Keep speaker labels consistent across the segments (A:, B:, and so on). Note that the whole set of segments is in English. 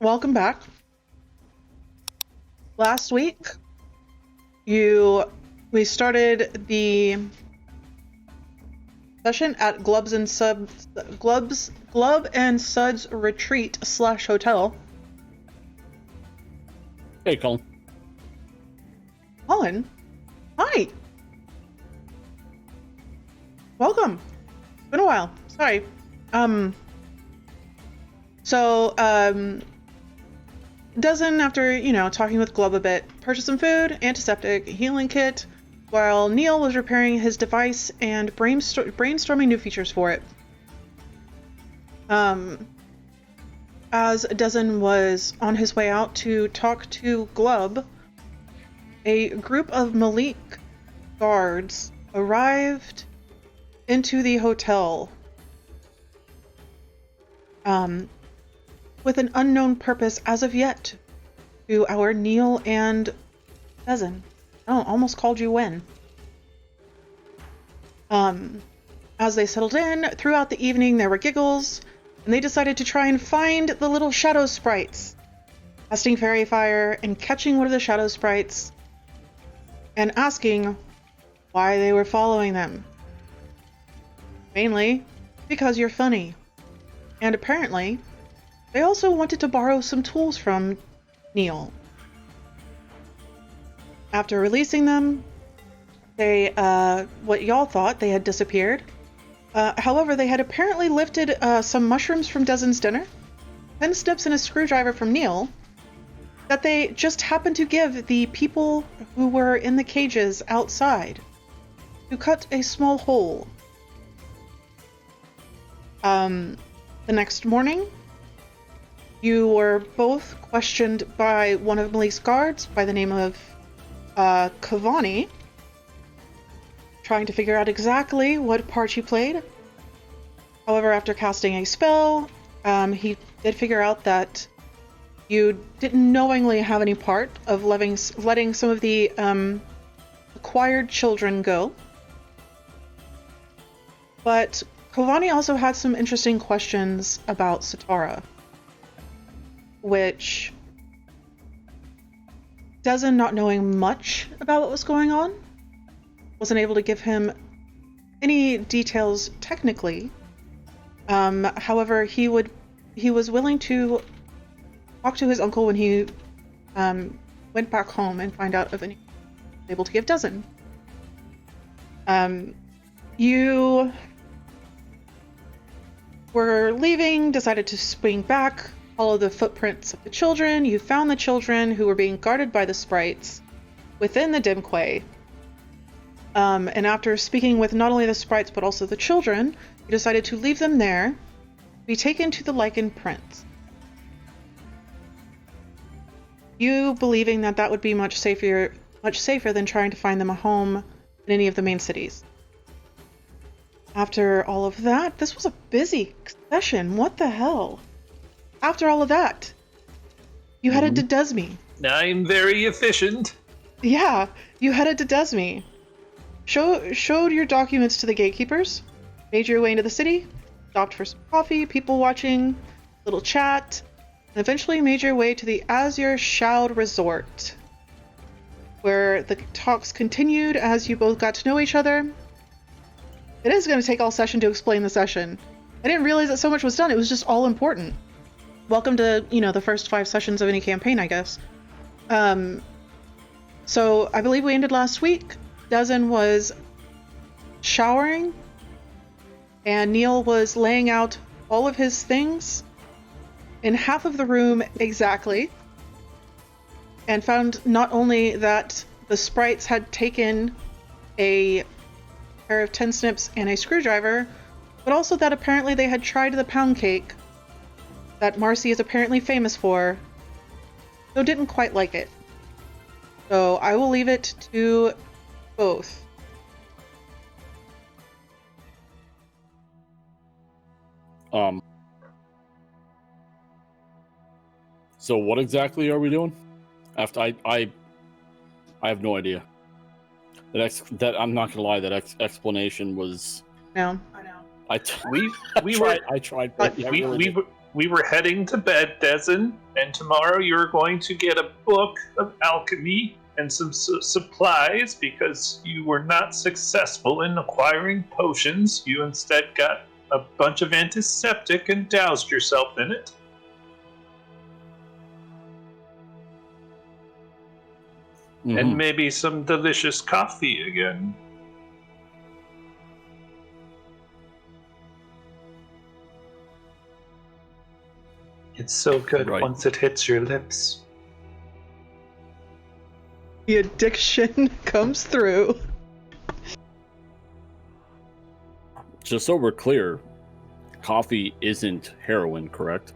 A: Welcome back. Last week, we started the session at Glub and Sud's retreat / hotel.
B: Hey, Colin.
A: Colin, hi. Welcome. It's been a while. Sorry. Dezzen, after, talking with Glub a bit, purchased some food, antiseptic, healing kit, while Neil was repairing his device and brainstorming new features for it. As Dezzen was on his way out to talk to Glub, a group of Malik guards arrived into the hotel with an unknown purpose as of yet to our Neil and Dezzen. Oh, almost called you Wen. As they settled in, throughout the evening there were giggles, and they decided to try and find the little shadow sprites, casting fairy fire and catching one of the shadow sprites and asking why they were following them. Mainly because you're funny. And apparently, they also wanted to borrow some tools from Neil. After releasing them, they, what y'all thought, they had disappeared. However, they had apparently lifted some mushrooms from Dezzen's dinner, 10 snips and a screwdriver from Neil, that they just happened to give the people who were in the cages outside to cut a small hole. The next morning, you were both questioned by one of Malik's guards by the name of Kavani, trying to figure out exactly what part you played. However, after casting a spell, he did figure out that you didn't knowingly have any part of letting some of the acquired children go. But Kavani also had some interesting questions about Satara, which Dezzen, not knowing much about what was going on, wasn't able to give him any details technically. However, he was willing to talk to his uncle when he went back home and find out if any was able to give Dezzen. You were leaving, decided to swing back, follow the footprints of the children. You found the children who were being guarded by the sprites within the Dimquay. And after speaking with not only the sprites but also the children, you decided to leave them there, be taken to the Lichen Prince. You believing that would be much safer than trying to find them a home in any of the main cities. After all of that, this was a busy session. What the hell? After all of that, you headed to Dezzen.
C: I'm very efficient.
A: Yeah, you headed to Dezzen. Showed your documents to the gatekeepers, made your way into the city, stopped for some coffee, people watching, little chat, and eventually made your way to the Azure Shroud Resort, where the talks continued as you both got to know each other. It is going to take all session to explain the session. I didn't realize that so much was done. It was just all important. Welcome to, the first 5 sessions of any campaign, I guess. So I believe we ended last week. Dezzen was showering, and Neil was laying out all of his things in half of the room exactly, and found not only that the sprites had taken a pair of 10 snips and a screwdriver, but also that apparently they had tried the pound cake that Marcy is apparently famous for, though didn't quite like it. So I will leave it to both.
B: So what exactly are we doing? After I have no idea. That I'm not gonna lie, that explanation was.
A: No, I know.
C: I tried. we were heading to bed, Dezzen, and tomorrow you're going to get a book of alchemy and some supplies because you were not successful in acquiring potions. You instead got a bunch of antiseptic and doused yourself in it. And maybe some delicious coffee again. It's so good once it hits your lips.
A: The addiction comes through.
B: Just so we're clear, coffee isn't heroin, correct?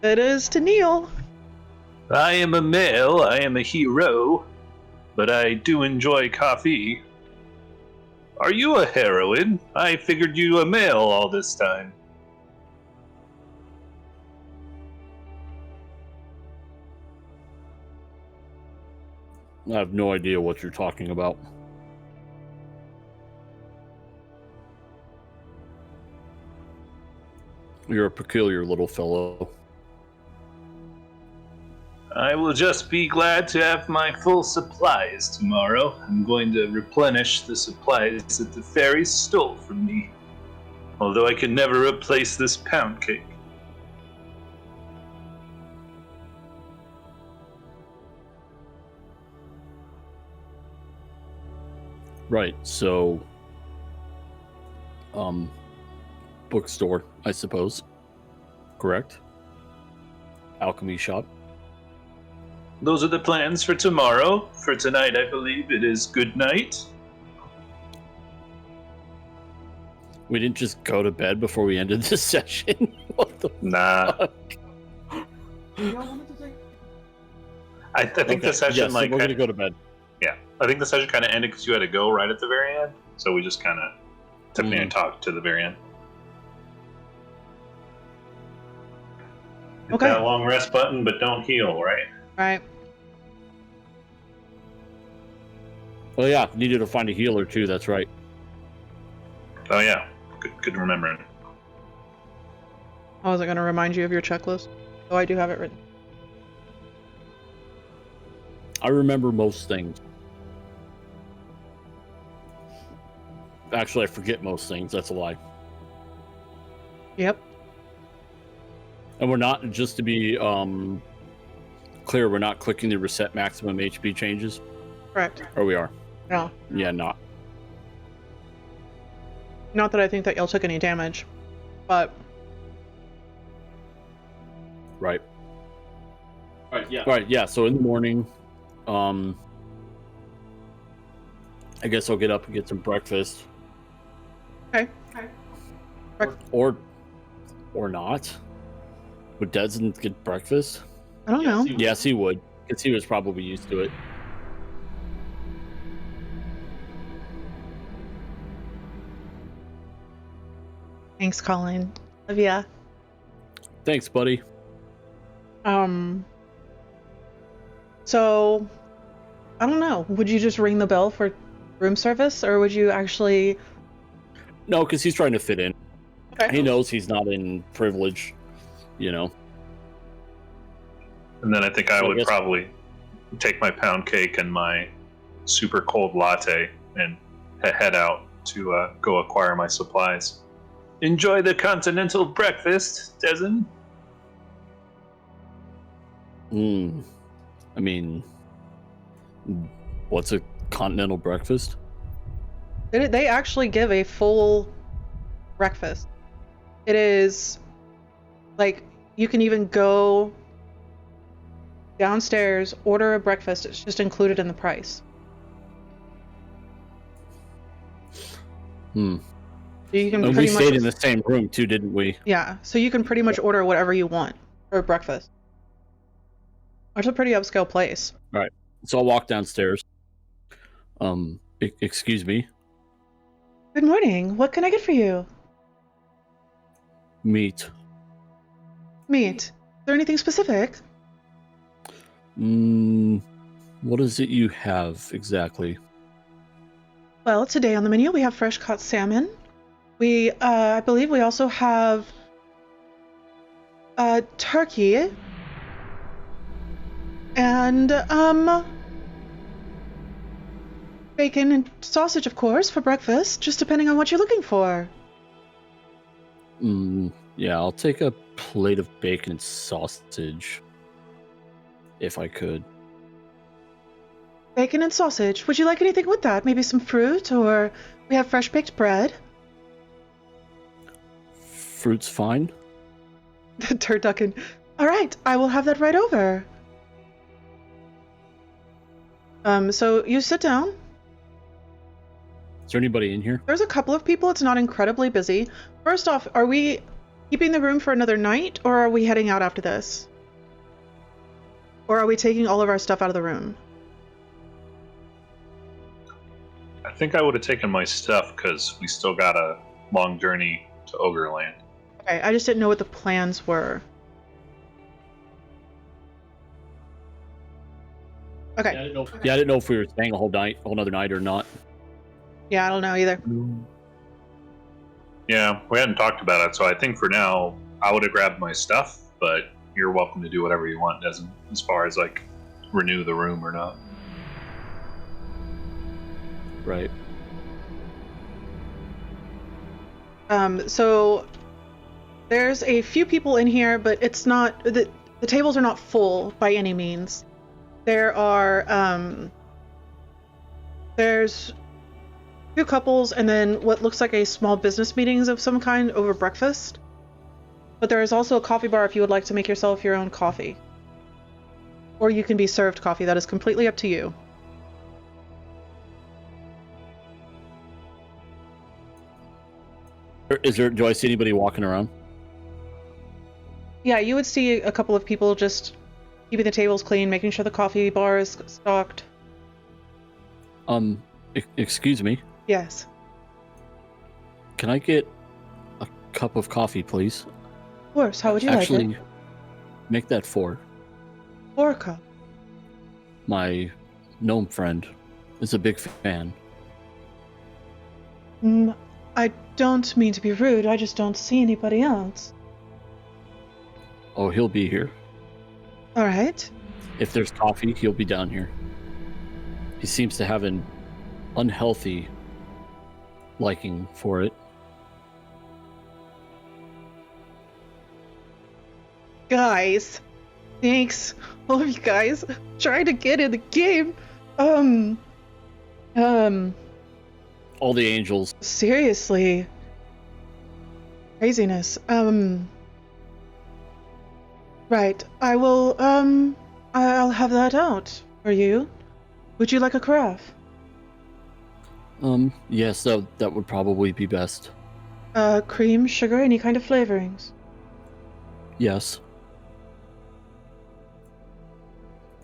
A: It is to Neil.
C: I am a male, I am a hero, but I do enjoy coffee. Are you a heroine? I figured you a male all this time.
B: I have no idea what you're talking about. You're a peculiar little fellow.
C: I will just be glad to have my full supplies tomorrow. I'm going to replenish the supplies that the fairies stole from me. Although I can never replace this pound cake.
B: Right, so... bookstore, I suppose. Correct? Alchemy shop.
C: Those are the plans for tomorrow. For tonight, I believe it is good night.
B: We didn't just go to bed before we ended this session? What the fuck?
C: I think the session,
B: yes, we're going to go to bed.
C: Yeah, I think the session kind of ended because you had to go right at the very end. So we just kind of Tiffany and talked to the very end. Hit that long rest button, but don't heal, right?
A: Right.
B: Oh yeah, needed to find a healer too, that's right.
C: Oh yeah, good remembering.
A: I wasn't going to remind you of your checklist. Oh, I do have it written.
B: I remember most things. Actually, I forget most things, that's a lie.
A: Yep.
B: And we're not, just to be clear, we're not clicking the reset maximum HP changes?
A: Correct.
B: Or we are?
A: No.
B: Yeah, not.
A: Not that I think that y'all took any damage, but...
B: Right. Right, yeah, so in the morning, I guess I'll get up and get some breakfast.
A: Okay.
B: Or not. Would Dezzen get breakfast?
A: I don't know.
B: Yes, he would, because he was probably used to it.
A: Thanks, Colin. Love ya.
B: Thanks, buddy.
A: So, I don't know. Would you just ring the bell for room service, or would you actually...
B: No, because he's trying to fit in.
A: Okay.
B: He knows he's not in privilege, you know.
C: And then I think I would probably take my pound cake and my super cold latte and head out to go acquire my supplies. Enjoy the continental breakfast, Dezzen.
B: I mean, what's a continental breakfast?
A: They actually give a full breakfast. It is, like, you can even go downstairs, order a breakfast. It's just included in the price. So you can
B: and
A: pretty
B: we
A: much,
B: stayed in the same room too, didn't we?
A: Yeah, so you can pretty much order whatever you want for breakfast. It's a pretty upscale place.
B: All right, so I'll walk downstairs. Excuse me.
A: Good morning. What can I get for you?
B: Meat.
A: Is there anything specific?
B: What is it you have exactly?
A: Well, today on the menu we have fresh caught salmon. We, I believe we also have turkey. And, bacon and sausage, of course, for breakfast, just depending on what you're looking for.
B: Yeah, I'll take a plate of bacon and sausage, if I could.
A: Bacon and sausage. Would you like anything with that? Maybe some fruit, or we have fresh baked bread.
B: Fruit's fine.
A: Turducken. All right, I will have that right over. So you sit down.
B: Is there anybody in here?
A: There's a couple of people. It's not incredibly busy. First off, are we keeping the room for another night, or are we heading out after this? Or are we taking all of our stuff out of the room?
C: I think I would have taken my stuff because we still got a long journey to Ogreland.
A: Okay, I just didn't know what the plans were. Okay.
B: Yeah, I didn't know if we were staying a whole nother night or not.
A: Yeah, I don't know either.
C: Yeah, we hadn't talked about it, so I think for now I would have grabbed my stuff, but you're welcome to do whatever you want, Dezzen, as far as like renew the room or not.
B: Right.
A: So there's a few people in here, but it's not the tables are not full by any means. There are there's two couples and then what looks like a small business meetings of some kind over breakfast. But there is also a coffee bar if you would like to make yourself your own coffee. Or you can be served coffee. That is completely up to you.
B: Do I see anybody walking around?
A: Yeah, you would see a couple of people just keeping the tables clean, making sure the coffee bar is stocked.
B: Excuse me.
A: Yes.
B: Can I get a cup of coffee, please?
A: Of course. How would you like it?
B: Make that 4.
A: 4 cup.
B: My gnome friend is a big fan.
A: I don't mean to be rude. I just don't see anybody else.
B: Oh, he'll be here.
A: All right.
B: If there's coffee, he'll be down here. He seems to have an unhealthy liking for it.
A: Guys, thanks. All of you guys trying to get in the game.
B: All the angels.
A: Seriously. Craziness. Right. I will, I'll have that out for you. Would you like a carafe?
B: Yes, that would probably be best.
A: Cream, sugar, any kind of flavorings?
B: Yes.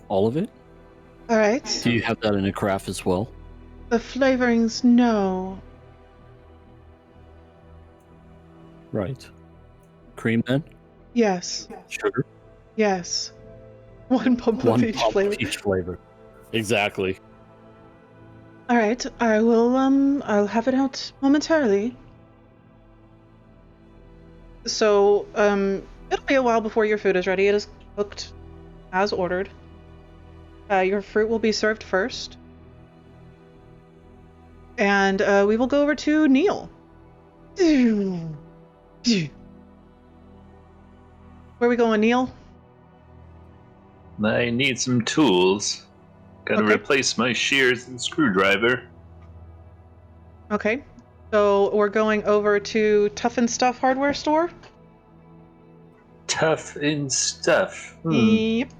B: All of it?
A: Alright.
B: Do you have that in a carafe as well?
A: The flavorings, no.
B: Right. Cream then?
A: Yes.
B: Sugar?
A: Yes. One pump of each flavor.
B: Each flavor. Exactly.
A: Alright, I will, I'll have it out momentarily. So, it'll be a while before your food is ready. It is cooked as ordered. Your fruit will be served first. And, we will go over to Neil. Where are we going, Neil?
C: I need some tools. Gotta replace my shears and screwdriver.
A: Okay. So we're going over to Tough and Stuff hardware store?
C: Tough and Stuff.
A: Yep.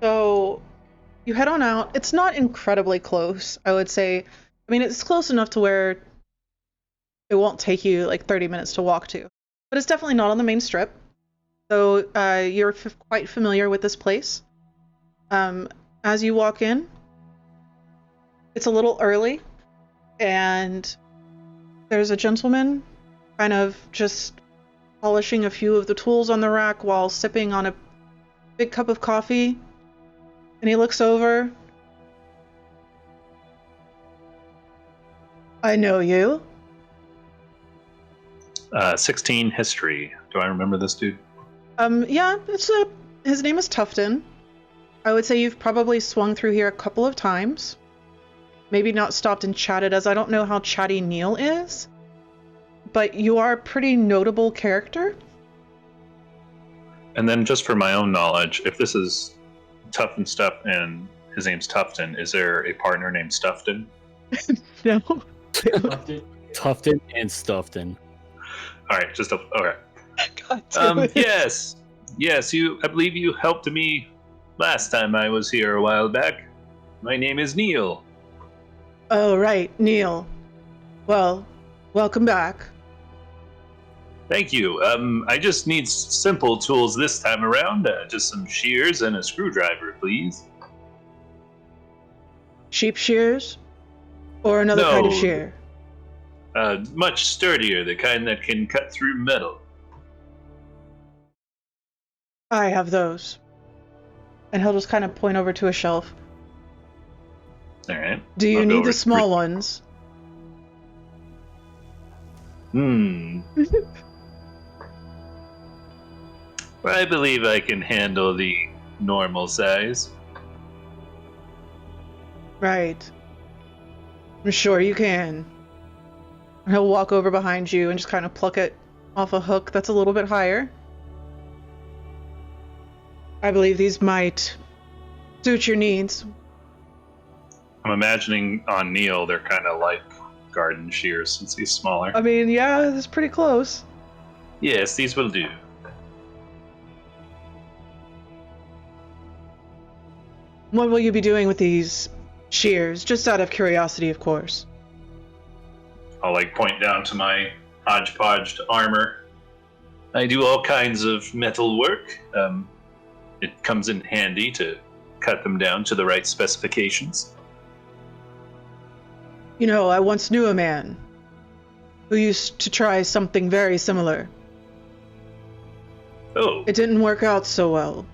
A: So you head on out. It's not incredibly close, I would say. I mean, it's close enough to where it won't take you like 30 minutes to walk to. But it's definitely not on the main strip. So you're quite familiar with this place. As you walk in, it's a little early, and there's a gentleman kind of just polishing a few of the tools on the rack while sipping on a big cup of coffee. And he looks over, I know you.
C: 16 history. Do I remember this dude?
A: Yeah, his name is Tufton. I would say you've probably swung through here a couple of times. Maybe not stopped and chatted, as I don't know how chatty Neil is. But you are a pretty notable character.
C: And then just for my own knowledge, if this is Tufton Stuff and his name's Tufton, is there a partner named Stuffton?
A: No.
B: Tufton and Stuffton.
C: Alright, just okay.
A: God damn it.
C: Yes. Yes, I believe you helped me last time I was here a while back. My name is Neil.
A: Oh, right, Neil. Well, welcome back.
C: Thank you. I just need simple tools this time around. Just some shears and a screwdriver, please.
A: Sheep shears? Or another kind of
C: No.
A: shear?
C: Much sturdier, the kind that can cut through metal.
A: I have those. And he'll just kind of point over to a shelf.
C: Alright.
A: Do you need the small ones?
C: I believe I can handle the normal size.
A: Right. I'm sure you can. And he'll walk over behind you and just kind of pluck it off a hook that's a little bit higher. I believe these might suit your needs.
C: I'm imagining on Neil they're kind of like garden shears since he's smaller.
A: I mean, yeah, that's pretty close.
C: Yes, these will do.
A: What will you be doing with these shears? Just out of curiosity, of course.
C: I'll point down to my hodgepodge armor. I do all kinds of metal work. It comes in handy to cut them down to the right specifications.
A: You know, I once knew a man who used to try something very similar.
C: Oh,
A: It didn't work out so well.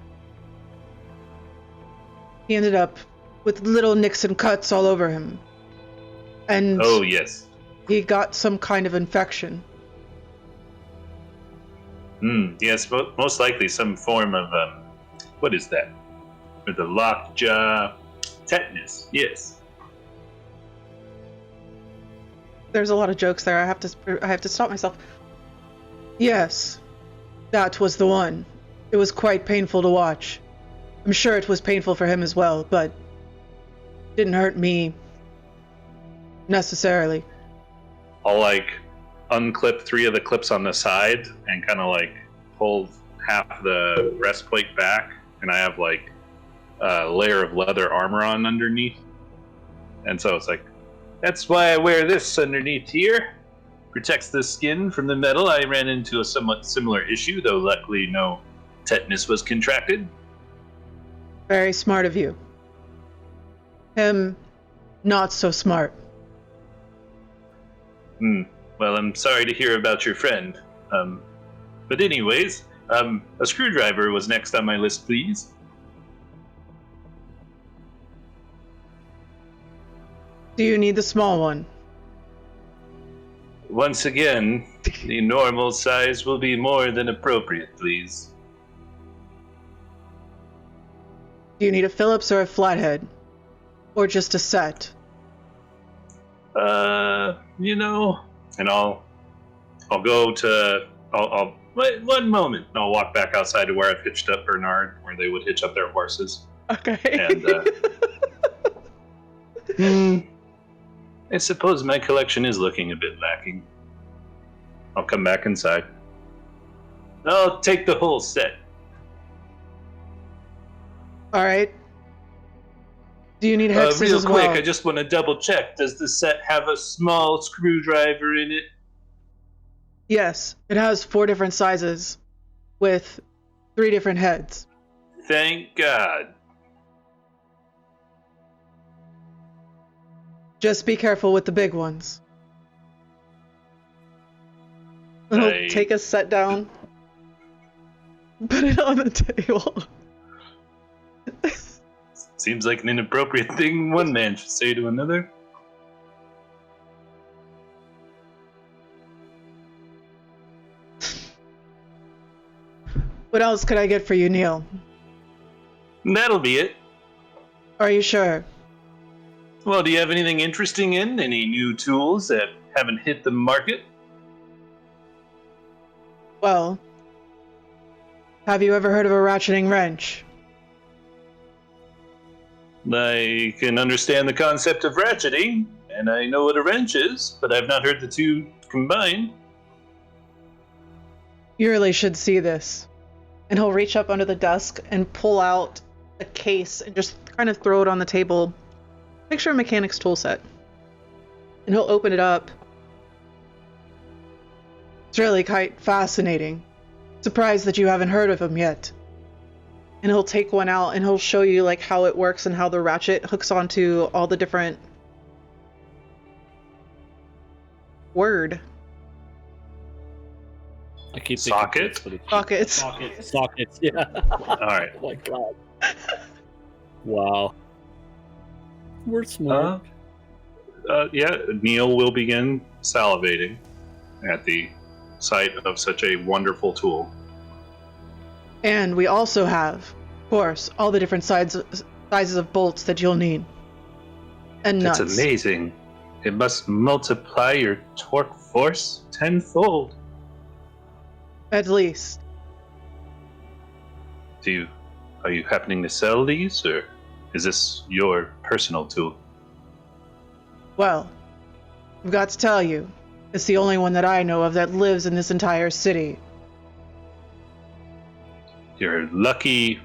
A: He ended up with little nicks and cuts all over him. And
C: oh yes.
A: he got some kind of infection.
C: Yes, most likely some form of, what is that? With the lockjaw, tetanus, yes.
A: There's a lot of jokes there. I have to stop myself. Yes, that was the one. It was quite painful to watch. I'm sure it was painful for him as well, but it didn't hurt me necessarily.
C: I'll unclip 3 of the clips on the side and kind of pull half the breastplate back, and I have a layer of leather armor on underneath. And so it's that's why I wear this underneath here. Protects the skin from the metal. I ran into a somewhat similar issue, though luckily no tetanus was contracted.
A: Very smart of you. Him, not so smart.
C: Well, I'm sorry to hear about your friend. But anyways, a screwdriver was next on my list, please.
A: Do you need the small one?
C: Once again, the normal size will be more than appropriate, please.
A: Do you need a Phillips or a flathead? Or just a set?
C: And I'll go to, wait, one moment. I'll walk back outside to where I've hitched up Bernard, where they would hitch up their horses.
A: Okay.
C: And, I suppose my collection is looking a bit lacking. I'll come back inside. I'll take the whole set.
A: Alright. Do you need hexes
C: Real
A: as
C: quick,
A: well?
C: I just want to double check. Does the set have a small screwdriver in it?
A: Yes, it has 4 different sizes with 3 different heads.
C: Thank God.
A: Just be careful with the big ones. He'll take a set down, put it on the table.
C: Seems like an inappropriate thing one man should say to another.
A: What else could I get for you, Neil?
C: That'll be it.
A: Are you sure?
C: Well, do you have anything interesting in? Any new tools that haven't hit the market?
A: Well, have you ever heard of a ratcheting wrench?
C: I can understand the concept of ratcheting, and I know what a wrench is, but I've not heard the two combined.
A: You really should see this. And he'll reach up under the desk and pull out a case and just kind of throw it on the table. Picture a mechanic's tool set. And he'll open it up. It's really quite fascinating. Surprised that you haven't heard of him yet. And he'll take one out and he'll show you like how it works and how the ratchet hooks onto all the different
B: I keep
C: Socket?
B: thinking
A: sockets.
B: Sockets, yeah.
C: All right.
B: Oh my god. Wow. We're smart.
C: Yeah, Neil will begin salivating at the sight of such a wonderful tool.
A: And we also have, of course, all the different sizes of bolts that you'll need. And nuts.
C: That's amazing. It must multiply your torque force tenfold.
A: At least.
C: Are you happening to sell these, or is this your personal tool?
A: Well, I've got to tell you, it's the only one that I know of that lives in this entire city.
C: You're lucky.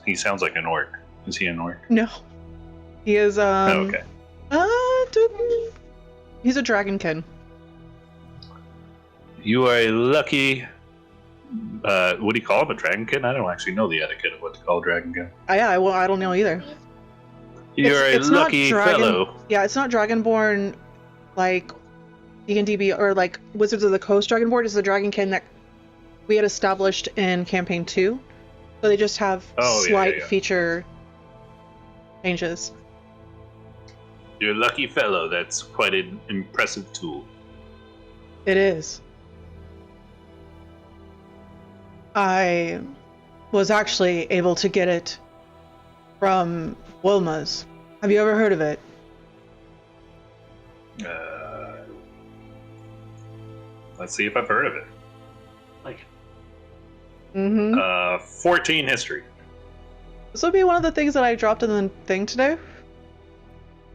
C: He sounds like an orc. Is he an orc?
A: No. He is,
C: Oh, okay.
A: He's a dragonkin.
C: You are a lucky. What do you call him? A dragonkin? I don't actually know the etiquette of what to call a dragonkin.
A: I don't know either.
C: You're
A: It's
C: a
A: not
C: lucky fellow.
A: Yeah, it's not Dragonborn like D&D or like Wizards of the Coast Dragonborn. It's the dragonkin that we had established in Campaign 2. So they just have slight feature changes.
C: You're a lucky fellow. That's quite an impressive tool.
A: It is. I was actually able to get it from Wilma's. Have you ever heard of it?
C: Let's see if I've heard of it.
A: Mm-hmm.
C: 14 history.
A: This will be one of the things that I dropped in the thing today.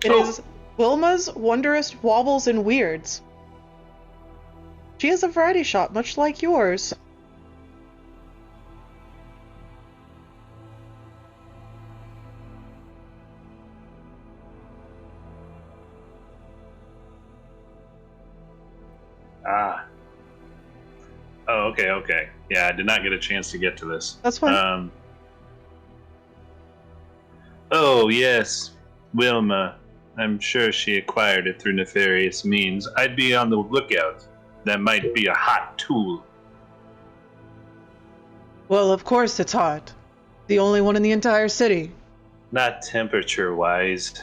A: It is Wilma's Wondrous Wobbles and Weirds. She has a variety shop, much like yours.
C: Oh, okay. Yeah, I did not get a chance to get to this.
A: That's fine.
C: Oh, yes. Wilma. I'm sure she acquired it through nefarious means. I'd be on the lookout. That might be a hot tool.
A: Well, of course it's hot. The only one in the entire city.
C: Not temperature-wise.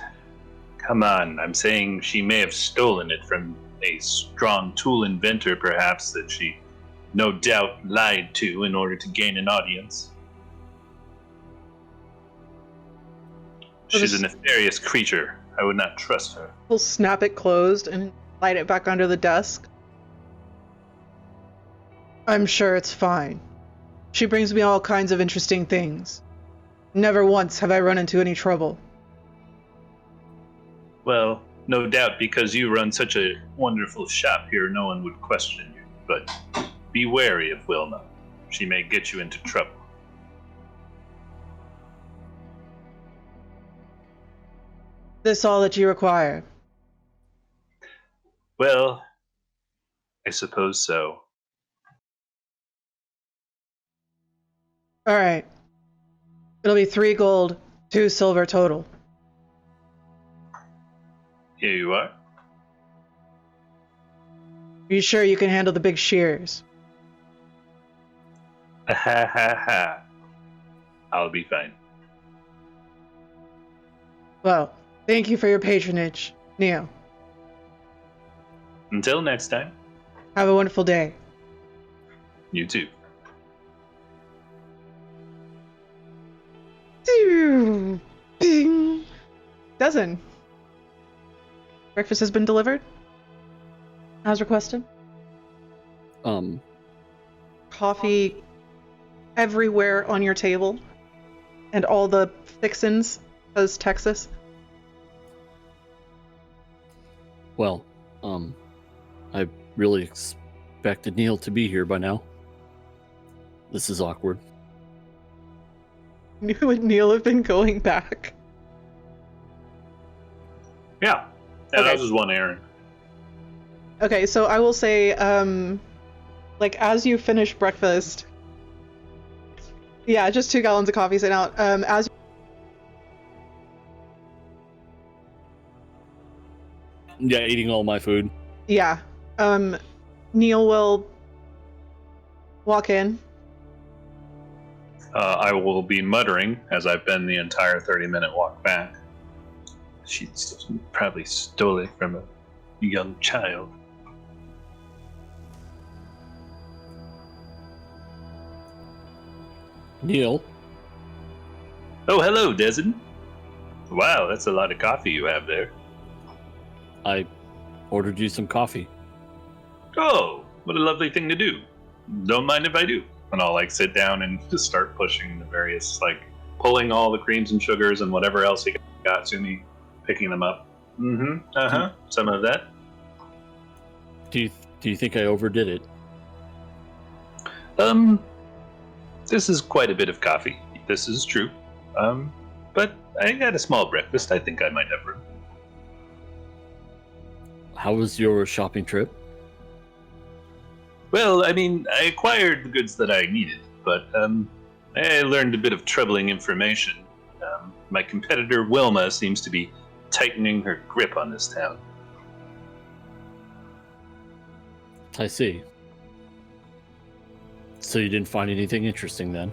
C: Come on, I'm saying she may have stolen it from a strong tool inventor, perhaps, that she no doubt lied to in order to gain an audience. She's a nefarious creature. I would not trust her.
A: He'll snap it closed and slide it back under the desk. I'm sure it's fine. She brings me all kinds of interesting things. Never once have I run into any trouble.
C: Well, no doubt because you run such a wonderful shop here, no one would question you. But be wary of Wilma. She may get you into trouble.
A: This all that you require?
C: Well, I suppose so.
A: Alright. It'll be 3 gold, 2 silver total.
C: Here you are.
A: Are you sure you can handle the big shears?
C: Ha ha ha. I'll be fine.
A: Well, thank you for your patronage, Neo.
C: Until next time.
A: Have a wonderful day.
C: You too.
A: Dezzen, breakfast has been delivered as requested. Coffee everywhere on your table, and all the fixins, because Texas.
B: Well, I really expected Neil to be here by now. This is awkward.
A: Would Neil have been going back?
C: Yeah.
A: Okay.
C: That was just one errand.
A: Okay, so I will say, like, as you finish breakfast, yeah, just 2 gallons of coffee sent out. As
B: Yeah, eating all my food.
A: yeah, Neil will walk in.
C: I will be muttering, as I've been the entire 30-minute walk back. She probably stole it from a young child.
B: Neil,
C: Oh, hello, Dezzen. Wow, that's a lot of coffee you have there.
B: I ordered you some coffee.
C: Oh, what a lovely thing to do. Don't mind if I do. And I'll like sit down and just start pushing the various, like pulling all the creams and sugars and whatever else he got to me, picking them up. Some of that.
B: Do you think I overdid it?
C: This is quite a bit of coffee. This is true. But I got a small breakfast. I think I might have room.
B: How was your shopping trip?
C: Well, I mean, I acquired the goods that I needed, but I learned a bit of troubling information. My competitor Wilma seems to be tightening her grip on this town.
B: I see. So you didn't find anything interesting then?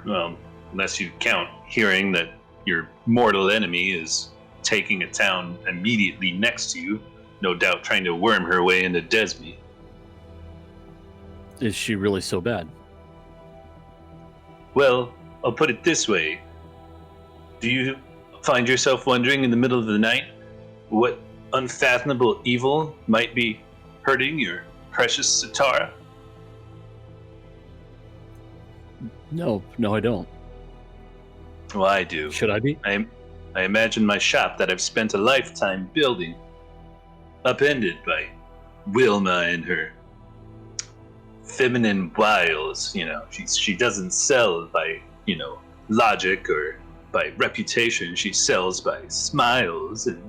C: Well, unless you count hearing that your mortal enemy is taking a town immediately next to you, no doubt trying to worm her way into Dezbid.
B: Is she really so bad?
C: Well, I'll put it this way. Do you find yourself wondering in the middle of the night what unfathomable evil might be hurting your precious Satara?
B: No, I don't.
C: Well, I do.
B: Should I be?
C: I imagine my shop that I've spent a lifetime building, upended by Wilma and her feminine wiles. You know, she doesn't sell by, logic or by reputation. She sells by smiles and,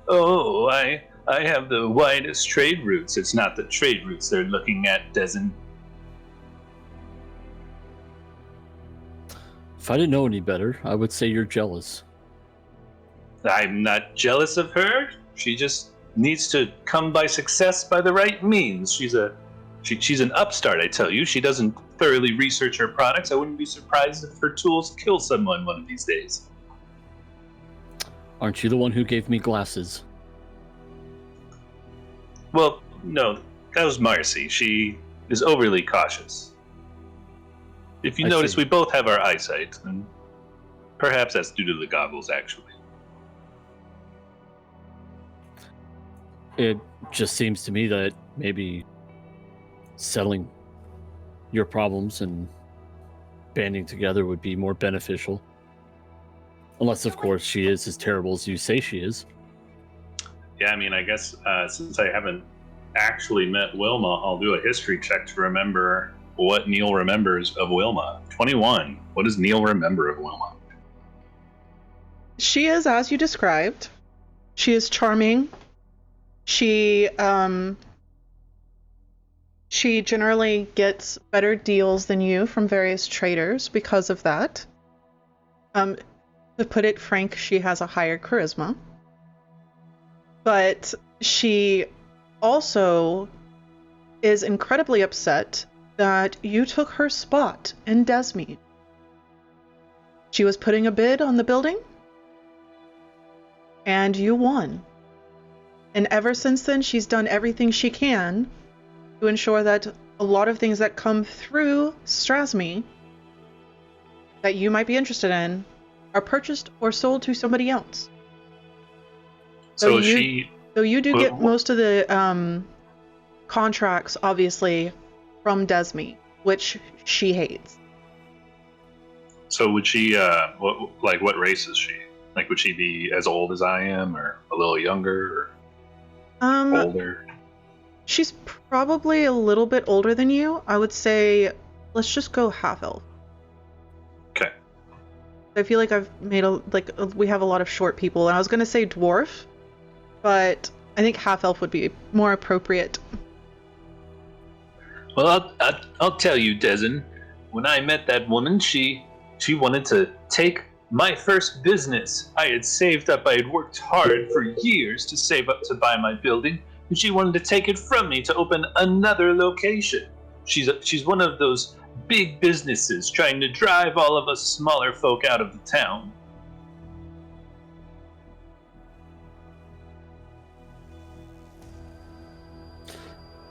C: oh, I have the widest trade routes. It's not the trade routes they're looking at, Dezzen.
B: If I didn't know any better, I would say you're jealous.
C: I'm not jealous of her. She just needs to come by success by the right means. She's an upstart, I tell you. She doesn't thoroughly research her products. I wouldn't be surprised if her tools kill someone one of these days.
B: Aren't you the one who gave me glasses?
C: Well, no, that was Marcy. She is overly cautious. If you notice, we both have our eyesight, and perhaps that's due to the goggles, actually.
B: It just seems to me that maybe settling your problems and banding together would be more beneficial. Unless, of course, she is as terrible as you say she is.
C: Yeah, I mean, I guess since I haven't actually met Wilma, I'll do a history check to remember what Neil remembers of Wilma. 21. What does Neil remember of Wilma?
A: She is as you described. She is charming. She generally gets better deals than you from various traders because of that. To put it frank, she has a higher charisma. But she also is incredibly upset that you took her spot in Dezbid. She was putting a bid on the building, and you won. And ever since then, she's done everything she can to ensure that a lot of things that come through Strasmy that you might be interested in are purchased or sold to somebody else.
C: So
A: you do get most of the contracts, obviously, from Desme, which she hates.
C: So would she, what race is she? Like, would she be as old as I am, or a little younger, or older?
A: She's probably a little bit older than you. I would say, let's just go half-elf.
C: Okay.
A: I feel like we have a lot of short people, and I was going to say dwarf, but I think half-elf would be more appropriate.
C: Well, I'll tell you, Dezzen, when I met that woman, she wanted to take my first business. I had saved up, I had worked hard for years to save up to buy my building, and she wanted to take it from me to open another location. She's one of those big businesses trying to drive all of us smaller folk out of the town.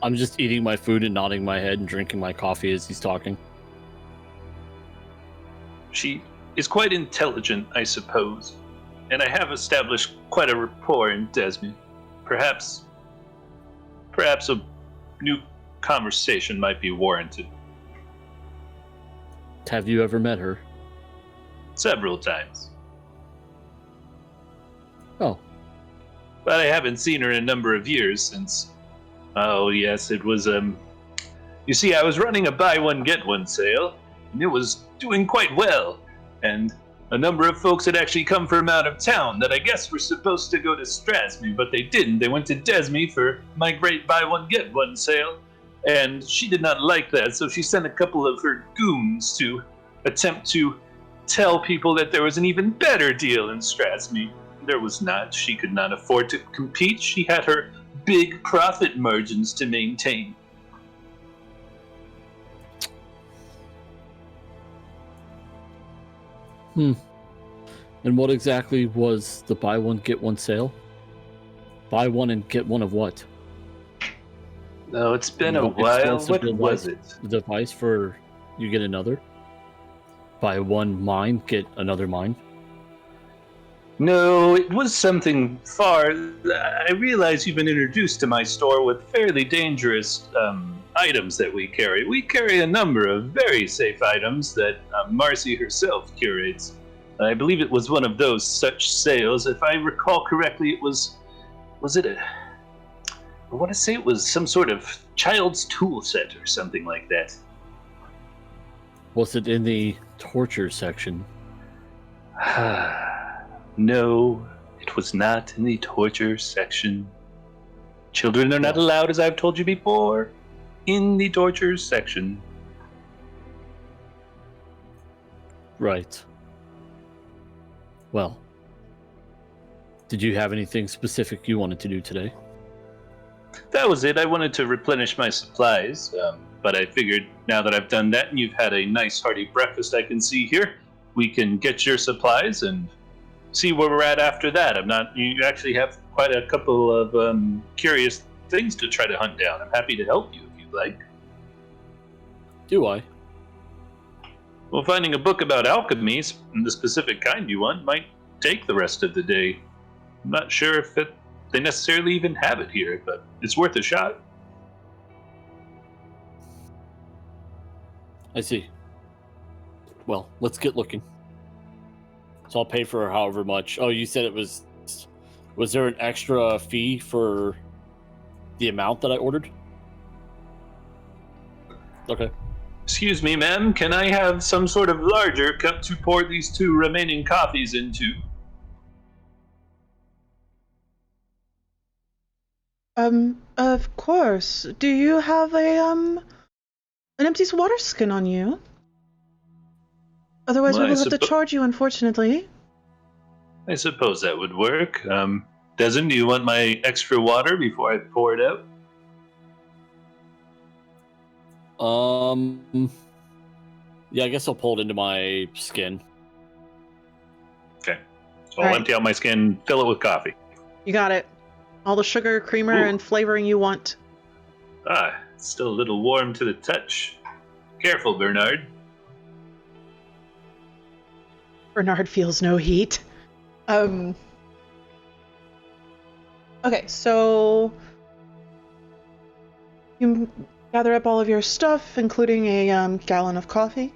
B: I'm just eating my food and nodding my head and drinking my coffee as he's talking.
C: She is quite intelligent, I suppose, and I have established quite a rapport in Desme. Perhaps a new conversation might be warranted.
B: Have you ever met her?
C: Several times.
B: Oh.
C: But I haven't seen her in a number of years since... Oh, yes, it was, You see, I was running a buy-one-get-one sale, and it was doing quite well. And a number of folks had actually come from out of town that I guess were supposed to go to Strasme, but they didn't. They went to Desme for my great buy-one-get-one sale. And she did not like that, so she sent a couple of her goons to attempt to tell people that there was an even better deal in Strasme. There was not. She could not afford to compete. She had her big profit margins to maintain.
B: And what exactly was the buy one, get one sale? Buy one and get one of what?
C: No, it's been a while. What was it?
B: The device for you get another? Buy one mine, get another mine?
C: No, it was something far... I realize you've been introduced to my store with fairly dangerous items that we carry. We carry a number of very safe items that Marcy herself curates. I believe it was one of those such sales. If I recall correctly, it was... Was it a... I want to say it was some sort of child's tool set or something like that.
B: Was it in the torture section?
C: No, it was not in the torture section. Children are not allowed, as I've told you before, in the torture section.
B: Right. Well, did you have anything specific you wanted to do today?
C: That was it. I wanted to replenish my supplies, but I figured now that I've done that and you've had a nice hearty breakfast I can see here, we can get your supplies and see where we're at after that. You actually have quite a couple of curious things to try to hunt down. I'm happy to help you if you'd like.
B: Do I?
C: Well, finding a book about alchemy, the specific kind you want, might take the rest of the day. I'm not sure if they necessarily even have it here, but it's worth a shot.
B: I see. Well, let's get looking. So I'll pay for however much. Oh, you said it was... Was there an extra fee for the amount that I ordered? Okay.
C: Excuse me, ma'am, can I have some sort of larger cup to pour these 2 remaining coffees into?
A: Of course. Do you have an empty water skin on you? Otherwise, we will have to charge you, unfortunately.
C: I suppose that would work. Dezzen, do you want my extra water before I pour it out?
B: Yeah, I guess I'll pull it into my skin.
C: Okay. So I'll empty out my skin, fill it with coffee.
A: You got it. All the sugar, creamer, and flavoring you want.
C: It's still a little warm to the touch. Careful, Bernard.
A: Bernard feels no heat. Okay, so you gather up all of your stuff, including a gallon of coffee.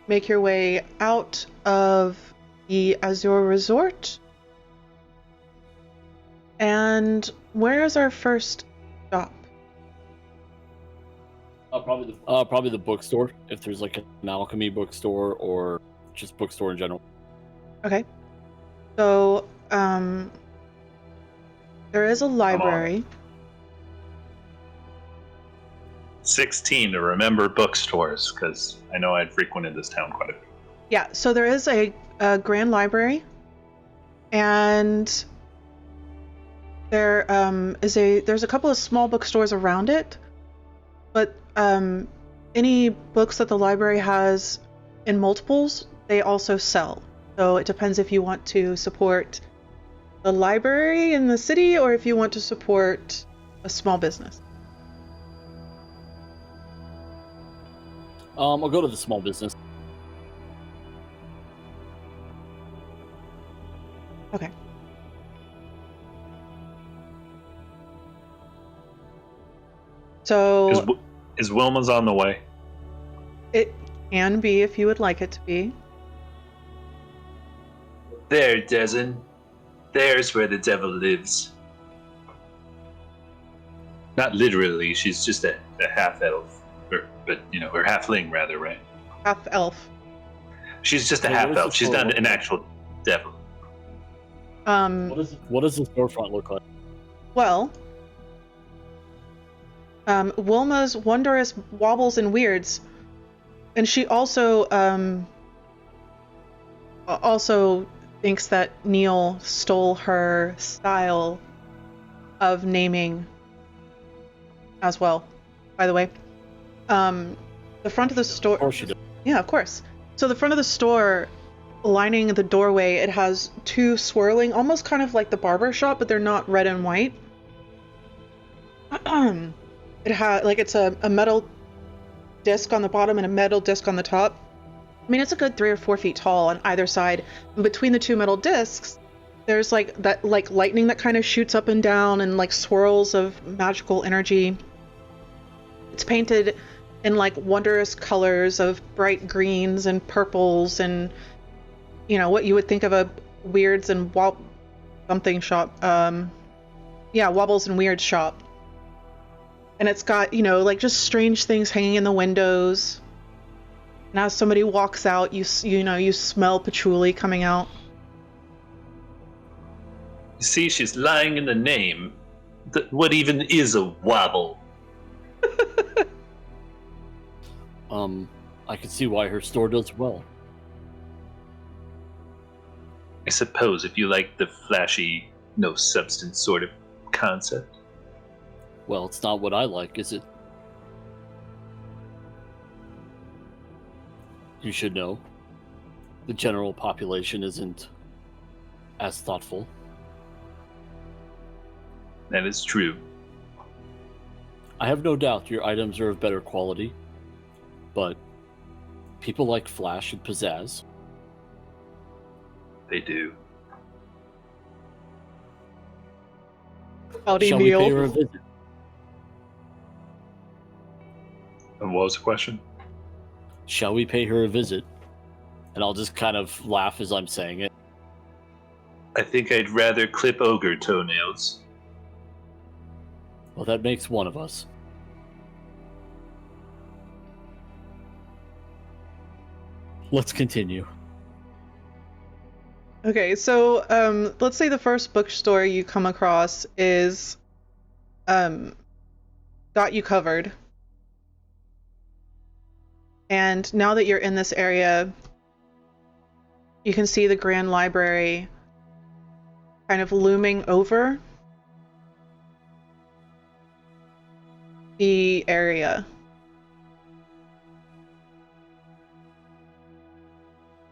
A: Make your way out of the Azure Resort. And where is our first stop?
B: Probably the bookstore, if there's like an alchemy bookstore or just bookstore in general.
A: Okay. So, there is a library.
C: 16 to remember bookstores, because I know I'd frequented this town quite a bit.
A: Yeah, so there is a grand library, and there's a couple of small bookstores around it, but any books that the library has in multiples, they also sell. So it depends if you want to support the library in the city or if you want to support a small business.
B: I'll go to the small business.
A: Okay. So
C: Is Wilma's on the way?
A: it can be if you would like it to be.
C: There, Dezzen. There's where the devil lives. Not literally, she's just a half-elf. But, or halfling, rather, right?
A: Half elf.
C: She's just a
B: Hey,
C: half-elf.
B: where's the
C: She's
B: store?
C: not an actual devil.
B: What does the storefront look like?
A: Well, Wilma's wondrous wobbles and weirds, and she also thinks that Neil stole her style of naming as well. By the way, the front of the store.
B: Of course she does.
A: Yeah, of course. So the front of the store, lining the doorway, it has two swirling, almost kind of like the barber shop, but they're not red and white. It has it's a metal disc on the bottom and a metal disc on the top. I mean, it's a good 3 or 4 feet tall on either side. And between the two metal discs, there's that lightning that kind of shoots up and down and swirls of magical energy. It's painted in wondrous colors of bright greens and purples and what you would think of a weirds and something shop. Wobbles and weirds shop. And it's got just strange things hanging in the windows. And as somebody walks out, you smell patchouli coming out.
C: You see, she's lying in the name. What even is a wobble?
B: I can see why her store does well.
C: I suppose if you like the flashy, no substance sort of concept.
B: Well, it's not what I like, is it? You should know. The general population isn't as thoughtful.
C: That is true.
B: I have no doubt your items are of better quality, but people like flash and pizzazz.
C: They do.
A: Howdy,
B: Shall we
A: Neil.
B: pay her a visit?
C: And what was the question?
B: Shall we pay her a visit? And I'll just kind of laugh as I'm saying it.
C: I think I'd rather clip ogre toenails.
B: Well, that makes one of us. Let's continue.
A: Okay, so let's say the first bookstore you come across is got you covered. And now that you're in this area, you can see the Grand Library kind of looming over the area.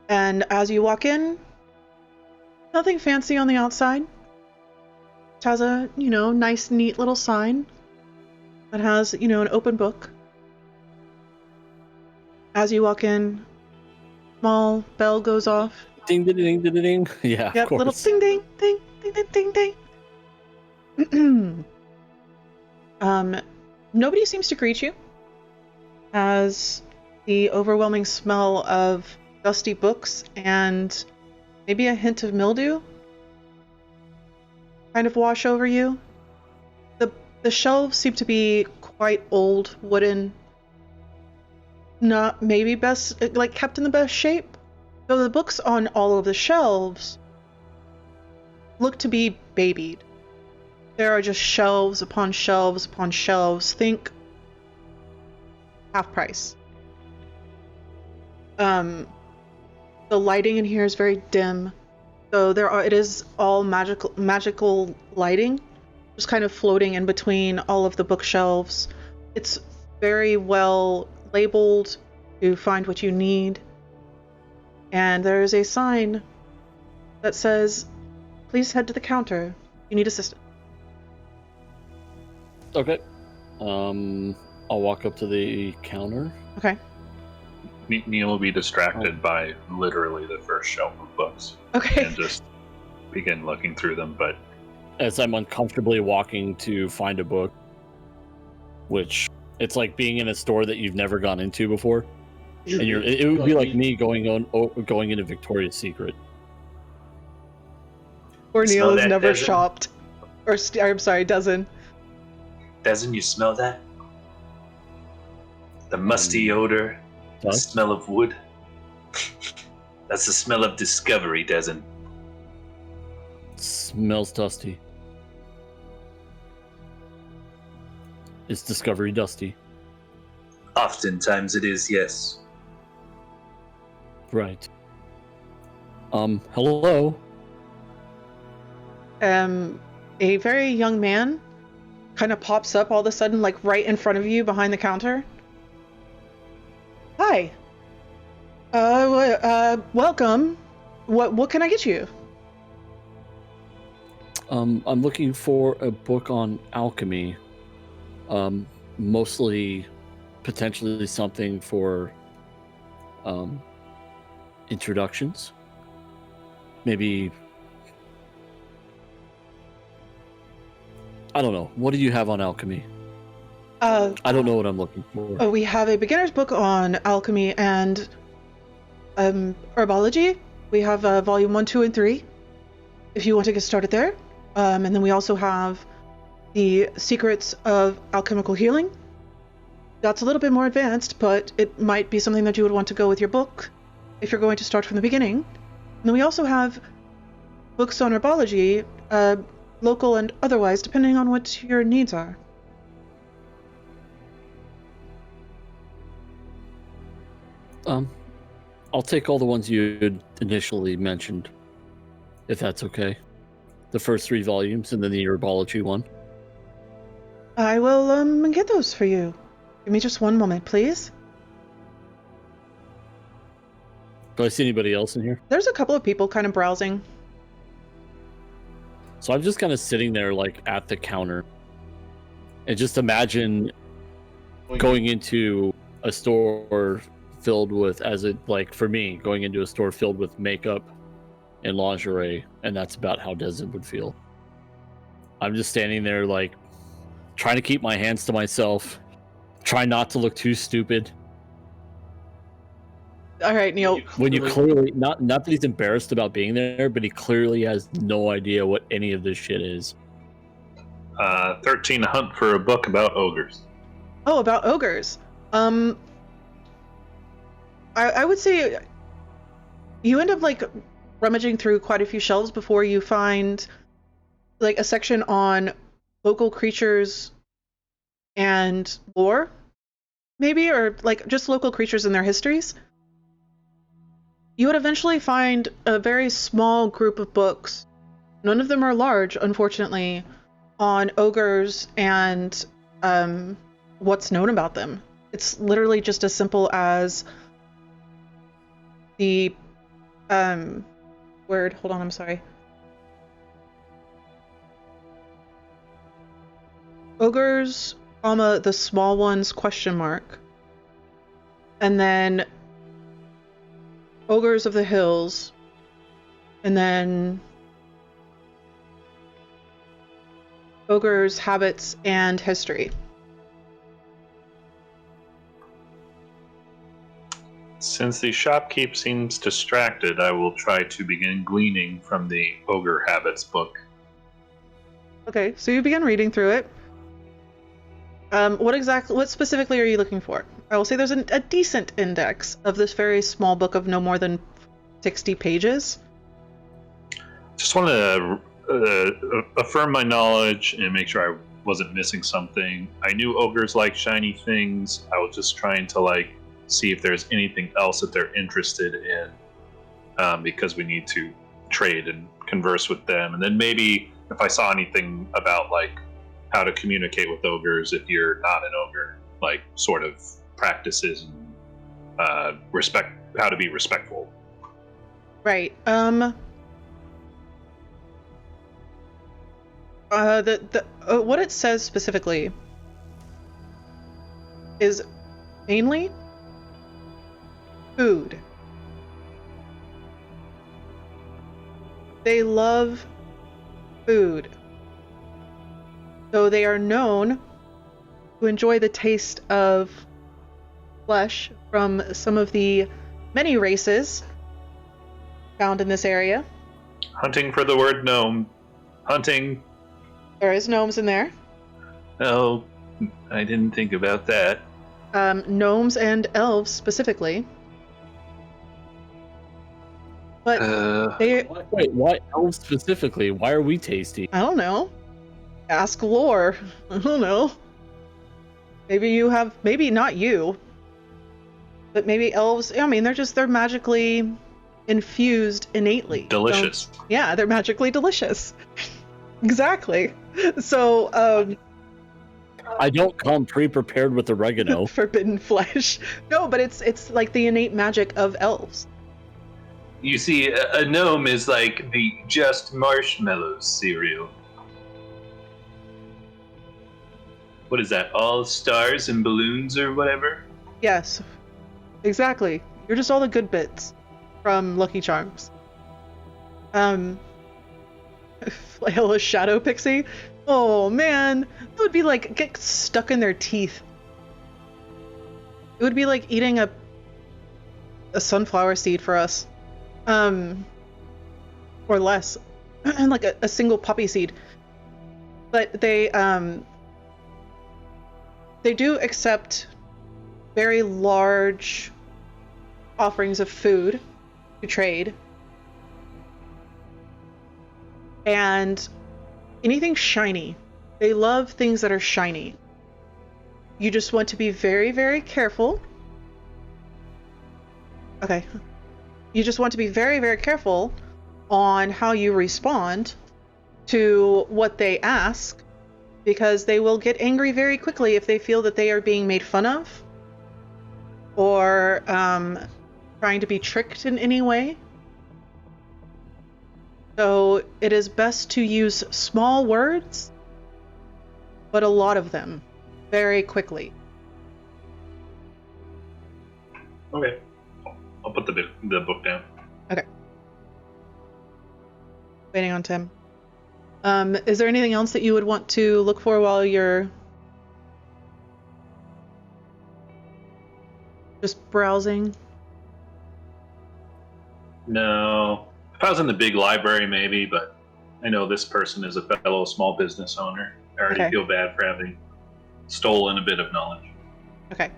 A: And as you walk in, nothing fancy on the outside. It has a, nice, neat little sign that has, an open book. As you walk in, small bell goes off.
B: Ding, ding, ding, ding, ding. Yeah,
A: Yep,
B: of course.
A: little ding, ding, ding, ding, ding, ding, ding. Nobody seems to greet you as the overwhelming smell of dusty books and maybe a hint of mildew kind of wash over you. The shelves seem to be quite old, wooden, not maybe best, like kept in the best shape. So the books on all of the shelves look to be babied. There are just shelves upon shelves upon shelves. Think half price. The lighting in here is very dim. So it is all magical lighting, just kind of floating in between all of the bookshelves. It's very well labeled to find what you need. And there is a sign that says, "Please head to the counter. You need assistance."
B: Okay. I'll walk up to the counter.
A: Okay.
C: Neil will be distracted by literally the first shelf of books
A: Okay.
C: and just begin looking through them. But
B: As I'm uncomfortably walking to find a book, which it's like being in a store that you've never gone into before, and it would be like me going into Victoria's Secret.
A: Or
C: Smell
A: Neil has
C: that,
A: never
C: Dezzen?
A: shopped. Or, I'm sorry, Dezzen.
C: Dezzen, you smell that? The musty odor, the
B: Dust?
C: smell of wood. That's the smell of discovery, Dezzen.
B: Smells dusty. Is Discovery dusty?
C: Oftentimes it is, yes.
B: Right. Hello?
A: A very young man kind of pops up all of a sudden, like right in front of you behind the counter. Hi. Welcome. What can I get you?
B: I'm looking for a book on alchemy. Mostly, potentially something for, introductions. Maybe... I don't know. What do you have on alchemy? I don't know what I'm looking for.
A: We have a beginner's book on alchemy and herbology. We have volume 1, 2, and 3, if you want to get started there. And then we also have the secrets of alchemical healing. That's a little bit more advanced, but it might be something that you would want to go with your book if you're going to start from the beginning. And then we also have books on herbology, local and otherwise, depending on what your needs are.
B: I'll take all the ones you had initially mentioned, if that's okay. The first 3 volumes and then the herbology one.
A: I will get those for you. Give me just one moment, please.
B: Do I see anybody else in here?
A: There's a couple of people kind of browsing.
B: So I'm just kind of sitting there, like, at the counter. And just imagine going into a store filled with, for me, going into a store filled with makeup and lingerie, and that's about how Dezzen would feel. I'm just standing there, like, trying to keep my hands to myself, trying not to look too stupid.
A: All right, Neil.
B: When you clearly, not that he's embarrassed about being there, but he clearly has no idea what any of this shit is.
C: 13 to hunt for a book about ogres.
A: Oh, about ogres. I would say you end up like rummaging through quite a few shelves before you find like a section on local creatures and lore, maybe, or like just local creatures and their histories. You would eventually find a very small group of books. None of them are large, unfortunately, on ogres and what's known about them. It's literally just as simple as the word. Hold on, I'm sorry. Ogres, comma, the small ones, question mark. And then Ogres of the Hills, And then Ogres, habits, and history.
C: Since the shopkeep seems distracted, I will try to begin gleaning from the Ogre Habits book.
A: Okay, so you begin reading through it. What specifically are you looking for? I will say there's a decent index of this very small book of no more than 60 pages.
C: Just want to affirm my knowledge and make sure I wasn't missing something. I knew ogres like shiny things. I was just trying to see if there's anything else that they're interested in, because we need to trade and converse with them. And then maybe if I saw anything about how to communicate with ogres if you're not an ogre, sort of practices and how to be respectful.
A: Right. What it says specifically is mainly food. They love food. So they are known to enjoy the taste of flesh from some of the many races found in this area.
C: Hunting for the word gnome. Hunting.
A: There is gnomes in there.
C: Oh, I didn't think about that.
A: Gnomes and elves specifically. But
B: Wait, why elves specifically? Why are we tasty?
A: I don't know. Ask lore. I don't know. Maybe not you, but maybe elves. I mean, they're magically infused innately.
C: Delicious.
A: So, yeah, they're magically delicious. Exactly. So,
B: I don't come pre-prepared with oregano.
A: Forbidden flesh. No, but it's like the innate magic of elves.
C: You see, a gnome is like the Just Marshmallows cereal. What is that? All stars and balloons or whatever?
A: Yes, exactly. You're just all the good bits from Lucky Charms. Flail a shadow pixie? Oh man, it would be like get stuck in their teeth. It would be like eating a sunflower seed for us. Or less. Like a single poppy seed. But they do accept very large offerings of food to trade. And anything shiny. They love things that are shiny. You just want to be very, very careful. Okay. You just want to be very, very careful on how you respond to what they ask, because they will get angry very quickly if they feel that they are being made fun of or trying to be tricked in any way. So it is best to use small words, but a lot of them very quickly.
C: Okay. I'll put the book down.
A: Okay. Waiting on Tim. Is there anything else that you would want to look for while you're just browsing?
C: No. If I was in the big library, maybe, but I know this person is a fellow small business owner. I already feel bad for having stolen a bit of knowledge.
A: Okay.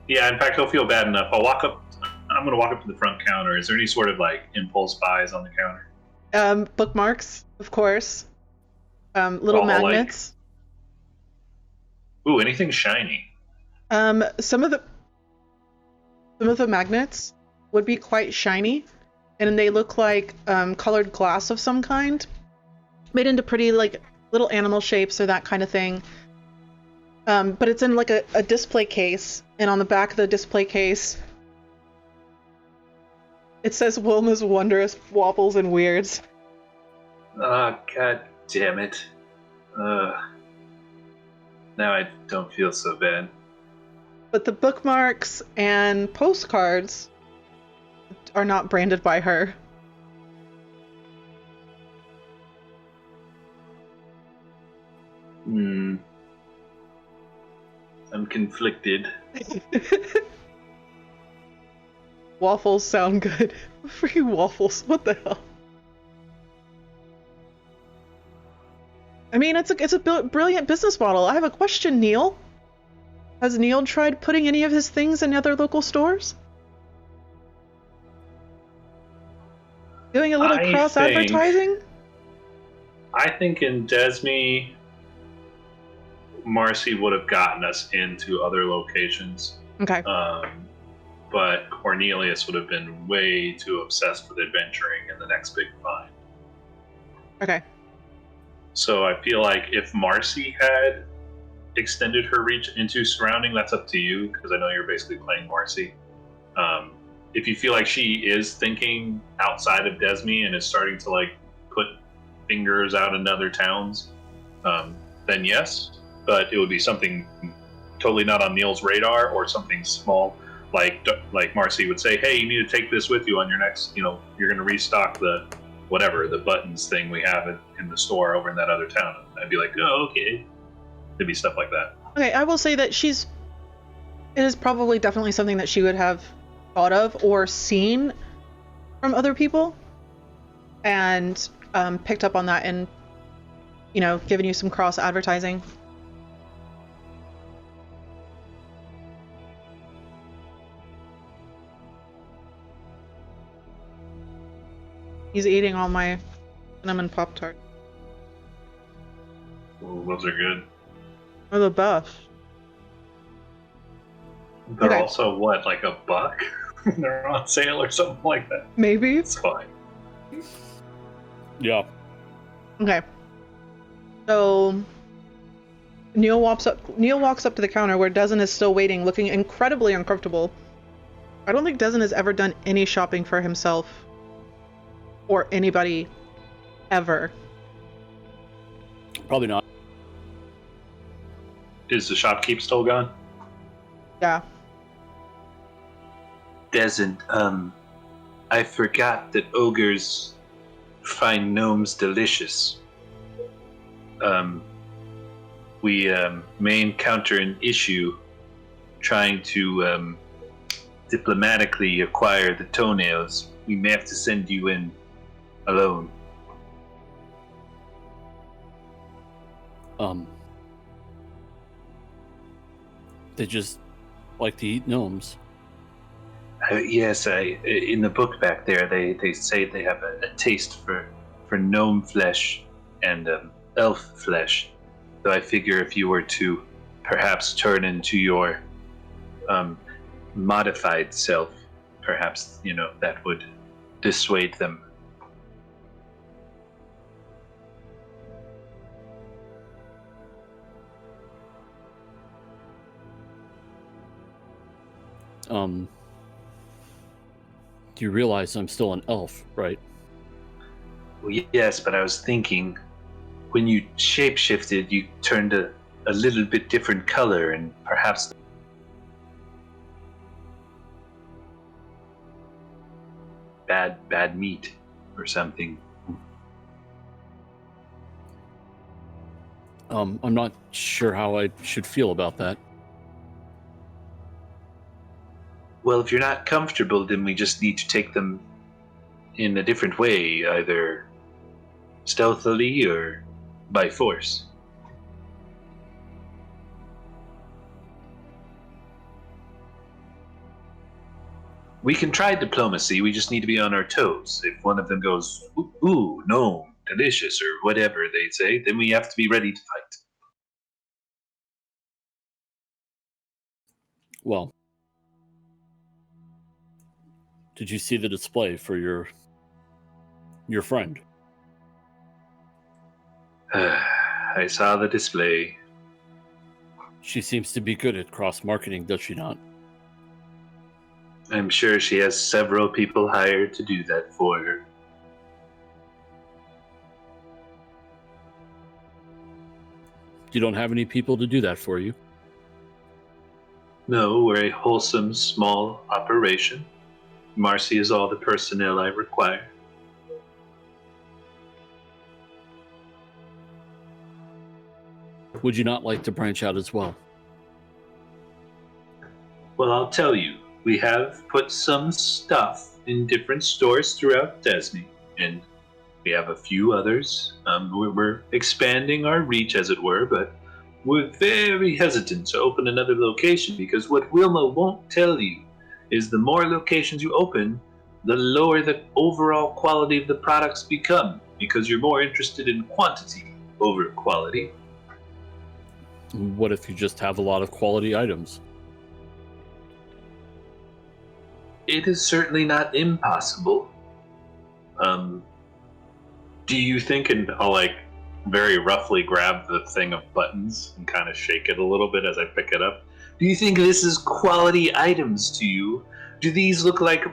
C: Yeah, in fact, he'll feel bad enough. I'm going to walk up to the front counter. Is there any sort of impulse buys on the counter?
A: Bookmarks, of course. Little magnets.
C: Ooh, anything shiny.
A: Some of the magnets would be quite shiny, and they look like colored glass of some kind, made into pretty little animal shapes or that kind of thing. But it's in a display case, and on the back of the display case it says Wilma's Wondrous Wobbles and Weirds.
C: Oh, god damn it. Now I don't feel so bad.
A: But the bookmarks and postcards are not branded by her.
C: I'm conflicted.
A: Waffles sound good. Freaking waffles. What the hell? I mean, it's a brilliant business model. I have a question, Neil. Has Neil tried putting any of his things in other local stores? Doing a little cross-advertising?
C: I think in Desme, Marcy would have gotten us into other locations.
A: Okay.
C: But Cornelius would have been way too obsessed with adventuring in the next big find.
A: Okay.
C: So I feel like if Marcy had extended her reach into surrounding, that's up to you, because I know you're basically playing Marcy. If you feel like she is thinking outside of Desme and is starting to like put fingers out in other towns, then yes, but it would be something totally not on Neil's radar, or something small, like Marcy would say, hey, you need to take this with you on your next, you're going to restock the buttons thing we have in the store over in that other town. I'd be like, oh, okay. It'd be stuff like that.
A: Okay, I will say that it is probably definitely something that she would have thought of or seen from other people, and picked up on that and, given you some cross advertising. He's eating all my cinnamon Pop-Tart.
C: Well, those are good.
A: They're the best.
C: They're
A: Okay.
C: also what, like $1? They're on sale or something like that.
A: Maybe.
C: It's fine.
B: Yeah.
A: Okay. So Neil walks up to the counter where Dezzen is still waiting, looking incredibly uncomfortable. I don't think Dezzen has ever done any shopping for himself or anybody ever.
B: Probably not.
C: Is the shopkeep still gone?
A: Yeah.
D: Dezzen, I forgot that ogres find gnomes delicious. We may encounter an issue trying to diplomatically acquire the toenails. We may have to send you in alone.
B: They just like to eat gnomes.
D: Yes, in the book back there, they say they have a taste for gnome flesh and elf flesh. So I figure if you were to perhaps turn into your modified self, perhaps, that would dissuade them.
B: Do you realize I'm still an elf, right?
D: Well, yes, but I was thinking, when you shapeshifted, you turned a little bit different color, and perhaps bad meat or something.
B: I'm not sure how I should feel about that.
D: Well, if you're not comfortable, then we just need to take them in a different way, either stealthily or by force. We can try diplomacy, we just need to be on our toes. If one of them goes, ooh, no, delicious, or whatever they say, then we have to be ready to fight.
B: Well, did you see the display for your friend?
D: I saw the display.
B: She seems to be good at cross-marketing, does she not?
D: I'm sure she has several people hired to do that for her.
B: You don't have any people to do that for you?
D: No, we're a wholesome, small operation. Marcy is all the personnel I require.
B: Would you not like to branch out as well?
D: Well, I'll tell you, we have put some stuff in different stores throughout Dezzen, and we have a few others. We're expanding our reach, as it were, but we're very hesitant to open another location because what Wilma won't tell you is the more locations you open, the lower the overall quality of the products become because you're more interested in quantity over quality.
B: What if you just have a lot of quality items?
D: It is certainly not impossible. Do you think, and I'll very roughly grab the thing of buttons and kind of shake it a little bit as I pick it up. Do you think this is quality items to you? Do these look like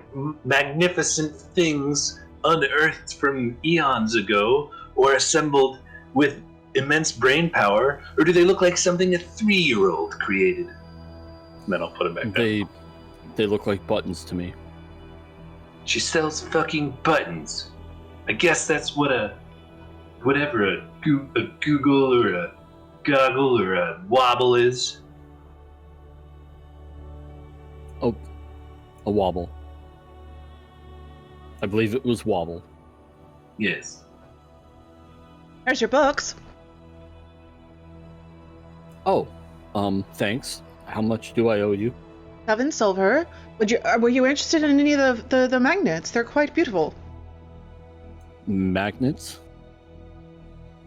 D: magnificent things unearthed from eons ago or assembled with immense brain power, or do they look like something a 3-year-old created? And then I'll put them back down.
B: They look like buttons to me.
D: She sells fucking buttons. I guess that's what whatever a Google or a goggle or a wobble is.
B: Oh, a wobble. I believe it was wobble.
D: Yes.
A: There's your books.
B: Oh, thanks. How much do I owe you?
A: 7 silver. Were you interested in any of the magnets? They're quite beautiful.
B: Magnets?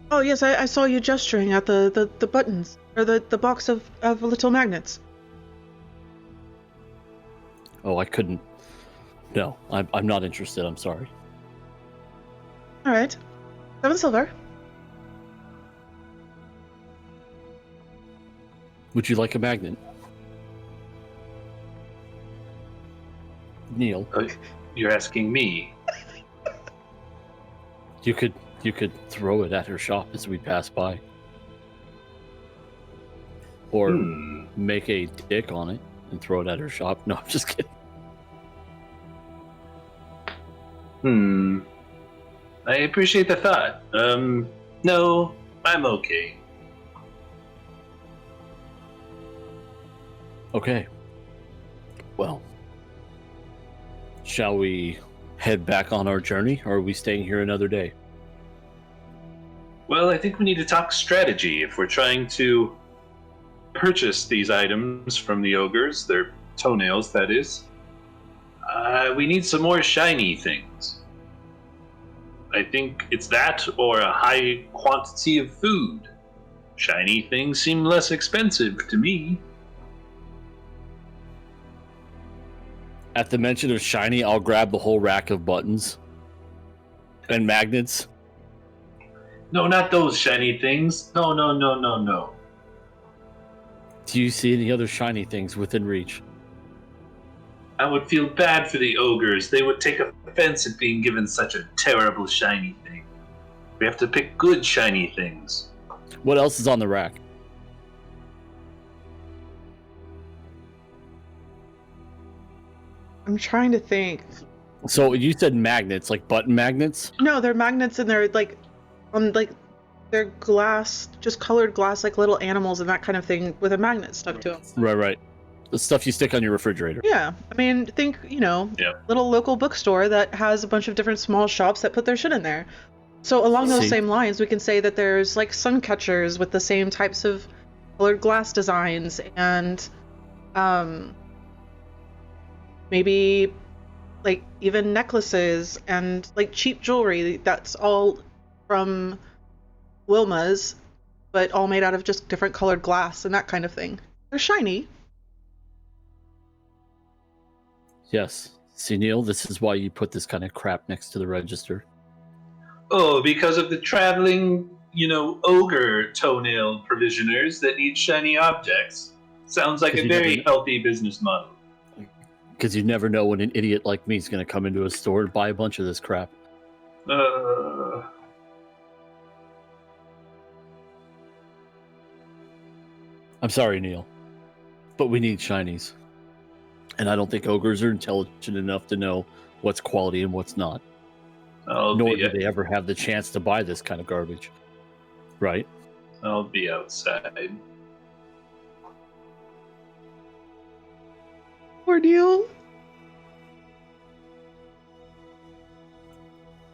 A: Oh yes, I saw you gesturing at the buttons, or the box of little magnets.
B: Oh, I couldn't. No, I'm not interested. I'm sorry.
A: All right, 7 silver.
B: Would you like a magnet? Neil,
D: You're asking me.
B: you could throw it at her shop as we pass by. Or make a dick on it and throw it at her shop. No, I'm just kidding.
D: I appreciate the thought. No, I'm okay.
B: Okay. Well, shall we head back on our journey, or are we staying here another day?
D: Well, I think we need to talk strategy if we're trying to purchase these items from the ogres, their toenails, that is. We need some more shiny things. I think it's that or a high quantity of food. Shiny things seem less expensive to me.
B: At the mention of shiny, I'll grab the whole rack of buttons and magnets.
D: No, not those shiny things. No.
B: Do you see any other shiny things within reach?
D: I would feel bad for the ogres. They would take offense at being given such a terrible shiny thing. We have to pick good shiny things.
B: What else is on the rack?
A: I'm trying to think.
B: So you said magnets, like button magnets?
A: No, they're magnets, and they're they're glass, just colored glass, like little animals and that kind of thing with a magnet stuck to them.
B: Right. The stuff you stick on your refrigerator.
A: Yeah, I mean, think, little local bookstore that has a bunch of different small shops that put their shit in there. So along those same lines, we can say that there's like sun catchers with the same types of colored glass designs, and maybe like even necklaces and like cheap jewelry that's all from Wilma's, but all made out of just different colored glass and that kind of thing. They're shiny.
B: Yes. See, Neil, this is why you put this kind of crap next to the register.
D: Oh, because of the traveling, ogre toenail provisioners that need shiny objects. Sounds like a very healthy business model.
B: Because you never know when an idiot like me is going to come into a store and buy a bunch of this crap. I'm sorry, Neil, but we need shinies. And I don't think ogres are intelligent enough to know what's quality and what's not. Nor do they ever have the chance to buy this kind of garbage. Right?
D: I'll be outside.
A: Ordeal.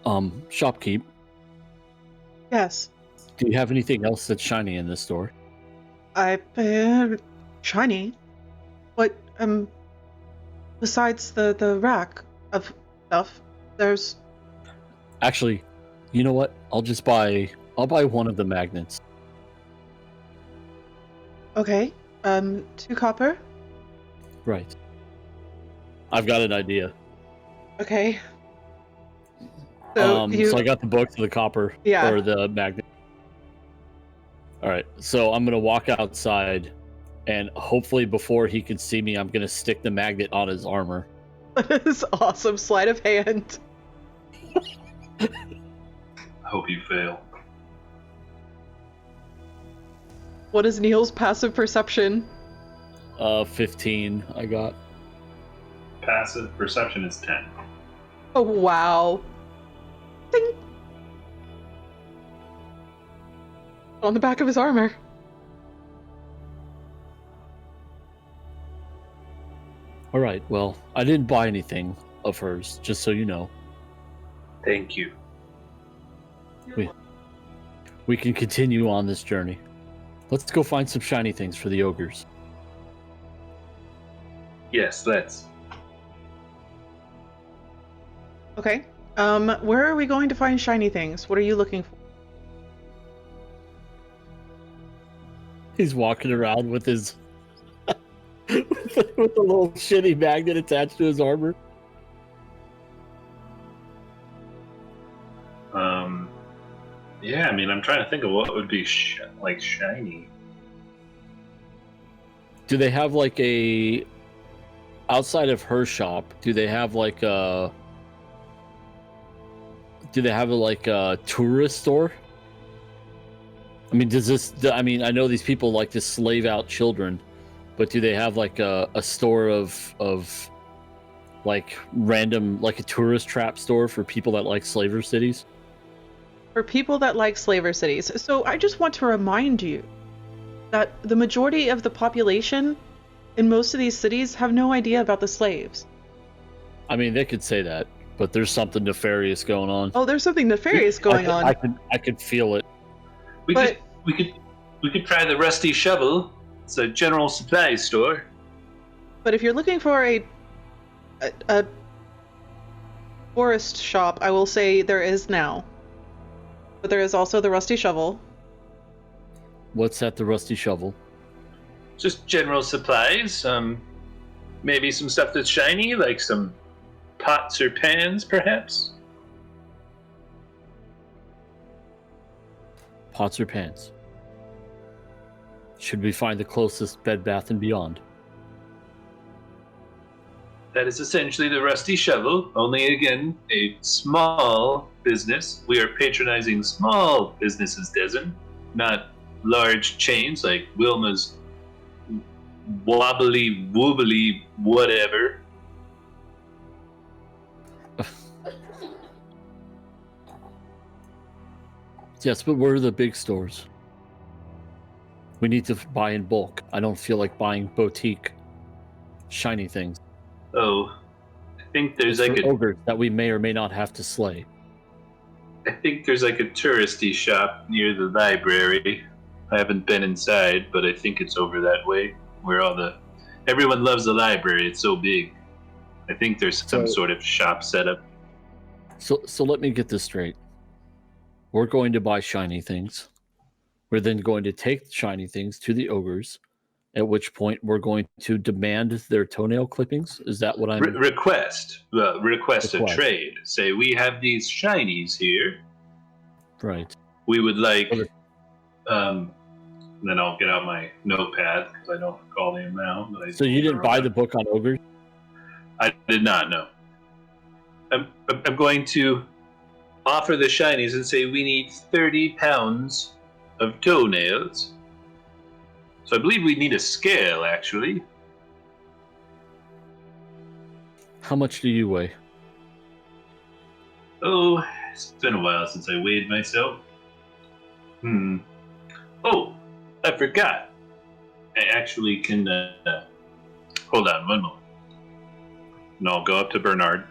B: Shopkeep.
A: Yes.
B: Do you have anything else that's shiny in this store?
A: Shiny? What, besides the rack of stuff, there's...
B: Actually, you know what? I'll buy one of the magnets.
A: Okay, 2 copper.
B: Right. I've got an idea.
A: Okay. So
B: So I got the book to the copper or the magnet. All right. So I'm gonna walk outside, and hopefully before he can see me, I'm gonna stick the magnet on his armor.
A: That is awesome. Sleight of hand.
D: I hope you fail.
A: What is Neil's passive perception?
B: 15 I got.
D: Passive perception is 10.
A: Oh, wow. Ding. On the back of his armor.
B: All right. Well, I didn't buy anything of hers, just so you know.
D: Thank you.
B: We can continue on this journey. Let's go find some shiny things for the ogres.
D: Yes, let's.
A: Okay. Where are we going to find shiny things? What are you looking for?
B: He's walking around with his with a little shitty magnet attached to his armor.
D: Yeah, I mean, I'm trying to think of what would be shiny.
B: Do they have like a outside of her shop? Do they have like a tourist store? I mean, I know these people like to slave out children, but do they have like a store of like random, like a tourist trap store for people that like slaver cities?
A: For people that like slaver cities. So I just want to remind you that the majority of the population in most of these cities have no idea about the slaves.
B: I mean, they could say that, but there's something nefarious going on.
A: Oh, there's something nefarious going on.
B: I could feel it.
D: We could try the Rusty Shovel. It's a general supply store.
A: But if you're looking for a forest shop, I will say there is now. But there is also the Rusty Shovel.
B: What's at the Rusty Shovel?
D: Just general supplies. Maybe some stuff that's shiny, like some pots or pans, perhaps.
B: Pots or pans? Should we find the closest Bed Bath & Beyond?
D: That is essentially the Rusty Shovel, only again, a small business. We are patronizing small businesses, Dezzen, not large chains like Wilma's Wobbly Woobly whatever.
B: Yes, but where are the big stores? We need to buy in bulk. I don't feel like buying boutique shiny things.
D: Oh, I think there's
B: It's
D: like
B: for ogres that we may or may not have to slay.
D: I think there's like a touristy shop near the library. I haven't been inside, but I think it's over that way where everyone loves the library. It's so big. I think there's some sort of shop set up.
B: So let me get this straight. We're going to buy shiny things. We're then going to take shiny things to the ogres, at which point we're going to demand their toenail clippings. Is that what I'm...
D: Request a trade. Say, we have these shinies here.
B: Right.
D: We would like... then I'll get out my notepad, because I don't recall the amount. But
B: so you didn't buy the book on ogres?
D: I did not, no. I'm going to offer the shinies and say we need 30 pounds of toenails. So I believe we need a scale, actually.
B: How much do you weigh?
D: Oh, it's been a while since I weighed myself. Oh, I forgot. I actually can. Hold on one moment. And I'll go up to Bernard.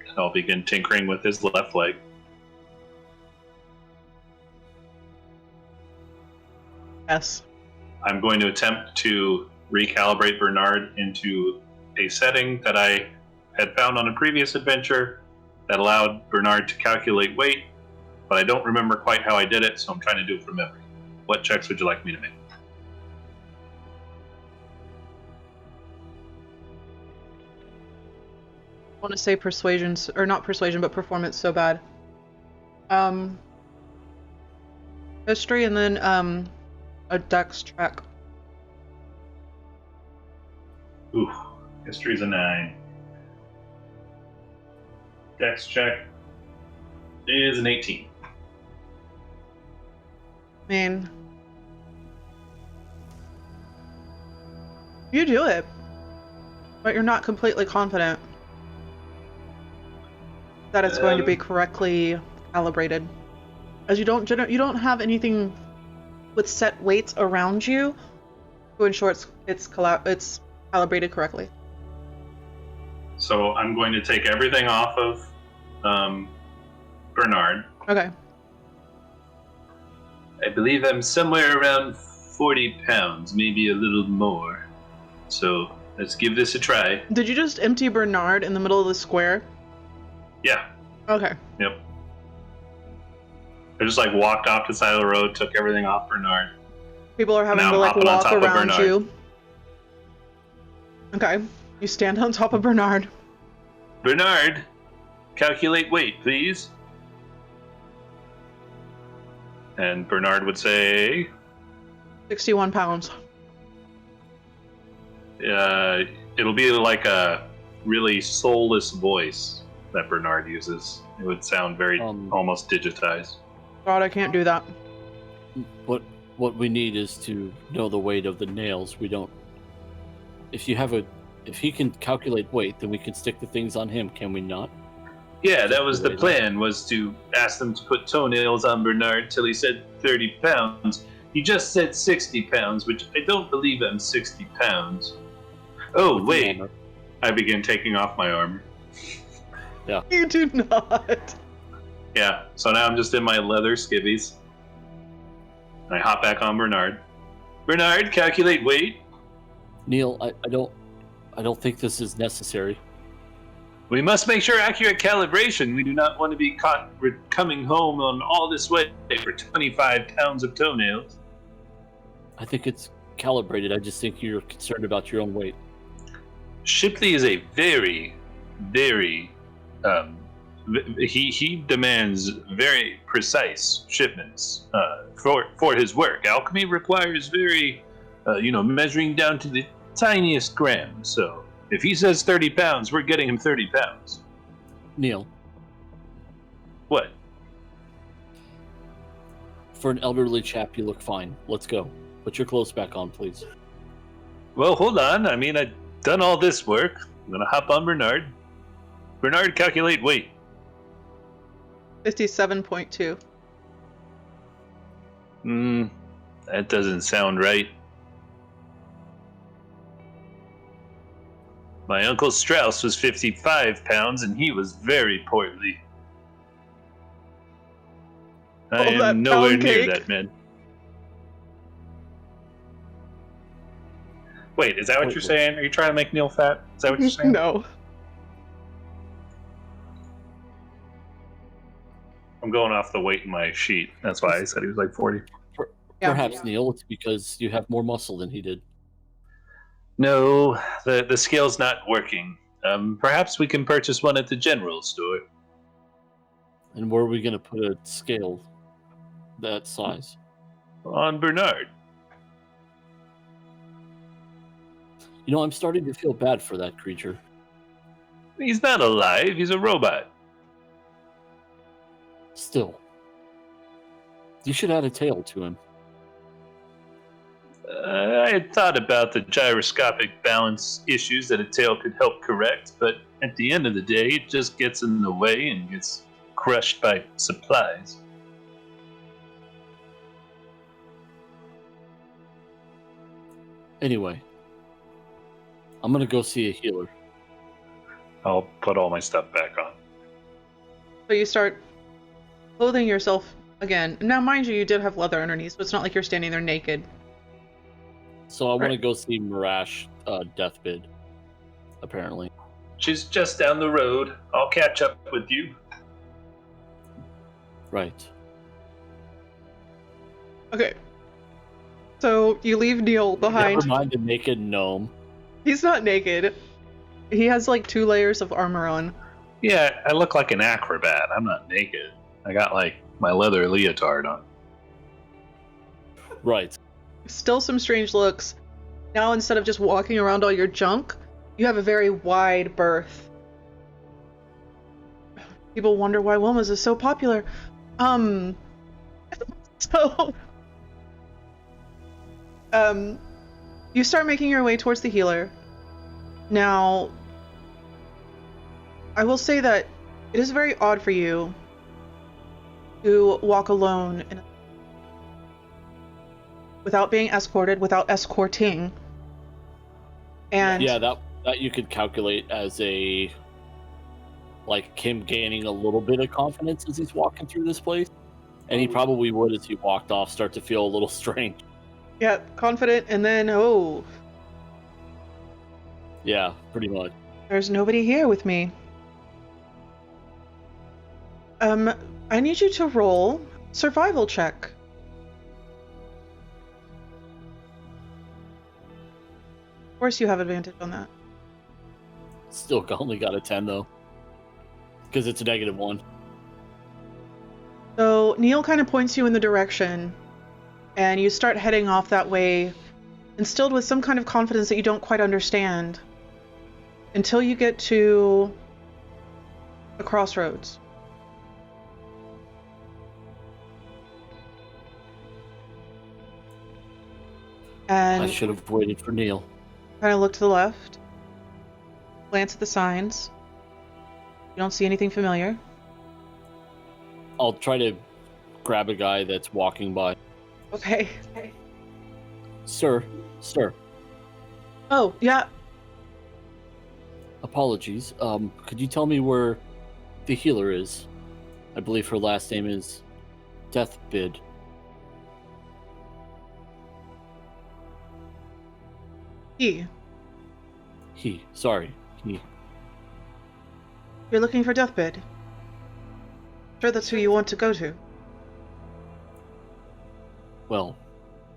D: And I'll begin tinkering with his left leg.
A: Yes.
D: I'm going to attempt to recalibrate Bernard into a setting that I had found on a previous adventure that allowed Bernard to calculate weight, but I don't remember quite how I did it, so I'm trying to do it from memory. What checks would you like me to make?
A: I want to say persuasion, or not persuasion, but performance so bad. History and then a dex check.
D: Ooh, history's a 9. Dex check is an 18.
A: I mean, you do it, but you're not completely confident that it's going to be correctly calibrated, as you don't have anything with set weights around you to ensure it's calibrated correctly.
D: So I'm going to take everything off of Bernard.
A: Okay.
D: I believe I'm somewhere around 40 pounds, maybe a little more. So let's give this a try.
A: Did you just empty Bernard in the middle of the square?
D: Yeah.
A: Okay.
D: Yep. I just walked off the side of the road, took everything off Bernard.
A: People are having
D: Now
A: to
D: I'm hopping on
A: walk
D: top of
A: around
D: Bernard.
A: you. Okay. You stand on top of Bernard.
D: Bernard, calculate weight, please. And Bernard would say,
A: 61 pounds.
D: it'll be like a really soulless voice that Bernard uses. It would sound very almost digitized.
A: God, I can't do that.
B: What we need is to know the weight of the nails. We don't. If he can calculate weight, then we can stick the things on him. Can we not?
D: Yeah, that was the plan, was to ask them to put toenails on Bernard till he said 30 pounds. He just said 60 pounds, which I don't believe I'm 60 pounds. Oh, wait. I begin taking off my armor.
B: Yeah.
A: You do not.
D: Yeah, so now I'm just in my leather skivvies. I hop back on Bernard. Bernard, calculate weight.
B: Neil, I don't think this is necessary.
D: We must make sure accurate calibration. We do not want to be caught coming home on all this way for 25 pounds of toenails.
B: I think it's calibrated. I just think you're concerned about your own weight.
D: Shipley is a very, very he demands very precise shipments for his work. Alchemy requires very measuring down to the tiniest gram. So if he says 30 pounds, we're getting him 30 pounds.
B: Neil.
D: What?
B: For an elderly chap, you look fine. Let's go. Put your clothes back on, please.
D: Well, hold on. I mean, I've done all this work. I'm going to hop on Bernard. Bernard, calculate weight.
A: 57.2.
D: That doesn't sound right. My Uncle Strauss was 55 pounds, and he was very portly. I am nowhere near that man. Wait, is that what you're saying? Are you trying to make Neil fat? Is that what you're saying?
A: No.
D: I'm going off the weight in my sheet. That's why I said he was like 40.
B: Perhaps, Neil, it's because you have more muscle than he did.
D: No, the scale's not working. Perhaps we can purchase one at the general store.
B: And where are we going to put a scale that size?
D: On Bernard.
B: I'm starting to feel bad for that creature.
D: He's not alive. He's a robot.
B: Still. You should add a tail to him.
D: I had thought about the gyroscopic balance issues that a tail could help correct, but
C: At the end of the day, it just gets in the way and gets crushed by supplies.
B: Anyway, I'm gonna go see a healer.
C: I'll put all my stuff back on.
A: So you start clothing yourself again. Now, mind you, you did have leather underneath, so it's not like you're standing there naked.
B: So I want to go see Marash Dethbid, apparently.
C: She's just down the road. I'll catch up with you.
B: Right.
A: Okay. So you leave Neil behind.
B: Never mind the naked gnome.
A: He's not naked. He has like 2 layers of armor on.
C: Yeah, I look like an acrobat. I'm not naked. I got like my leather leotard on.
B: Right.
A: Still some strange looks. Now instead of just walking around all your junk, you have a very wide berth. People wonder why Wilma's is so popular. You start making your way towards the healer. Now, I will say that it is very odd for you to walk alone without being escorted, without escorting. And
B: yeah, that you could calculate as a like him gaining a little bit of confidence as he's walking through this place. And he probably would, as he walked off, start to feel a little strange.
A: Yeah, confident, and then
B: Yeah, pretty much.
A: there's nobody here with me. I need you to roll survival check. Of course you have advantage on that.
B: Still only got a 10 though, because it's a -1.
A: So Neil kind of points you in the direction, and you start heading off that way, instilled with some kind of confidence that you don't quite understand, until you get to the crossroads. And
B: I should have waited for Neil.
A: kind of look to the left, glance at the signs. You don't see anything familiar.
B: I'll try to grab a guy that's walking by.
A: Okay.
B: Sir.
A: Oh, yeah.
B: Apologies. Could you tell me where the healer is? I believe her last name is Dethbid.
A: He.
B: Sorry.
A: You're looking for Dethbid. Sure, that's who you want to go to.
B: Well,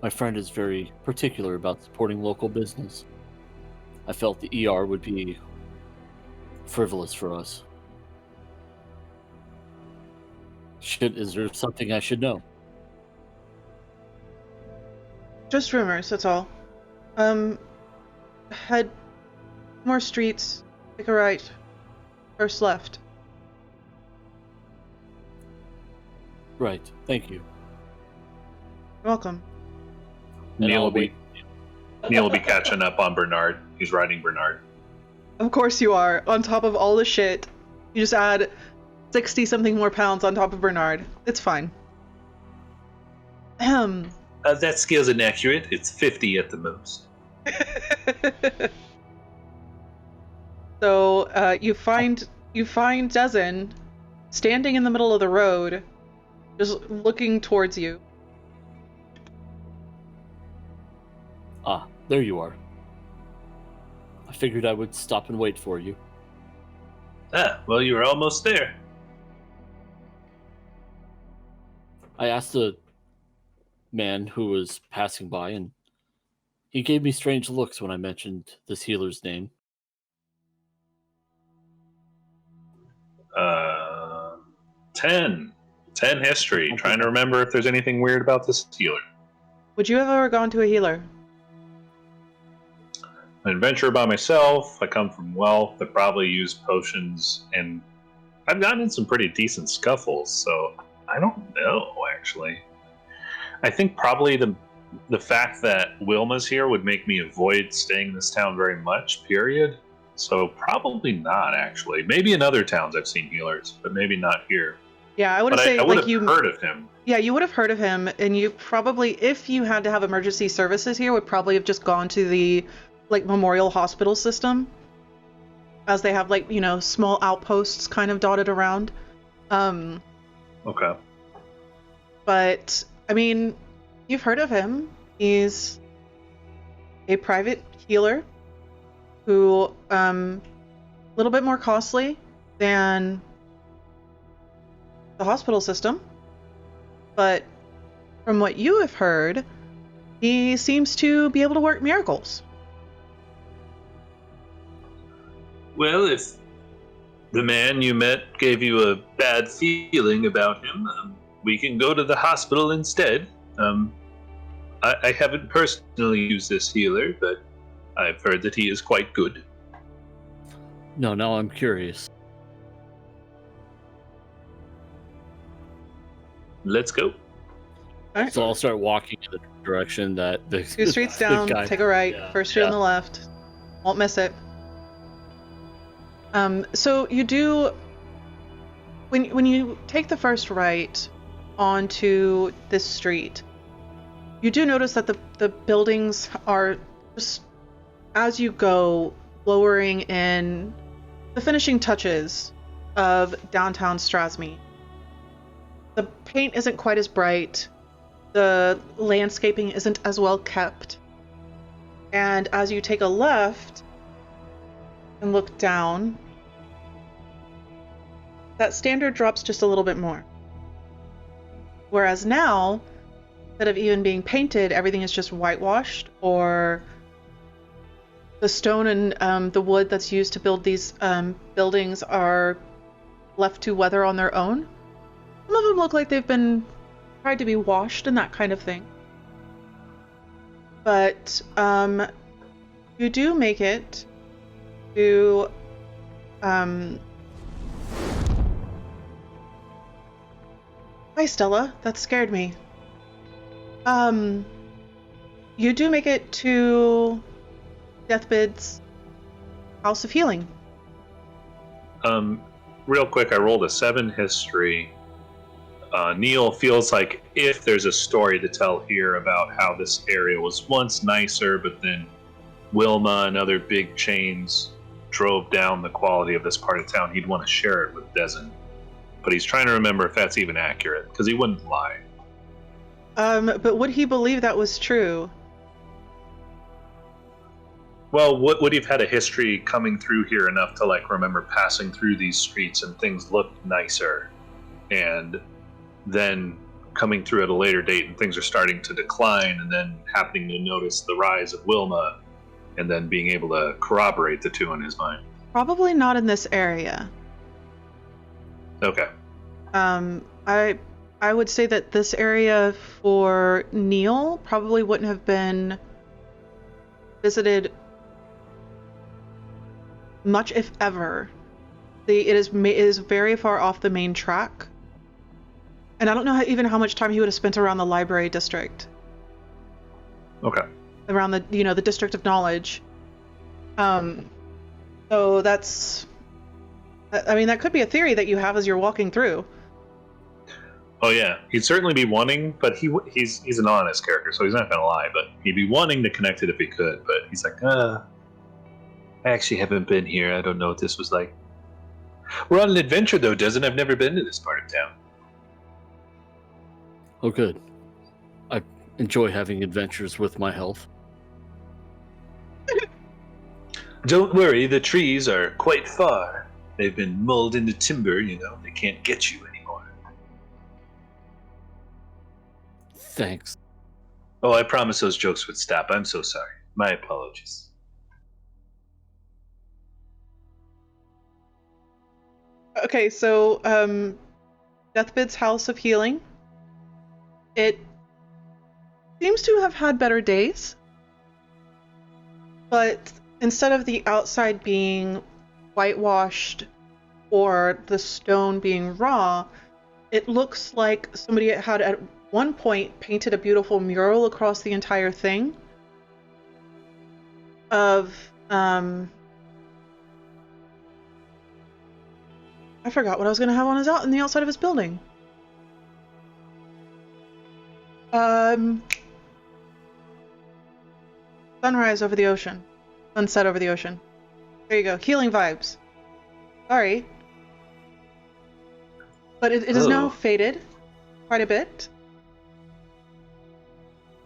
B: my friend is very particular about supporting local business. I felt the ER would be frivolous for us. Is there something I should know?
A: Just rumors, that's all. Head more streets, take a right, first left.
B: Right, thank you.
A: You're welcome.
B: And
C: Neil
B: I'll wait.
C: will be catching up on Bernard. He's riding Bernard.
A: Of course you are. On top of all the shit, you just add 60-something more pounds on top of Bernard. It's fine.
C: That scale's inaccurate. It's 50 at the most.
A: So you find Dezzen standing in the middle of the road, just looking towards you.
B: Ah, there you are. I figured I would stop and wait for you.
C: Ah, well, you were almost there.
B: I asked a man who was passing by, and he gave me strange looks when I mentioned this healer's name.
C: 10 history. Trying to remember if there's anything weird about this healer.
A: Would you have ever gone to a healer?
C: An adventurer by myself. I come from wealth. I probably use potions, and I've gotten in some pretty decent scuffles, so I don't know, actually. I think probably the fact that Wilma's here would make me avoid staying in this town very much, period. So probably not, actually. Maybe in other towns I've seen healers, but maybe not here.
A: Yeah, I would
C: But
A: say
C: I would
A: like
C: have heard of him.
A: Yeah, you would have heard of him, and you probably, if you had to have emergency services here, would probably have just gone to the like memorial hospital system, as they have like, you know, small outposts kind of dotted around.
C: Okay.
A: But I mean, you've heard of him. He's a private healer who a little bit more costly than the hospital system. But from what you have heard, he seems to be able to work miracles.
C: Well, if the man you met gave you a bad feeling about him, we can go to the hospital instead. I haven't personally used this healer, but I've heard that he is quite good.
B: No, now I'm curious.
C: Let's go.
A: All right.
B: So I'll start walking in the direction that the
A: 2 streets
B: the
A: down,
B: guy-
A: take a right,
B: Yeah,
A: first street on
B: yeah.
A: the left. Won't miss it. So you do, when you take the first right onto this street, you do notice that the buildings are just, as you go, lowering in the finishing touches of downtown Strasmy. The paint isn't quite as bright. The landscaping isn't as well kept. And as you take a left and look down, that standard drops just a little bit more. Whereas now, instead of even being painted, everything is just whitewashed, or the stone and the wood that's used to build these buildings are left to weather on their own. Some of them look like they've been tried to be washed and that kind of thing. But you do make it to Hi Stella, that scared me. You do make it to Dethbid's House of Healing.
C: Real quick, I rolled a 7 history. Neil feels like if there's a story to tell here about how this area was once nicer, but then Wilma and other big chains drove down the quality of this part of town, he'd want to share it with Dezzen. But he's trying to remember if that's even accurate, because he wouldn't lie.
A: But would he believe that was true?
C: Well, would he have had a history coming through here enough to like remember passing through these streets and things looked nicer, and then coming through at a later date and things are starting to decline, and then happening to notice the rise of Wilma, and then being able to corroborate the two in his mind?
A: Probably not in this area.
C: Okay.
A: I would say that this area for Neil probably wouldn't have been visited much, if ever. It is very far off the main track, and I don't know even how much time he would have spent around the library district.
C: Okay.
A: Around the the district of knowledge. So that's, I mean, that could be a theory that you have as you're walking through.
C: Oh yeah, he'd certainly be wanting, but he's an honest character, so he's not gonna lie. But he'd be wanting to connect it if he could. But he's like, I actually haven't been here. I don't know what this was like. We're on an adventure though, Dezzen. I've never been to this part of town.
B: Oh, good. I enjoy having adventures with my health.
C: Don't worry, the trees are quite far. They've been mulled into timber, they can't get you anymore.
B: Thanks.
C: Oh, I promised those jokes would stop. I'm so sorry. My apologies.
A: Okay, so Dethbid's House of Healing. It seems to have had better days, but instead of the outside being whitewashed or the stone being raw, it looks like somebody had at one point painted a beautiful mural across the entire thing of I forgot what I was going to have on the outside of his building. Sunrise over the ocean. Sunset over the ocean. There you go. Healing vibes. Sorry. But it is now faded quite a bit.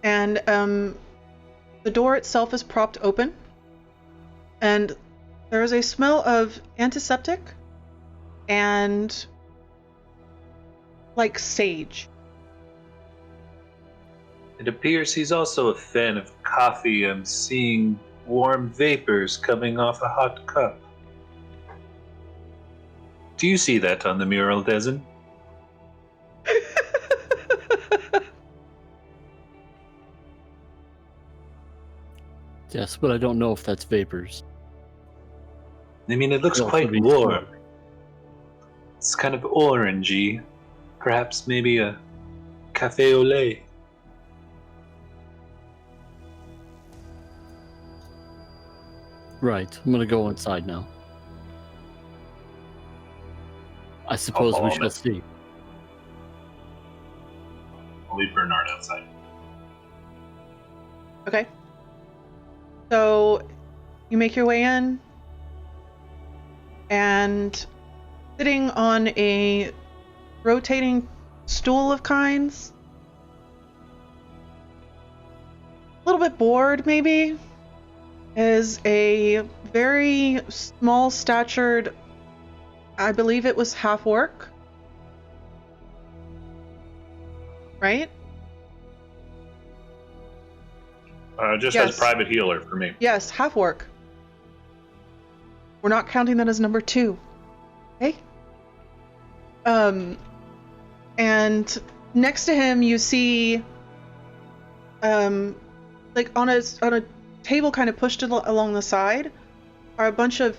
A: And the door itself is propped open. And there is a smell of antiseptic and like sage.
D: It appears he's also a fan of coffee. I'm seeing warm vapors coming off a hot cup. Do you see that on the mural, Dezzen?
B: Yes, but I don't know if that's vapors.
D: I mean, it looks
B: Could also
D: quite
B: be
D: warm.
B: smoke.
D: It's kind of orangey. Perhaps maybe a cafe au lait.
B: Right, I'm gonna go inside now. I suppose
C: follow
B: we
C: him
B: shall
C: in.
B: see.
C: I'll leave Bernard outside.
A: Okay. So you make your way in, and sitting on a rotating stool of kinds, a little bit bored maybe, is a very small statured, I believe it was half orc, right?
C: Just
A: Yes.
C: as a private healer for me.
A: Yes, half orc. We're not counting that as number 2. Okay? And next to him you see like on a table kind of pushed along the side are a bunch of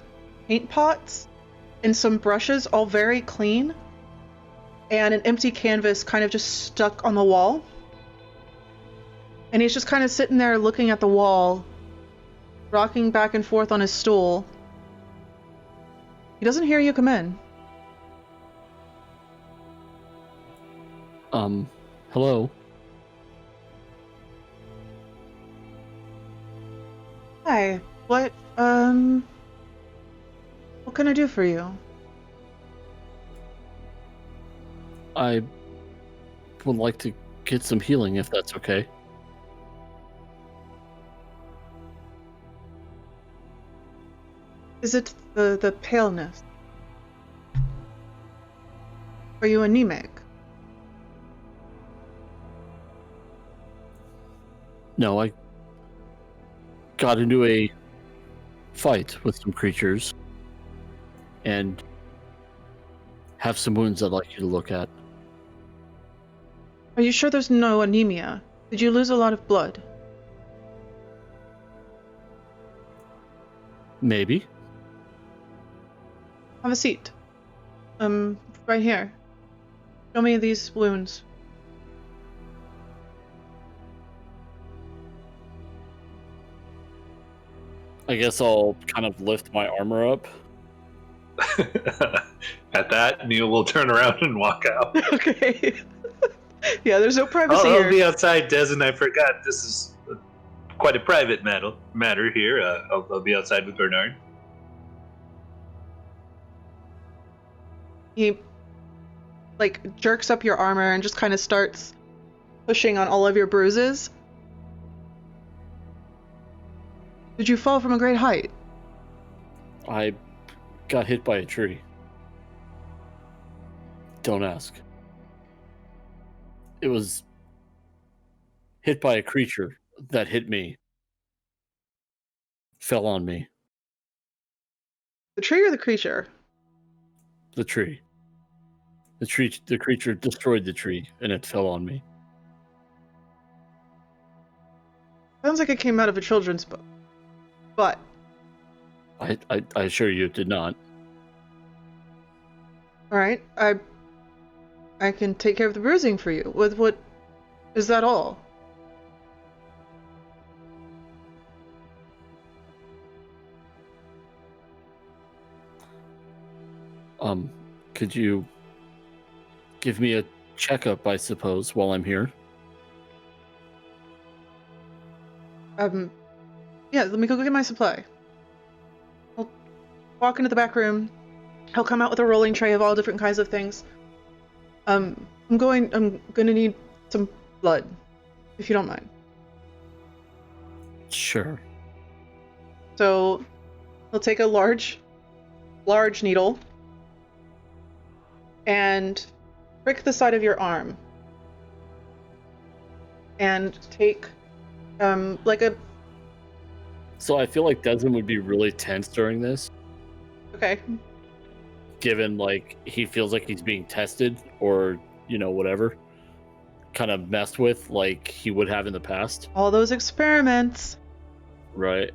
A: paint pots and some brushes, all very clean, and an empty canvas kind of just stuck on the wall. And he's just kind of sitting there looking at the wall, rocking back and forth on his stool. He doesn't hear you come in.
B: Hello?
A: Hi, what can I do for you?
B: I would like to get some healing if that's okay.
A: Is it the paleness? Are you anemic?
B: No, I got into a fight with some creatures and have some wounds I'd like you to look at.
A: Are you sure there's no anemia? Did you lose a lot of blood?
B: Maybe.
A: Have a seat. Right here. Show me these wounds.
B: I guess I'll kind of lift my armor up.
C: At that, Neil will turn around and walk out.
A: Okay. Yeah, there's no privacy
D: I'll
A: here.
D: be outside, Dezzen. I forgot this is quite a private matter here. I'll be outside with Bernard.
A: He like jerks up your armor and just kind of starts pushing on all of your bruises. Did you fall from a great height?
B: I got hit by a tree. Don't ask. It was hit by a creature that hit me. Fell on me.
A: The tree or the creature?
B: The tree. The creature destroyed the tree and it fell on me.
A: Sounds like it came out of a children's book. But
B: I assure you it did not.
A: all right, I can take care of the bruising for you. With what is that all?
B: Could you give me a checkup, I suppose, while I'm here?
A: Yeah, let me go get my supply. I'll walk into the back room. He'll come out with a rolling tray of all different kinds of things. I'm gonna need some blood, if you don't mind.
B: Sure.
A: So he'll take a large needle and prick the side of your arm. And take like a...
B: So I feel like Dezzen would be really tense during this,
A: Okay.
B: given like he feels like he's being tested or, whatever, kind of messed with like he would have in the past.
A: All those experiments.
B: Right.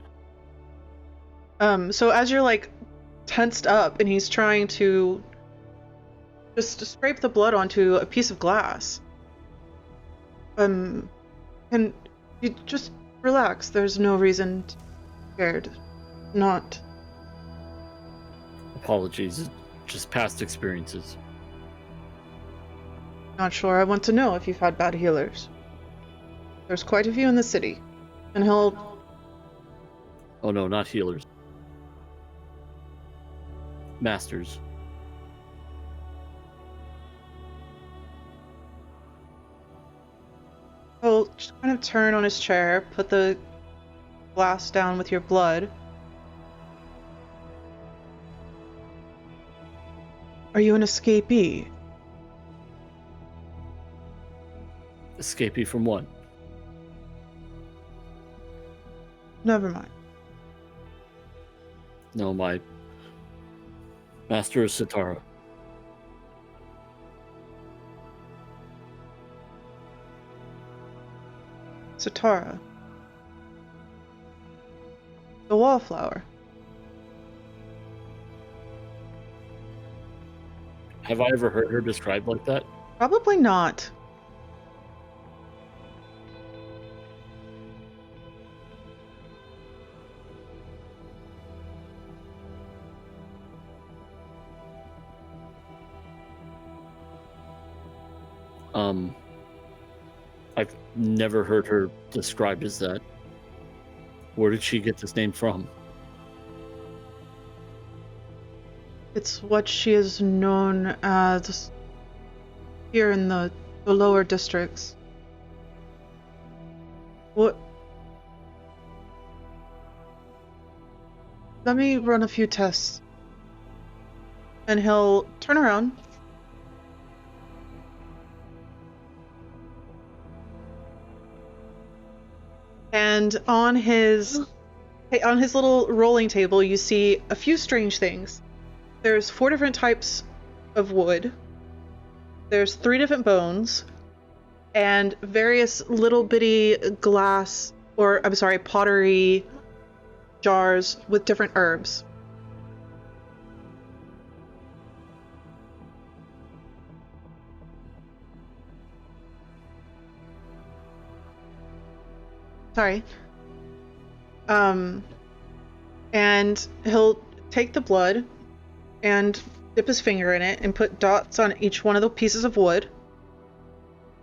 A: So as you're like tensed up and he's trying to just scrape the blood onto a piece of glass, can you just relax? There's no reason to be scared. Not.
B: Apologies. Just past experiences.
A: Not sure. I want to know if you've had bad healers. There's quite a few in the city. And he'll...
B: Oh no, not healers. Masters.
A: He'll just kind of turn on his chair, put the glass down with your blood. Are you an escapee?
B: Escapee from what?
A: Never mind.
B: No, my master is Sitara.
A: Sitara. The wallflower.
B: Have I ever heard her described like that?
A: Probably not.
B: I've never heard her described as that. Where did she get this name from?
A: It's what she is known as here in the lower districts. What? Let me run a few tests. And he'll turn around. And on his little rolling table, you see a few strange things. There's 4 different types of wood. There's 3 different bones. And various little bitty pottery jars with different herbs. Sorry. And he'll take the blood and dip his finger in it and put dots on each one of the pieces of wood.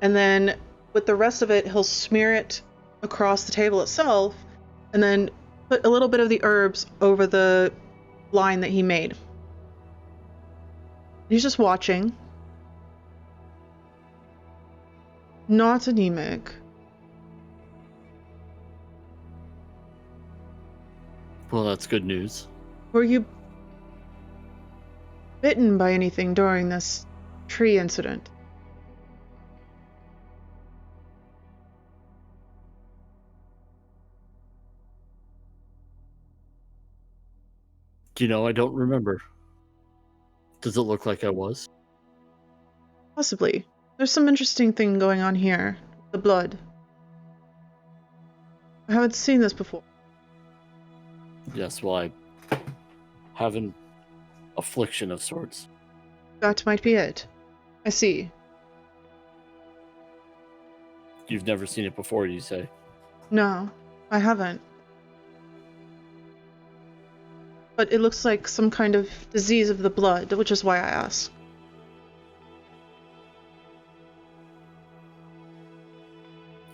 A: And then with the rest of it, he'll smear it across the table itself and then put a little bit of the herbs over the line that he made. He's just watching. Not anemic.
B: Well, that's good news.
A: Were you bitten by anything during this tree incident?
B: I don't remember. Does it look like I was?
A: Possibly. There's some interesting thing going on here. The blood. I haven't seen this before.
B: Yes, well, I have an affliction of sorts.
A: That might be it. I see.
B: You've never seen it before, you say?
A: No, I haven't. But it looks like some kind of disease of the blood, which is why I asked.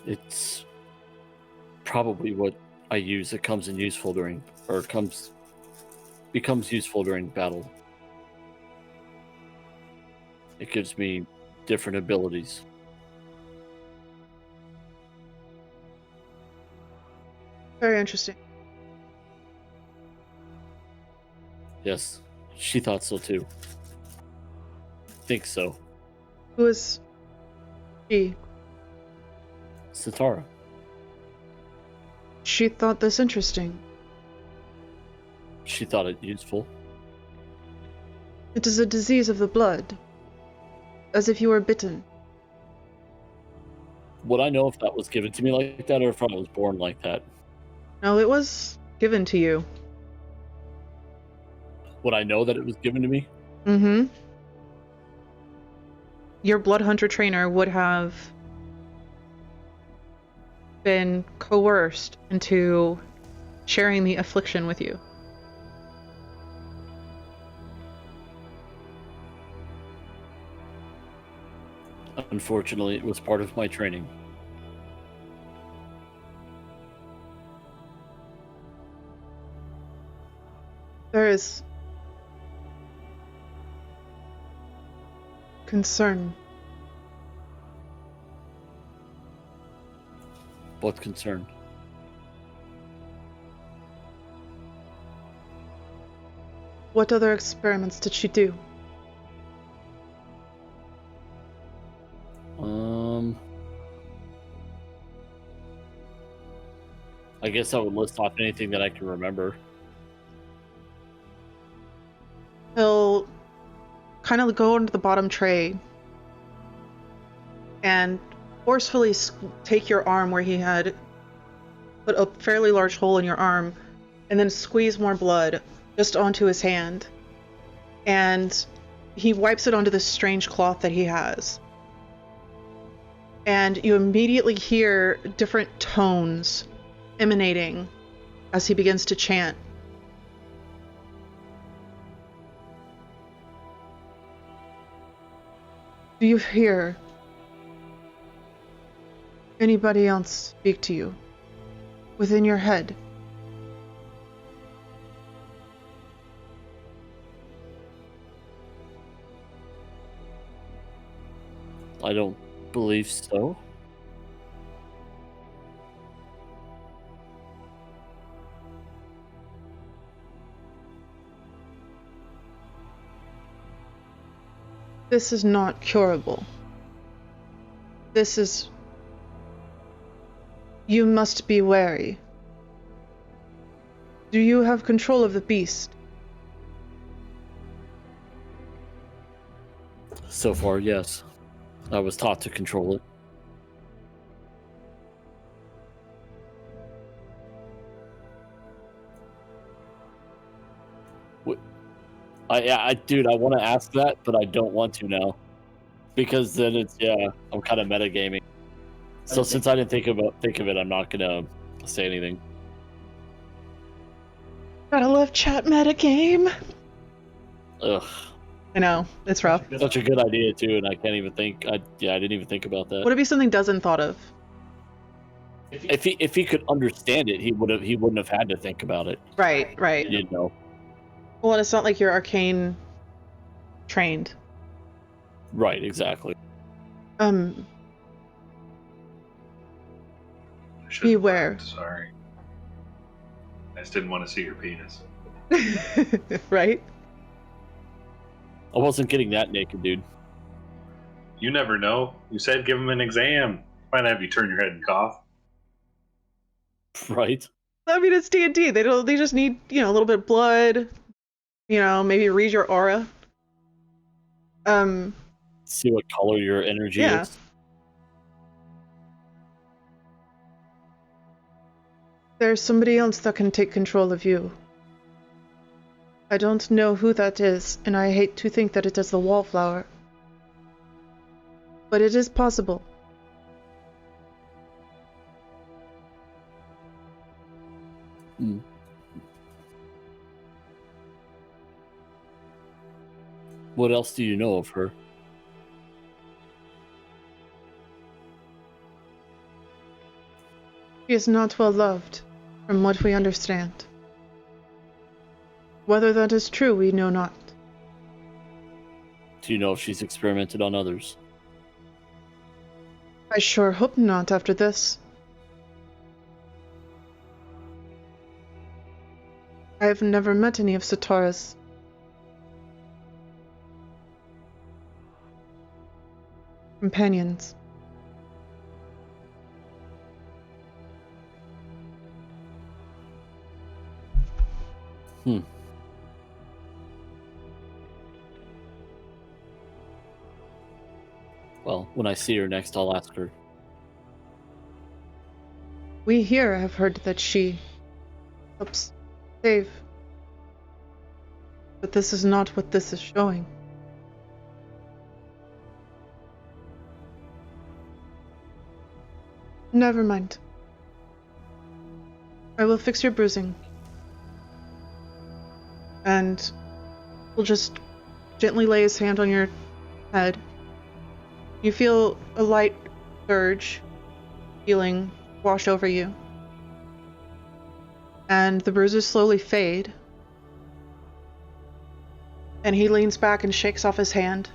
B: It's probably what I use. It comes in useful during, or becomes useful during battle. It gives me different abilities.
A: Very interesting.
B: Yes, she thought so too. Think so.
A: Who is she?
B: Satara.
A: She thought this interesting.
B: She thought it useful.
A: It is a disease of the blood. As if you were bitten.
B: Would I know if that was given to me like that or if I was born like that?
A: No, it was given to you.
B: Would I know that it was given to me?
A: Mm-hmm. Your blood hunter trainer would have been coerced into sharing the affliction with you.
B: Unfortunately, it was part of my training.
A: There is concern.
B: What concern?
A: What other experiments did she do?
B: I guess I would list off anything that I can remember.
A: He'll kind of go into the bottom tray and forcefully take your arm where he had put a fairly large hole in your arm and then squeeze more blood just onto his hand. And he wipes it onto this strange cloth that he has. And you immediately hear different tones emanating as he begins to chant. Do you hear anybody else speak to you within your head?
B: I don't believe so.
A: This is not curable. This is... You must be wary. Do you have control of the beast?
B: So far, yes. I was taught to control it. Dude, I want to ask that, but I don't want to now. Because then it's, I'm kind of metagaming. So since I didn't think of it, I'm not gonna say anything.
A: Gotta love chat metagame.
B: Ugh.
A: I know, it's rough.
B: Such a good idea too, and I can't even think. I didn't even think about that.
A: Would it be something Dezzen thought of?
B: If he could understand it, he wouldn't have had to think about it.
A: Right.
B: You know.
A: Well, and it's not like you're arcane trained.
B: Right, exactly.
A: Beware.
D: Sorry. I just didn't want to see your penis.
A: Right?
B: I wasn't getting that naked, dude.
D: You never know. You said give him an exam. Might have you turn your head and cough.
B: Right?
A: I mean, it's D&D. They just need, a little bit of blood. Maybe read your aura.
B: See what color your energy is.
A: There's somebody else that can take control of you. I don't know who that is, and I hate to think that it is the wallflower. But it is possible.
B: Hmm. What else do you know of her?
A: She is not well loved, from what we understand. Whether that is true, we know not.
B: Do you know if she's experimented on others?
A: I sure hope not after this. I have never met any of Satara's companions.
B: Well, when I see her next, I'll ask her.
A: We here have heard that she helps save. But this is not what this is showing. Never mind. I will fix your bruising. And we'll just gently lay his hand on your head. You feel a light surge, healing wash over you. And the bruises slowly fade. And he leans back and shakes off his hand.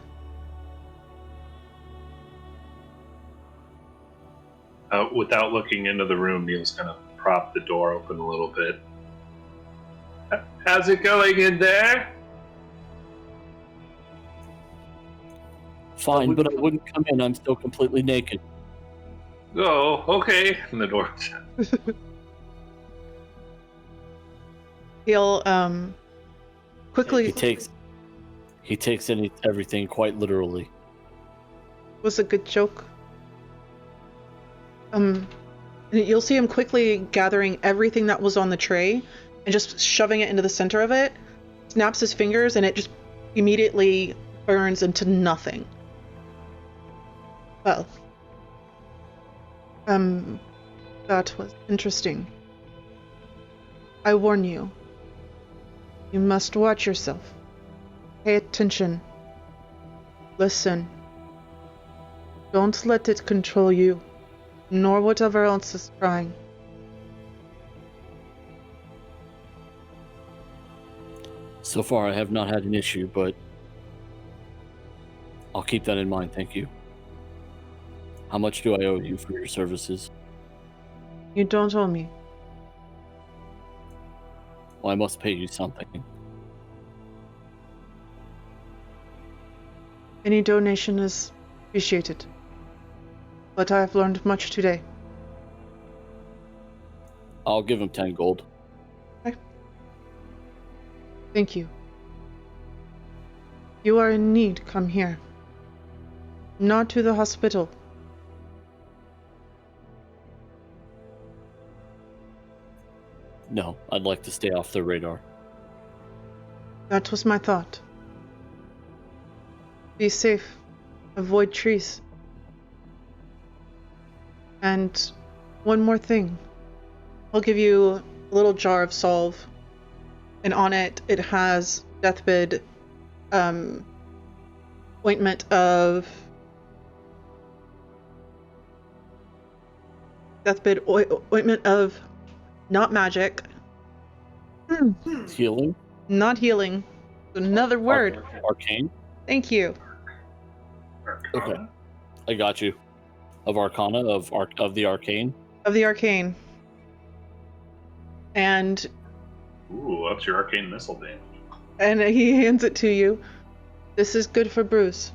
C: Without looking into the room, Neil's gonna prop the door open a little bit. How's it going in there?
B: Fine, but I wouldn't come in. I'm still completely naked.
C: Oh, okay. And the door.
A: He'll quickly.
B: He takes everything quite literally.
A: Was a good joke. You'll see him quickly gathering everything that was on the tray and just shoving it into the center of it. Snaps his fingers and it just immediately burns into nothing. Well, that was interesting. I warn you. You must watch yourself. Pay attention. Listen. Don't let it control you, nor whatever else is trying.
B: So far, I have not had an issue, but I'll keep that in mind, thank you. How much do I owe you for your services?
A: You don't owe me.
B: Well, I must pay you something.
A: Any donation is appreciated. But I have learned much today.
B: I'll give him 10 gold.
A: Okay. Thank you. You are in need, come here. Not to the hospital.
B: No, I'd like to stay off the radar.
A: That was my thought. Be safe. Avoid trees. And one more thing. I'll give you a little jar of salve. And on it, it has Dethbid ointment of... Dethbid ointment of... Not magic.
B: Healing?
A: Not healing. Another word.
B: Arcane?
A: Thank you.
B: Okay. I got you. Of Arcana, of the Arcane?
A: Of the Arcane. And...
C: Ooh, what's your arcane missile damage?
A: And he hands it to you. This is good for bruise.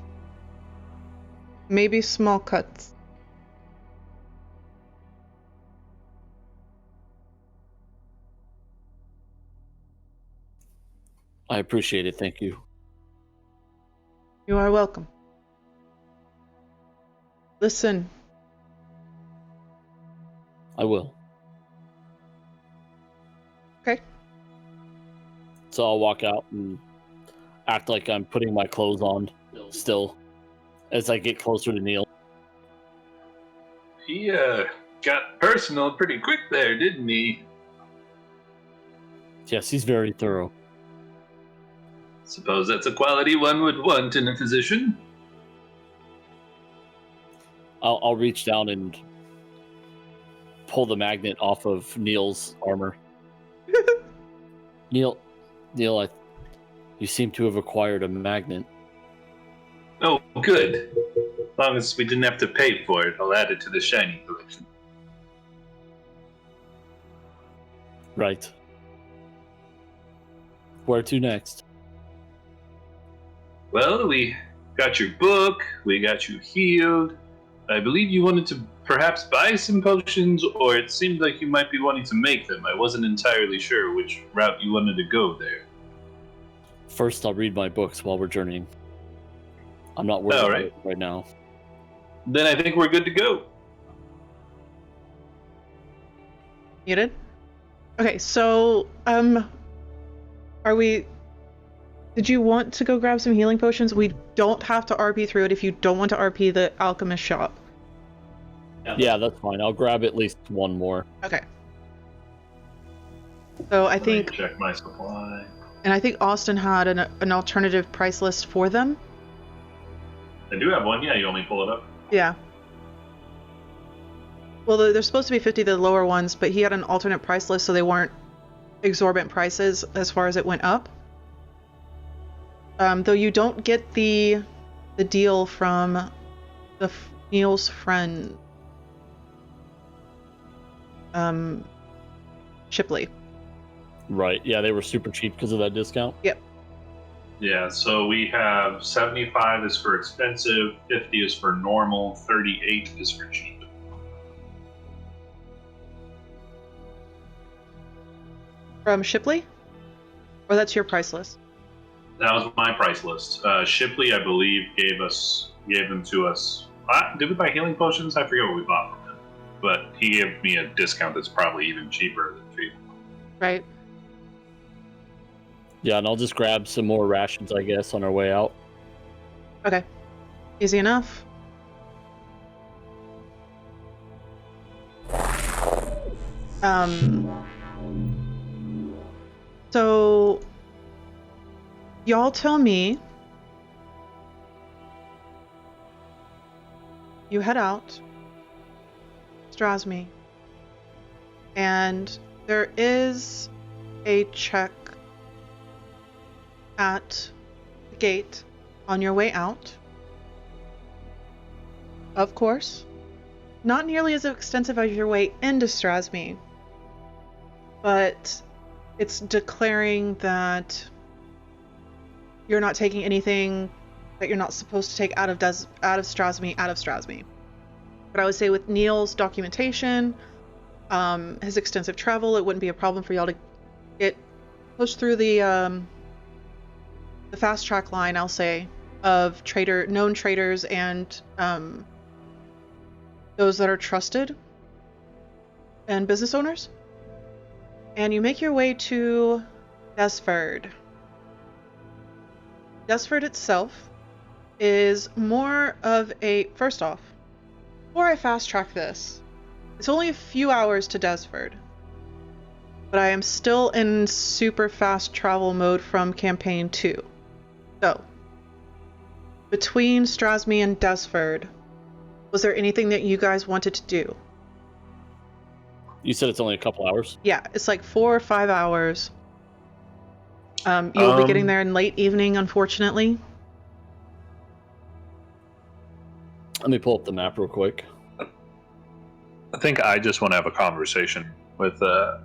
A: Maybe small cuts.
B: I appreciate it, thank you.
A: You are welcome. Listen.
B: I will.
A: Okay.
B: So I'll walk out and act like I'm putting my clothes on still as I get closer to Neil.
C: He got personal pretty quick there, didn't he?
B: Yes, he's very thorough.
C: Suppose that's a quality one would want in a physician.
B: I'll reach down and pull the magnet off of Neil's armor. Neil, you seem to have acquired a magnet.
D: Oh, good. As long as we didn't have to pay for it, I'll add it to the shiny collection.
B: Right. Where to next?
D: Well, we got your book, we got you healed. I believe you wanted to perhaps buy some potions, or it seemed like you might be wanting to make them. I wasn't entirely sure which route you wanted to go there.
B: First, I'll read my books while we're journeying. I'm not worried about it right now.
D: Then I think we're good to go.
A: Muted? Okay, so, did you want to go grab some healing potions? We don't have to RP through it if you don't want to RP the alchemist shop.
B: Yeah, that's fine. I'll grab at least one more.
A: Okay. So I
D: Let me
A: think,
D: check my supply.
A: and I think Austin had an alternative price list for them.
D: I do have one. Yeah, you want me to pull it up?
A: Yeah. Well, they're supposed to be 50, the lower ones, but he had an alternate price list, so they weren't exorbitant prices as far as it went up. Though you don't get the deal from Neil's friend, Shipley.
B: Right. Yeah, they were super cheap because of that discount.
A: Yep.
D: Yeah, so we have 75 is for expensive, 50 is for normal, 38 is for cheap.
A: From Shipley? Or that's your price list?
D: That was my price list. Shipley, I believe, gave them to us. Did we buy healing potions? I forget what we bought from him. But he gave me a discount that's probably even cheaper than cheap.
A: Right.
B: Yeah, and I'll just grab some more rations, I guess, on our way out.
A: Okay. Easy enough. So y'all tell me. You head out, Strasmy, and there is a check at the gate on your way out. Of course, not nearly as extensive as your way into Strasmy, but it's declaring that you're not taking anything that you're not supposed to take out of Strasmy. But I would say with Neil's documentation, his extensive travel, it wouldn't be a problem for y'all to get pushed through the fast track line, I'll say, of known traders and those that are trusted and business owners. And you make your way to Dezford. Dezford itself is more of a... First off, before I fast track this, it's only a few hours to Dezford, but I am still in super fast travel mode from campaign 2. So, between Strasmy and Dezford, was there anything that you guys wanted to do?
B: You said it's only a couple hours?
A: Yeah, it's like 4 or 5 hours. You'll be getting there in late evening, unfortunately.
B: Let me pull up the map real quick.
C: I think I just want to have a conversation with Dezzen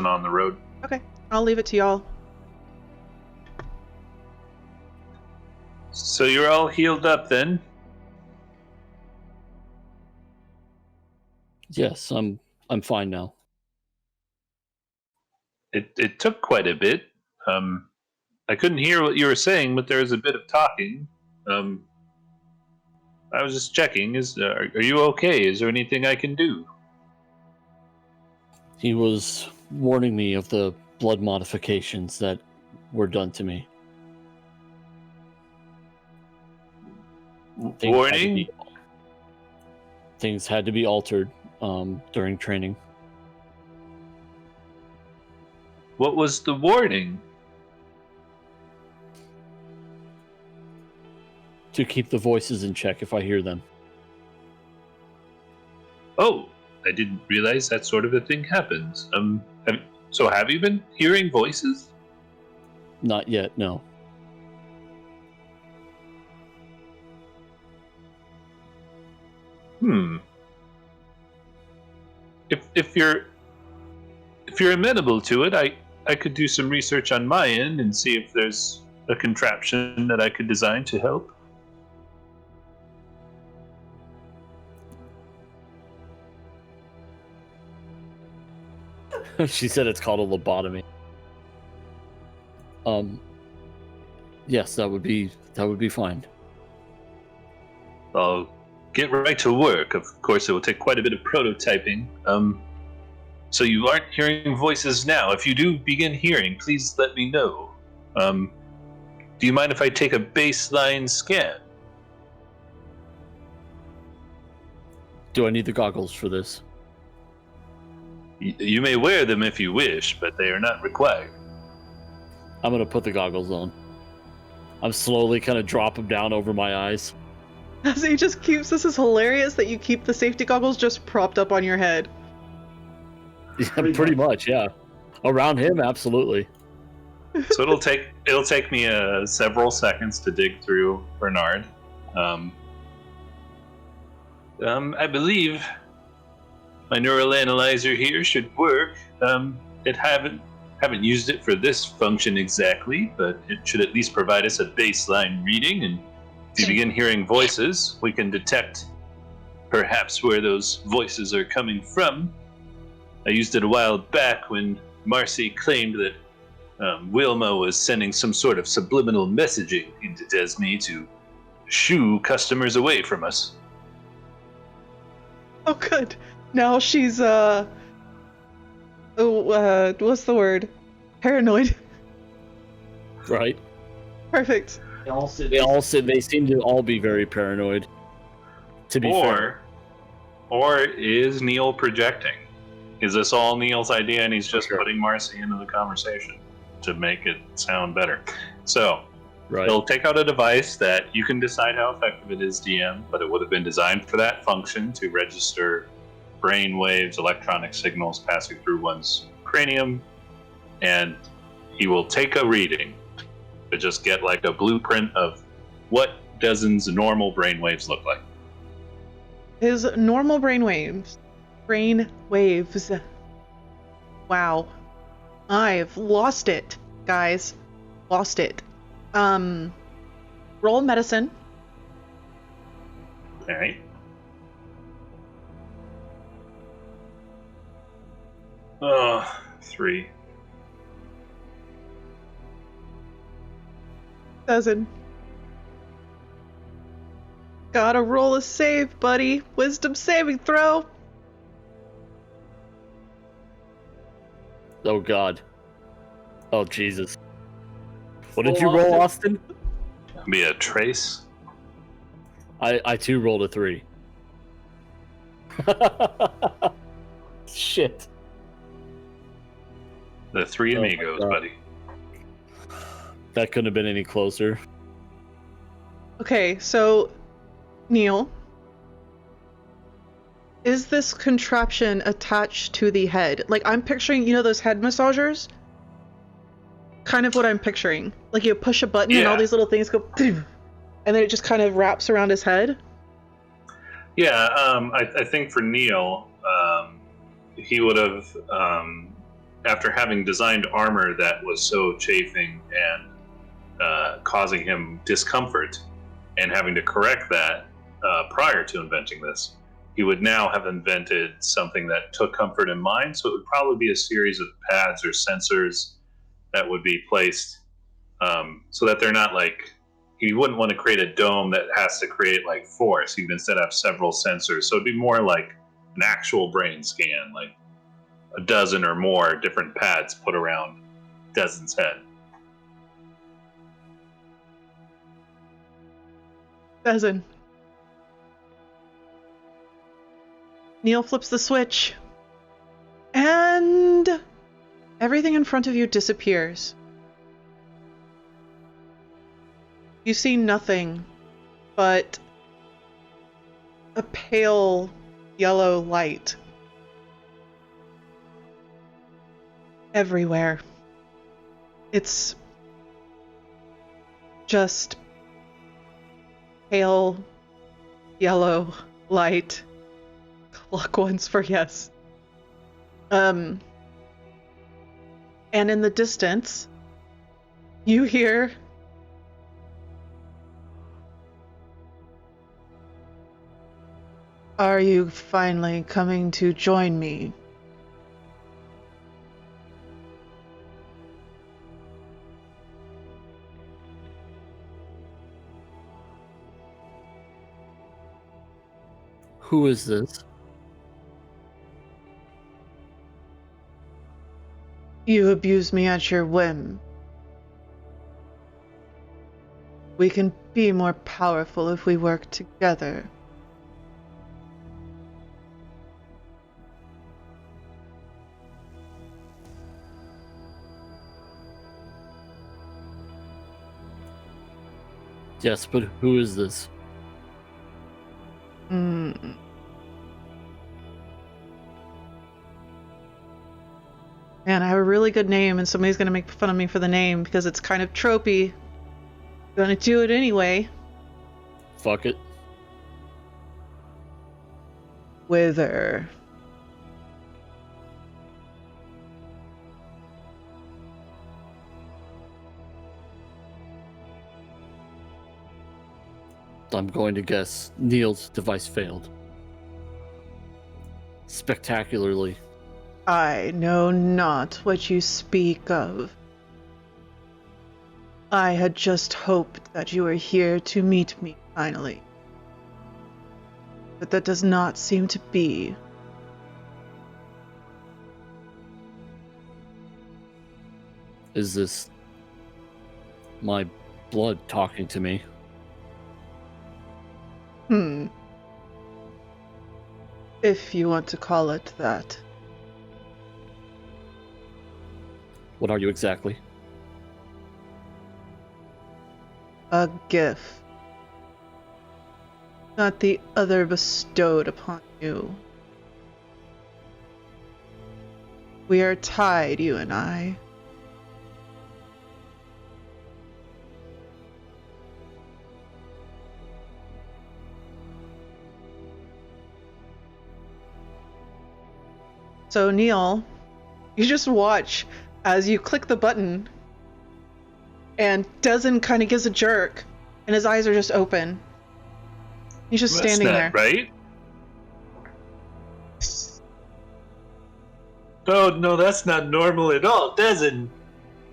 C: on the road.
A: Okay, I'll leave it to y'all.
C: So you're all healed up then?
B: Yes, I'm fine now.
C: It took quite a bit. I couldn't hear what you were saying, but there was a bit of talking. I was just checking. Are you okay? Is there anything I can do?
B: He was warning me of the blood modifications that were done to me.
C: Warning?
B: Things had to be altered during training.
C: What was the warning?
B: To keep the voices in check if I hear them.
C: Oh, I didn't realize that sort of a thing happens. Have you been hearing voices?
B: Not yet, no.
C: If you're amenable to it, I could do some research on my end and see if there's a contraption that I could design to help.
B: She said it's called a lobotomy. Yes, that would be fine.
C: I'll get right to work. Of course, it will take quite a bit of prototyping. So you aren't hearing voices now. If you do begin hearing, please let me know. Do you mind if I take a baseline scan?
B: Do I need the goggles for this?
C: You may wear them if you wish, but they are not required.
B: I'm gonna put the goggles on. I'm slowly kind of drop them down over my eyes.
A: As he just keeps, this is hilarious that you keep the safety goggles just propped up on your head.
B: Yeah, pretty much, yeah. Around him, absolutely.
C: So it'll take me several seconds to dig through Bernard. I believe my neural analyzer here should work. Haven't used it for this function exactly, but it should at least provide us a baseline reading. And if you begin hearing voices, we can detect perhaps where those voices are coming from. I used it a while back when Marcy claimed that Wilma was sending some sort of subliminal messaging into Dezzen to shoo customers away from us.
A: Oh, good. Now she's, what's the word? Paranoid.
B: Right.
A: Perfect.
B: They seem to all be very paranoid. To be fair.
C: Or is Neil projecting? Is this all Neil's idea and he's just putting Marcy into the conversation to make it sound better? So,
B: right.
C: He'll take out a device that you can decide how effective it is, DM, but it would have been designed for that function to register brain waves, electronic signals passing through one's cranium, and he will take a reading to just get like a blueprint of what Dezzen's normal brain waves look like.
A: His normal brain waves. Wow. I've lost it, guys. Lost it. Roll medicine.
C: All right. Oh, 3.
A: Dezzen. Gotta roll a save, buddy. Wisdom saving throw.
B: Oh, God. Oh, Jesus. What did you roll, Austin?
C: Be a trace.
B: I too rolled a 3. Shit.
C: The 3 amigos, buddy.
B: That couldn't have been any closer.
A: Okay, so, Neil, is this contraption attached to the head? Like, I'm picturing, you know those head massagers? Kind of what I'm picturing. Like, you push a button and all these little things go, and then it just kind of wraps around his head?
C: Yeah, I think for Neil, he would have, after having designed armor that was so chafing and causing him discomfort, and having to correct that prior to inventing this, he would now have invented something that took comfort in mind. So it would probably be a series of pads or sensors that would be placed so that they're not like, he wouldn't want to create a dome that has to create like force. He would instead have several sensors. So it'd be more like an actual brain scan, like a dozen or more different pads put around Dezzen's head.
A: Dezzen. Neil flips the switch. And everything in front of you disappears. You see nothing but a pale yellow light everywhere. It's just pale yellow light. Luck ones for yes. And in the distance, you hear "Are you finally coming to join me?"
B: Who is this?
A: You abuse me at your whim. We can be more powerful if we work together.
B: Yes, but who is this?
A: Mm. Man, I have a really good name, and somebody's gonna make fun of me for the name because it's kind of tropey. Gonna do it anyway.
B: Fuck it.
A: Wither.
B: I'm going to guess Neil's device failed. Spectacularly.
A: I know not what you speak of. I had just hoped that you were here to meet me finally. But that does not seem to be.
B: Is this my blood talking to me?
A: If you want to call it that.
B: What are you exactly?
A: A gift. Not the other bestowed upon you. We are tied, you and I. So Neil, you just watch as you click the button and Dezzen kind of gives a jerk and his eyes are just open. He's just standing there.
C: Right? Oh, no, that's not normal at all. Dezzen!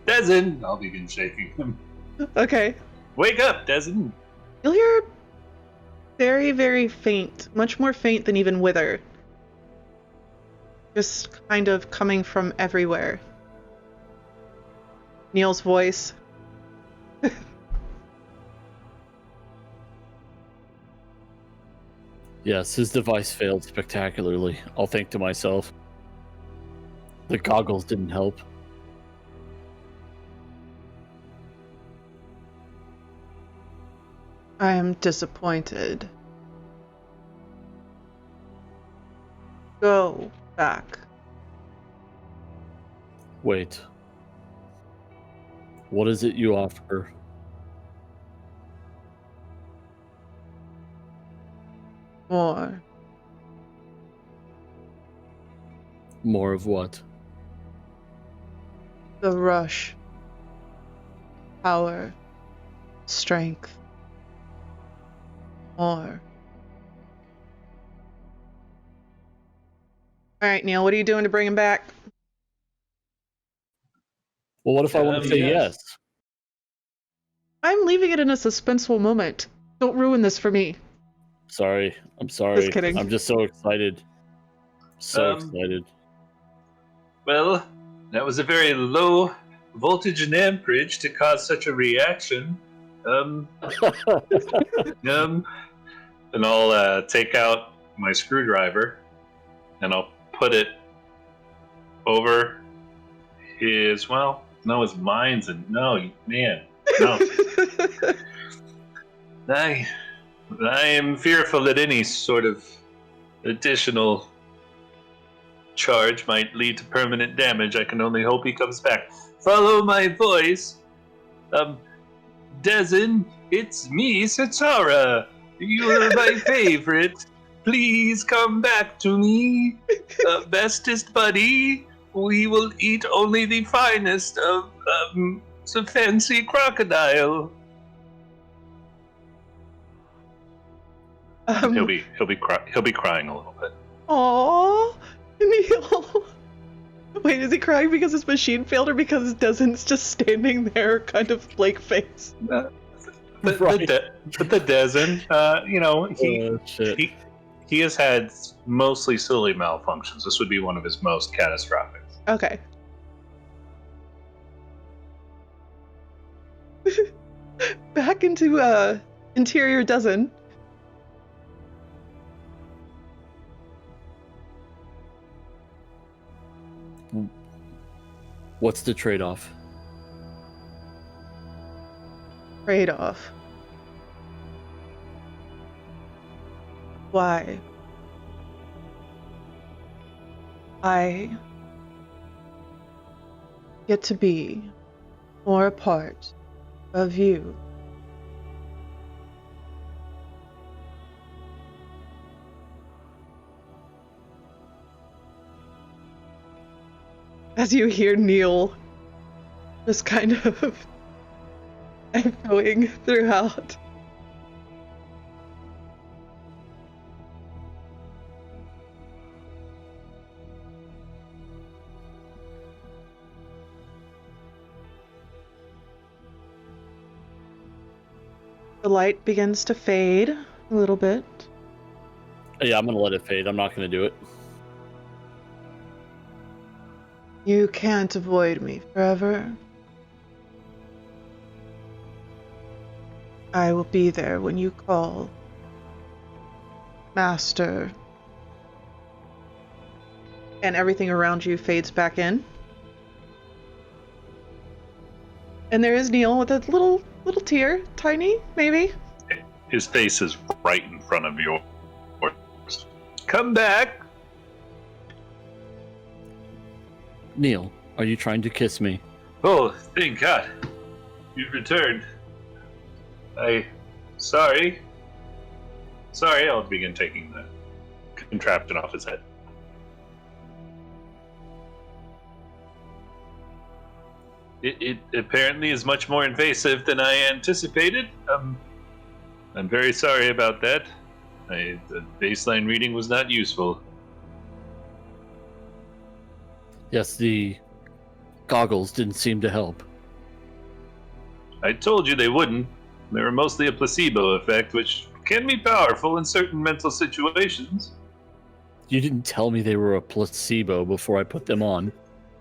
C: Dezzen! I'll begin shaking him.
A: Okay.
C: Wake up, Dezzen!
A: You'll hear very, very faint, much more faint than even Wither. Just kind of coming from everywhere. Neil's voice.
B: Yes, his device failed spectacularly. I'll think to myself. The goggles didn't help.
A: I am disappointed. Go back.
B: Wait. What is it you offer?
A: More.
B: More of what?
A: The rush. Power. Strength. More. Alright, Neil, what are you doing to bring him back?
B: Well, what if I want to say yes?
A: I'm leaving it in a suspenseful moment. Don't ruin this for me.
B: Sorry. I'm sorry.
A: Just kidding.
B: I'm just so excited. So excited.
C: Well, that was a very low voltage and amperage to cause such a reaction. And I'll take out my screwdriver and I'll put it over his, well, no, his mind's and no, man, no. I am fearful that any sort of additional charge might lead to permanent damage. I can only hope he comes back. Follow my voice. Dezzen, it's me, Satara. You're my favorite. Please come back to me. Bestest buddy. We will eat only the finest of some fancy crocodile. He'll be crying a little bit.
A: Aww, Neil. Wait, is he crying because his machine failed or because Dezzen's just standing there, kind of blank face?
C: But the Dezzen, he has had mostly silly malfunctions. This would be one of his most catastrophic.
A: Okay. Back into interior Dezzen.
B: What's the trade-off?
A: Trade-off. Why? I get to be more a part of you. As you hear Neil just kind of echoing throughout. The light begins to fade a little bit.
B: Yeah, I'm gonna let it fade. I'm not gonna do it.
A: You can't avoid me forever. I will be there when you call, Master. And everything around you fades back in. And there is Neil with a little tear, tiny, maybe.
C: His face is right in front of yours. Come back!
B: Neil, are you trying to kiss me?
C: Oh, thank God. You've returned. Sorry, I'll begin taking the contraption off his head. It apparently is much more invasive than I anticipated. I'm very sorry about that. The baseline reading was not useful.
B: Yes, the goggles didn't seem to help.
C: I told you they wouldn't. They were mostly a placebo effect, which can be powerful in certain mental situations.
B: You didn't tell me they were a placebo before I put them on.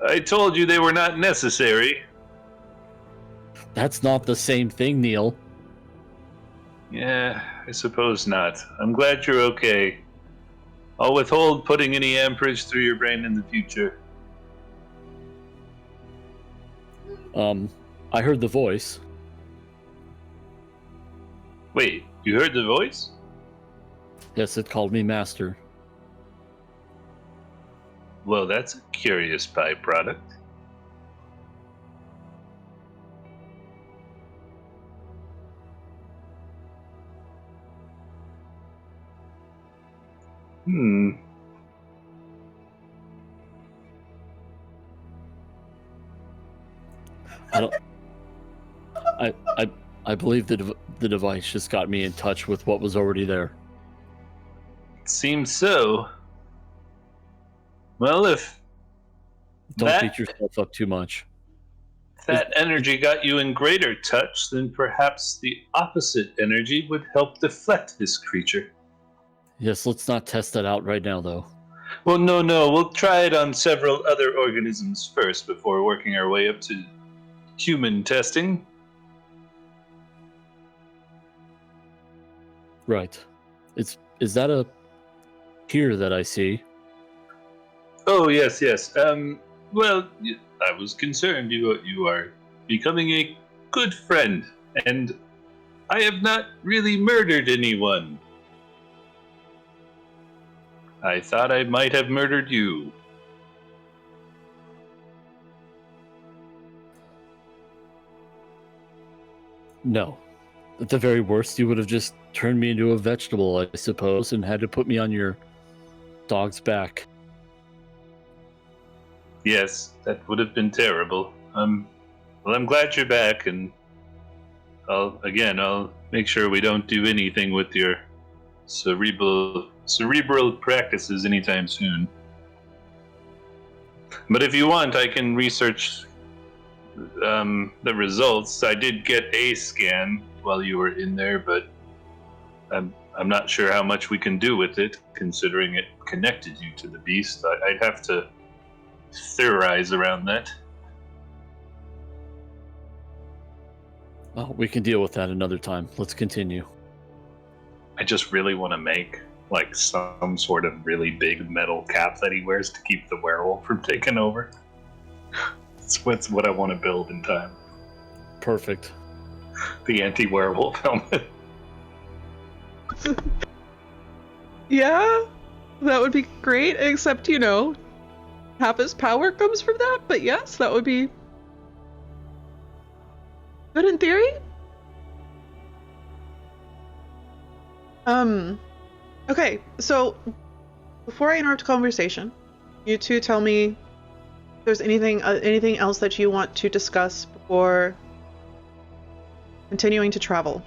C: I told you they were not necessary.
B: That's not the same thing, Neil.
C: Yeah, I suppose not. I'm glad you're okay. I'll withhold putting any amperage through your brain in the future.
B: I heard the voice.
C: Wait, you heard the voice?
B: Yes, it called me master.
C: Well, that's a curious byproduct.
B: I believe the device just got me in touch with what was already there.
C: Seems so. Well, if
B: Don't beat yourself up too much.
C: that energy got you in greater touch, then perhaps the opposite energy would help deflect this creature.
B: Yes, let's not test that out right now, though.
C: Well, no, we'll try it on several other organisms first before working our way up to human testing.
B: Right. Is that a pier that I see?
C: Oh, yes. Well, I was concerned. You are becoming a good friend, and I have not really murdered anyone. I thought I might have murdered you.
B: No. At the very worst, you would have just turned me into a vegetable, I suppose, and had to put me on your dog's back.
C: Yes, that would have been terrible. Well, I'm glad you're back, and I'll make sure we don't do anything with your cerebral practices anytime soon. But if you want, I can research the results. I did get a scan while you were in there, but I'm not sure how much we can do with it, considering it connected you to the beast. I'd have to theorize around that.
B: Well, we can deal with that another time. Let's continue.
C: I just really want to make like some sort of really big metal cap that he wears to keep the werewolf from taking over. That's what I want to build in time.
B: Perfect.
C: The anti-werewolf helmet.
A: Yeah, that would be great, except, half his power comes from that, but yes, that would be good in theory. Okay, so before I interrupt the conversation, you two tell me if there's anything else that you want to discuss before continuing to travel.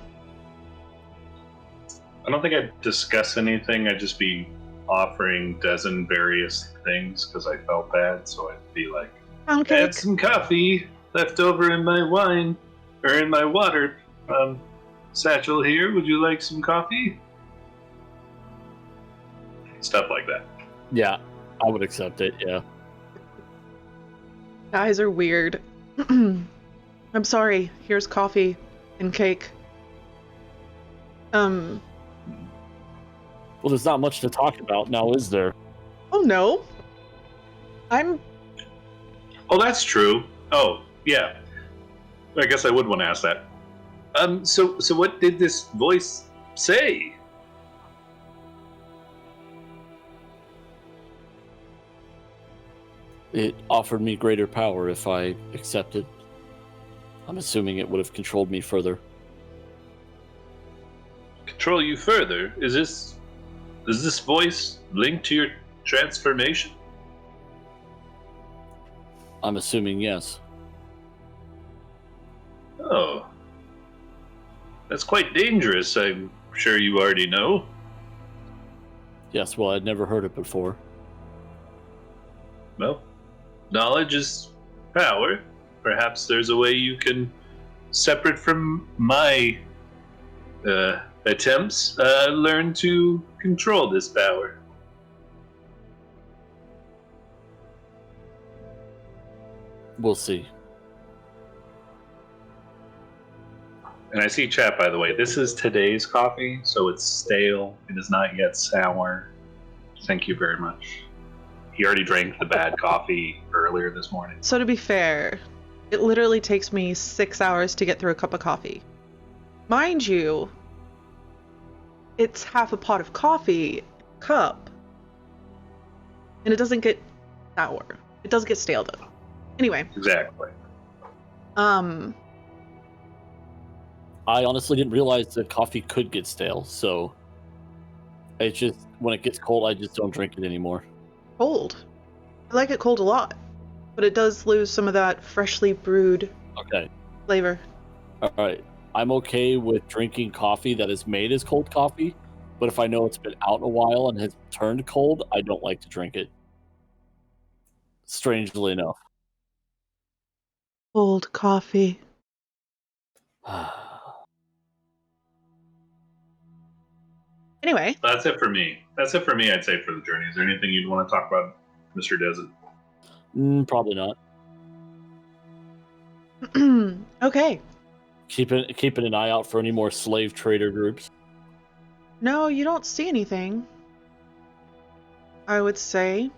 C: I don't think I'd discuss anything. I'd just be offering Dezzen various things because I felt bad. So I'd be like,
A: Pound
C: I had
A: cake.
C: some coffee left over in my wine, or in my water satchel here. Would you like some coffee? Stuff like that.
B: Yeah, I would accept it, yeah.
A: Guys are weird. I'm sorry. Here's coffee and cake.
B: Well, there's not much to talk about now, is there?
A: Oh no.
C: Oh, that's true. Oh, yeah. I guess I would want to ask that. So what did this voice say?
B: It offered me greater power if I accepted. I'm assuming it would have controlled me further.
C: Control you further? Is this voice linked to your transformation?
B: I'm assuming yes.
C: Oh. That's quite dangerous, I'm sure you already know.
B: Yes, well, I'd never heard it before.
C: Well, knowledge is power. Perhaps there's a way you can, separate from my attempts, learn to control this power.
B: We'll see.
C: And I see chat, by the way, this is today's coffee, so it's stale. It is not yet sour. Thank you very much. He already drank the bad coffee earlier this morning.
A: So to be fair, it literally takes me 6 hours to get through a cup of coffee. Mind you, it's half a pot of coffee, cup, and it doesn't get sour. It does get stale though. Anyway.
C: Exactly.
B: I honestly didn't realize that coffee could get stale, so it's just, when it gets cold, I just don't drink it anymore.
A: Cold. I like it cold a lot, but it does lose some of that freshly brewed
B: Okay.
A: flavor.
B: Alright. I'm okay with drinking coffee that is made as cold coffee, but if I know it's been out a while and has turned cold, I don't like to drink it. Strangely enough.
A: Cold coffee. Anyway.
C: That's it for me. I'd say, for the journey. Is there anything you'd want to talk about, Mr. Dezzen?
B: Probably not.
A: Okay.
B: Keeping an eye out for any more slave trader groups.
A: No, you don't see anything, I would say.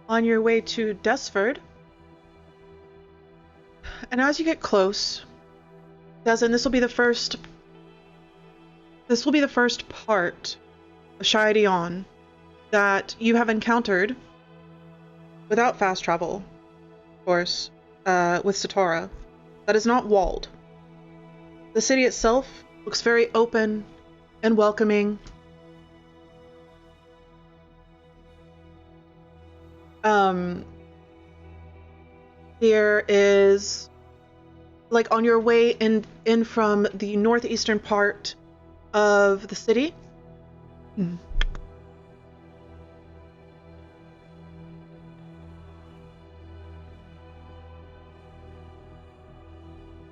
A: On your way to Dethbid. And as you get close, Dezzen, this will be the first part Shiadeon that you have encountered without fast travel, of course, with Satora, that is not walled. The city itself looks very open and welcoming. There is, like, on your way in from the northeastern part of the city.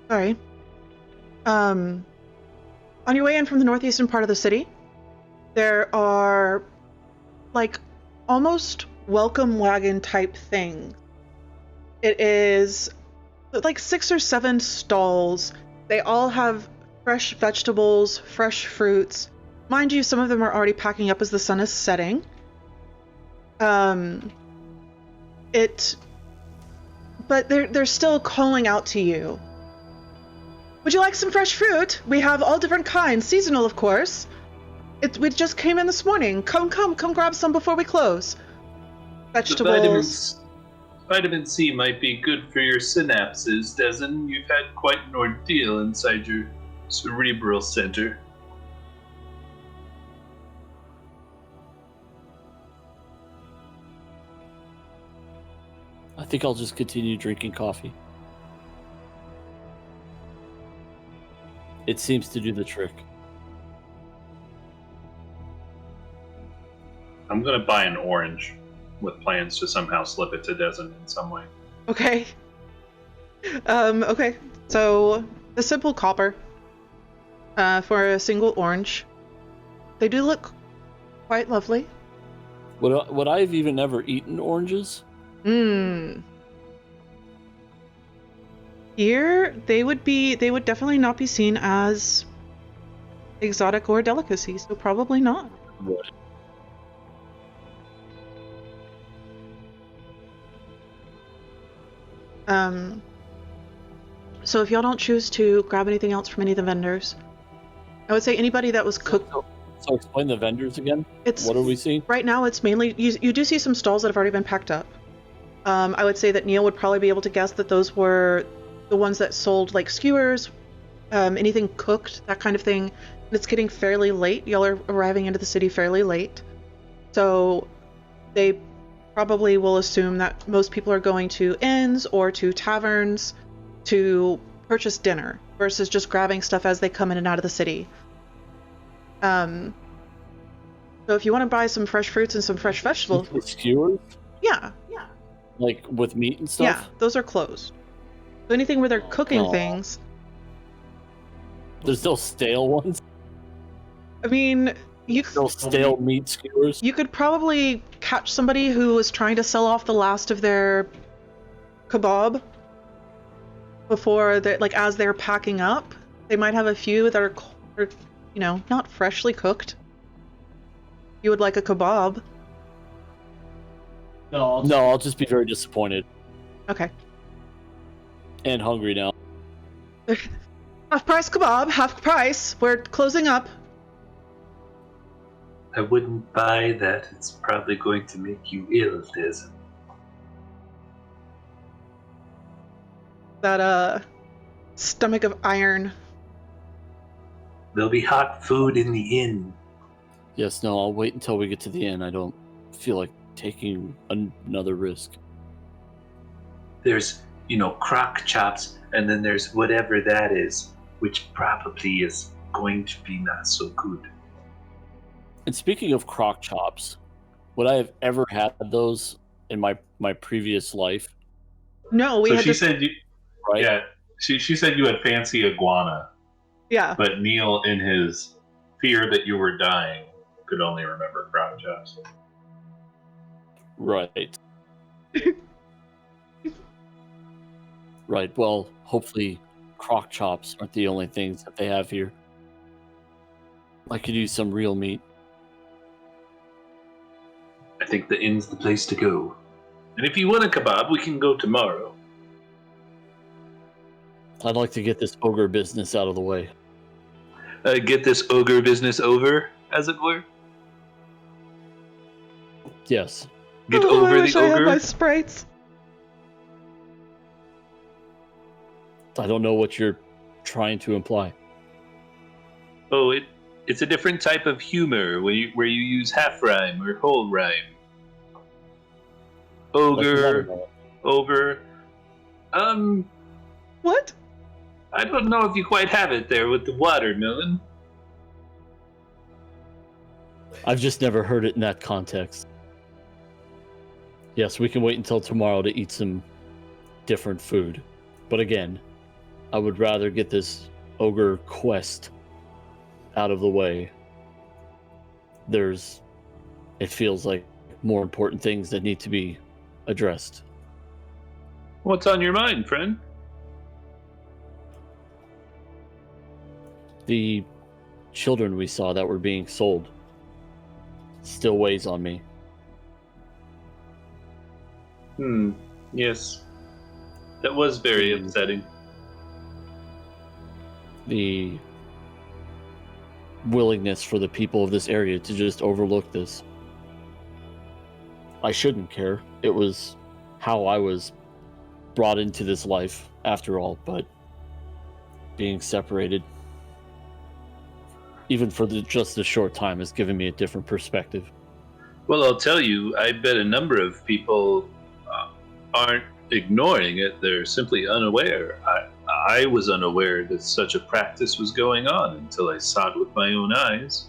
A: Sorry. On your way in from the northeastern part of the city, there are, like, almost welcome wagon type things. It is like 6 or 7 stalls. They all have fresh vegetables, fresh fruits. Mind you, some of them are already packing up as the sun is setting. But they're still calling out to you. Would you like some fresh fruit? We have all different kinds, seasonal, of course. We just came in this morning. Come grab some before we close. Vegetables.
D: Vitamin C might be good for your synapses, Dezzen. You've had quite an ordeal inside your cerebral center.
B: I think I'll just continue drinking coffee. It seems to do the trick.
D: I'm gonna buy an orange with plans to somehow slip it to Dezzen in some way.
A: Okay. Okay. So the simple copper for a single orange. They do look quite lovely.
B: Would I have even ever eaten oranges?
A: Here, they would definitely not be seen as exotic or delicacy, so probably not.
B: Right.
A: So if y'all don't choose to grab anything else from any of the vendors, I would say anybody that was cooked.
B: So explain the vendors again. What are we seeing?
A: Right now it's mainly, you do see some stalls that have already been packed up. I would say that Neil would probably be able to guess that those were the ones that sold, like, skewers, anything cooked, that kind of thing. It's getting fairly late. Y'all are arriving into the city fairly late. So they probably will assume that most people are going to inns or to taverns to purchase dinner versus just grabbing stuff as they come in and out of the city. So if you want to buy some fresh fruits and some fresh vegetables...
B: Skewers?
A: Yeah.
B: Like with meat and stuff?
A: Yeah, those are closed. So anything where they're cooking things...
B: There's no stale ones?
A: I mean,
B: No stale meat skewers?
A: You could probably catch somebody who was trying to sell off the last of their kebab before they, like, as they're packing up. They might have a few that are, you know, not freshly cooked. You would like a kebab.
B: No, I'll just be very disappointed.
A: Okay.
B: And hungry now.
A: Half price kebab, half price. We're closing up.
D: I wouldn't buy that. It's probably going to make you ill, Dezzen.
A: That, stomach of iron.
D: There'll be hot food in the inn.
B: Yes, no, I'll wait until we get to the end. I don't feel like taking another risk.
D: There's, crock chops, and then there's whatever that is, which probably is going to be not so good.
B: And speaking of crock chops, would I have ever had those in my previous life?
A: No, we
C: so
A: had
C: she said you,
B: right?
C: Yeah, she said you had fancy iguana.
A: Yeah.
C: But Neil, in his fear that you were dying, could only remember crock chops.
B: Right. Right. Well, hopefully crock chops aren't the only things that they have here. I could use some real meat.
D: I think the inn's the place to go. And if you want a kebab, we can go tomorrow.
B: I'd like to get this ogre business out of the way.
D: Get this ogre business over, as it were?
B: Yes.
C: Get
A: Oh,
C: over
A: I wish
C: the
A: I had my
C: ogre?
A: sprites.
B: I don't know what you're trying to imply.
C: Oh, it's a different type of humor where you use half rhyme or whole rhyme.
B: Like the
C: Ogre,
B: watermelon.
C: over.
A: What?
C: I don't know if you quite have it there with the watermelon.
B: I've just never heard it in that context. Yes, we can wait until tomorrow to eat some different food. But again, I would rather get this ogre quest out of the way. It feels like more important things that need to be addressed.
C: What's on your mind, friend?
B: The children we saw that were being sold still weighs on me.
C: Yes. That was very upsetting.
B: The willingness for the people of this area to just overlook this. I shouldn't care. It was how I was brought into this life, after all, but being separated, even for just a short time, has given me a different perspective.
C: Well, I'll tell you, I bet a number of people aren't ignoring it. They're simply unaware. I was unaware that such a practice was going on until I saw it with my own eyes.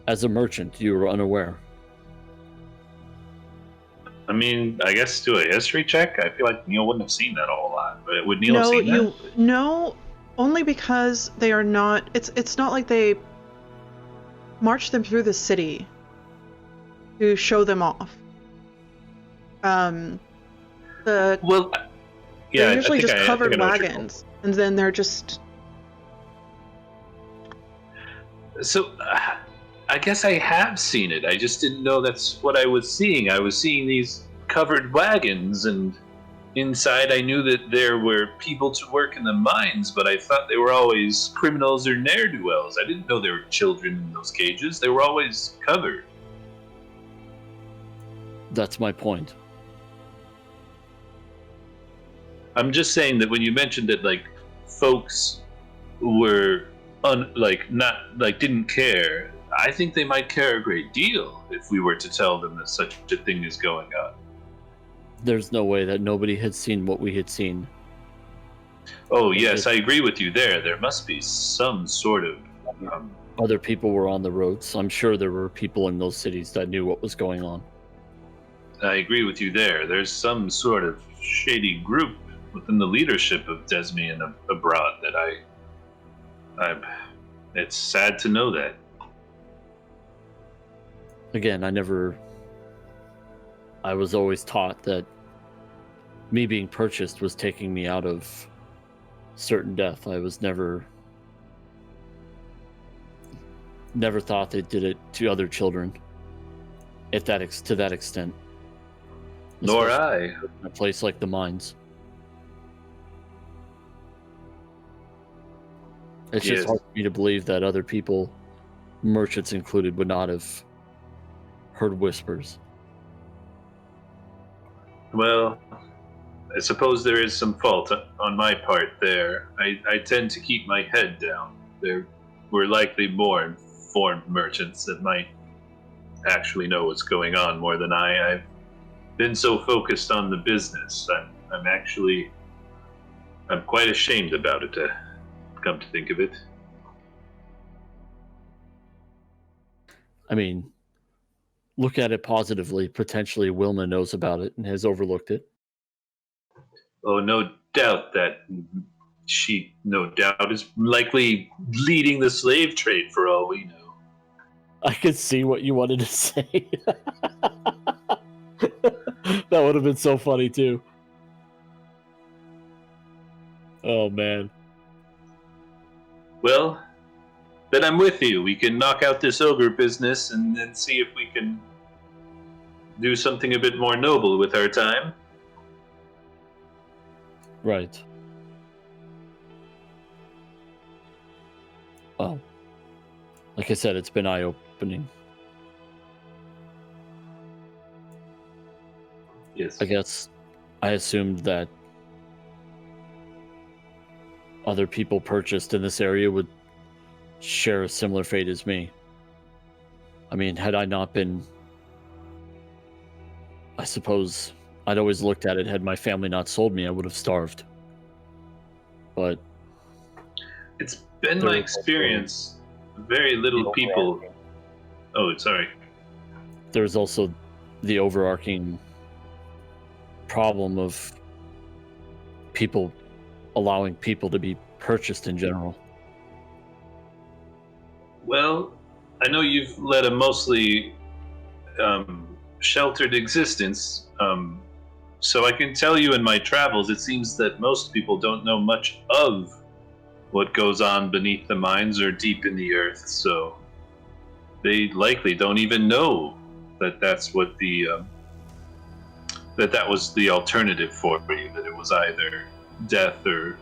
B: As a merchant, you were unaware.
C: I mean, I guess do a history check. I feel like Neil wouldn't have seen that a whole lot, but would Neil have seen that?
A: No, only because they are not. It's not like they march them through the city to show them off. They're usually just covered wagons, and then they're just.
C: So, I guess I have seen it. I just didn't know that's what I was seeing. I was seeing these covered wagons, and inside I knew that there were people to work in the mines, but I thought they were always criminals or ne'er-do-wells. I didn't know there were children in those cages. They were always covered.
B: That's my point.
C: I'm just saying that when you mentioned that, like, folks were didn't care, I think they might care a great deal if we were to tell them that such a thing is going on.
B: There's no way that nobody had seen what we had seen.
C: Oh, yes, I agree with you there. There must be some sort of...
B: Other people were on the roads. I'm sure there were people in those cities that knew what was going on.
C: I agree with you there. There's some sort of shady group within the leadership of Dezzen and abroad that it's sad to know that.
B: Again, I was always taught that me being purchased was taking me out of certain death. I was never thought they did it to other children to that extent.
C: Nor
B: Especially
C: I.
B: in a place like the mines. It's just hard for me to believe that other people, merchants included, would not have heard whispers.
C: Well, I suppose there is some fault on my part there. I tend to keep my head down. There were likely more informed merchants that might actually know what's going on more than I. I've been so focused on the business. I'm quite ashamed about it, come to think of it.
B: I mean, look at it positively. Potentially Wilma knows about it and has overlooked it.
C: Oh, no doubt that she, is likely leading the slave trade for all we know.
B: I could see what you wanted to say. That would have been so funny too. Oh man.
C: Well, then I'm with you. We can knock out this ogre business and then see if we can do something a bit more noble with our time.
B: Right. Well, Like I said, it's been eye-opening.
D: Yes.
B: I guess I assumed that other people purchased in this area would share a similar fate as me. I mean, had I not been... I suppose I'd always looked at it, had my family not sold me, I would have starved. But...
D: It's been my experience, very little people... Oh, sorry.
B: There's also the overarching problem of people allowing people to be purchased in general.
D: Well, I know you've led a mostly sheltered existence, so I can tell you in my travels, it seems that most people don't know much of what goes on beneath the mines or deep in the earth, so they likely don't even know that that's what the that was the alternative for you, that it was either death or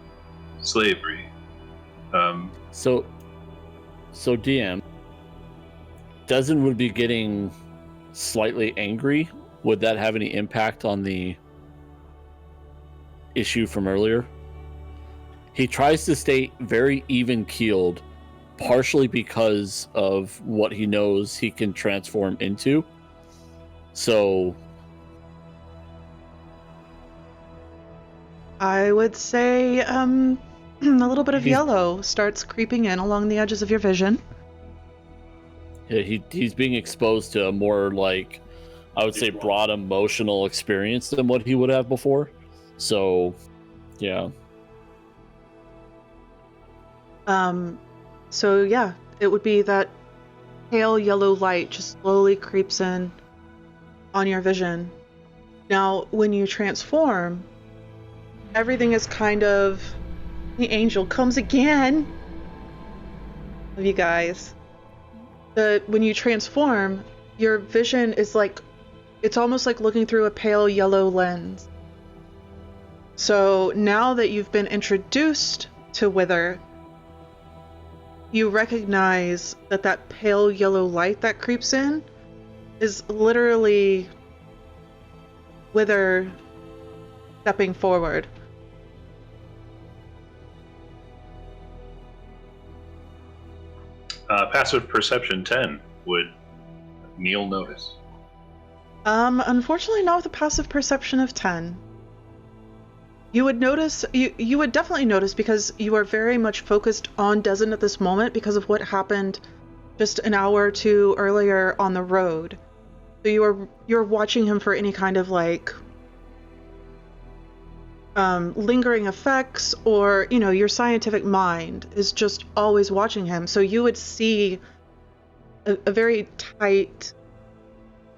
D: slavery.
B: So DM, Dezzen would be getting slightly angry. Would that have any impact on the issue from earlier? He tries to stay very even-keeled, partially because of what he knows he can transform into. So...
A: I would say a little bit of yellow starts creeping in along the edges of your vision.
B: Yeah, he's being exposed to a more, like, I would say, broad emotional experience than what he would have before. So, yeah.
A: So yeah, it would be that pale yellow light just slowly creeps in on your vision. Now, when you transform, everything is kind of... The angel comes again! Of you guys. When you transform, your vision is like... It's almost like looking through a pale yellow lens. So now that you've been introduced to Wither, you recognize that that pale yellow light that creeps in is literally Wither stepping forward.
D: Passive perception 10. Would Neil notice?
A: Unfortunately not with a passive perception of 10. You would notice, you would definitely notice because you are very much focused on Dezzen at this moment because of what happened just an hour or two earlier on the road. So you're watching him for any kind of like lingering effects, or your scientific mind is just always watching him. So you would see a very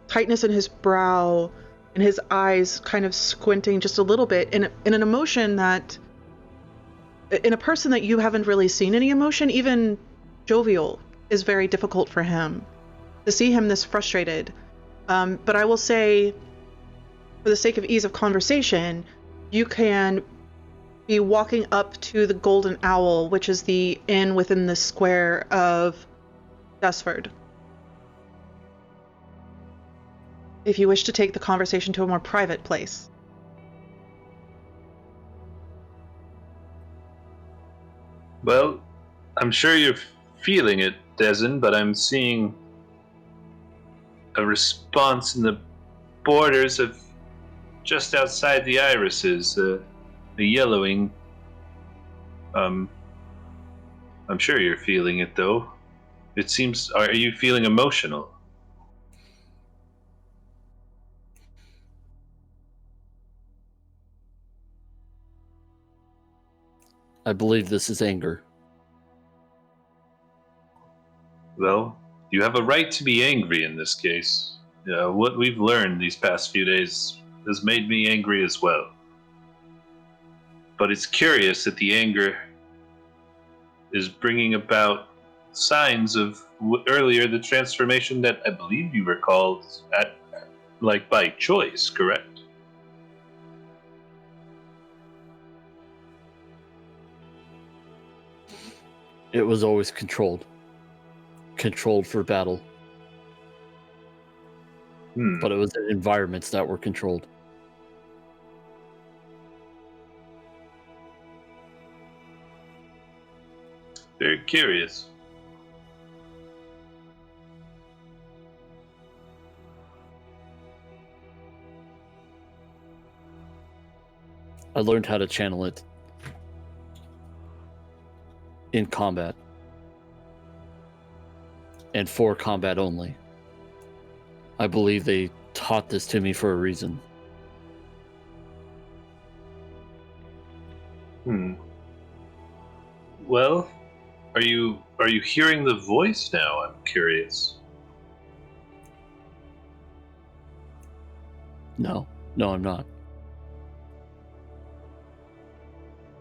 A: tightness in his brow and his eyes kind of squinting just a little bit in an emotion that, in a person that you haven't really seen any emotion, even jovial, is very difficult for him to see him this frustrated. But I will say, for the sake of ease of conversation, you can be walking up to the Golden Owl, which is the inn within the square of Dethbid, if you wish to take the conversation to a more private place.
D: Well, I'm sure you're feeling it, Dezzen, but I'm seeing a response in the borders of just outside the irises, the yellowing. I'm sure you're feeling it, though. It seems... Are you feeling emotional?
B: I believe this is anger.
D: Well, you have a right to be angry in this case. What we've learned these past few days has made me angry as well. But it's curious that the anger is bringing about signs of earlier the transformation that I believe you recalled at, like, by choice, correct?
B: It was always controlled controlled for battle, but it was environments that were controlled.
C: Very curious.
B: I learned how to channel it in combat. And for combat only. I believe they taught this to me for a reason.
C: Well, are you hearing the voice now? I'm curious.
B: No, I'm not.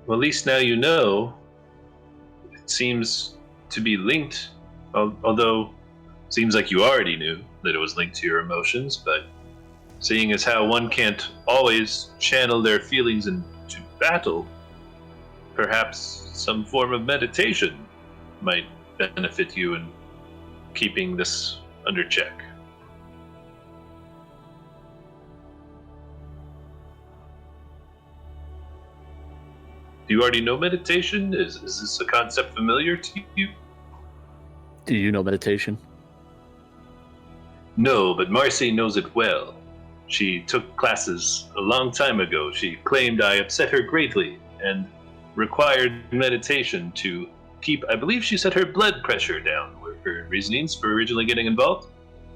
C: Well, at least now you know. It seems to be linked, although it seems like you already knew that it was linked to your emotions, but seeing as how one can't always channel their feelings into battle, perhaps some form of meditation might benefit you in keeping this under check. Do you already know meditation? Is this a concept familiar to you?
B: Do you know meditation?
C: No, but Marcy knows it well. She took classes a long time ago. She claimed I upset her greatly and required meditation to keep, I believe she said, her blood pressure down were her reasonings for originally getting involved.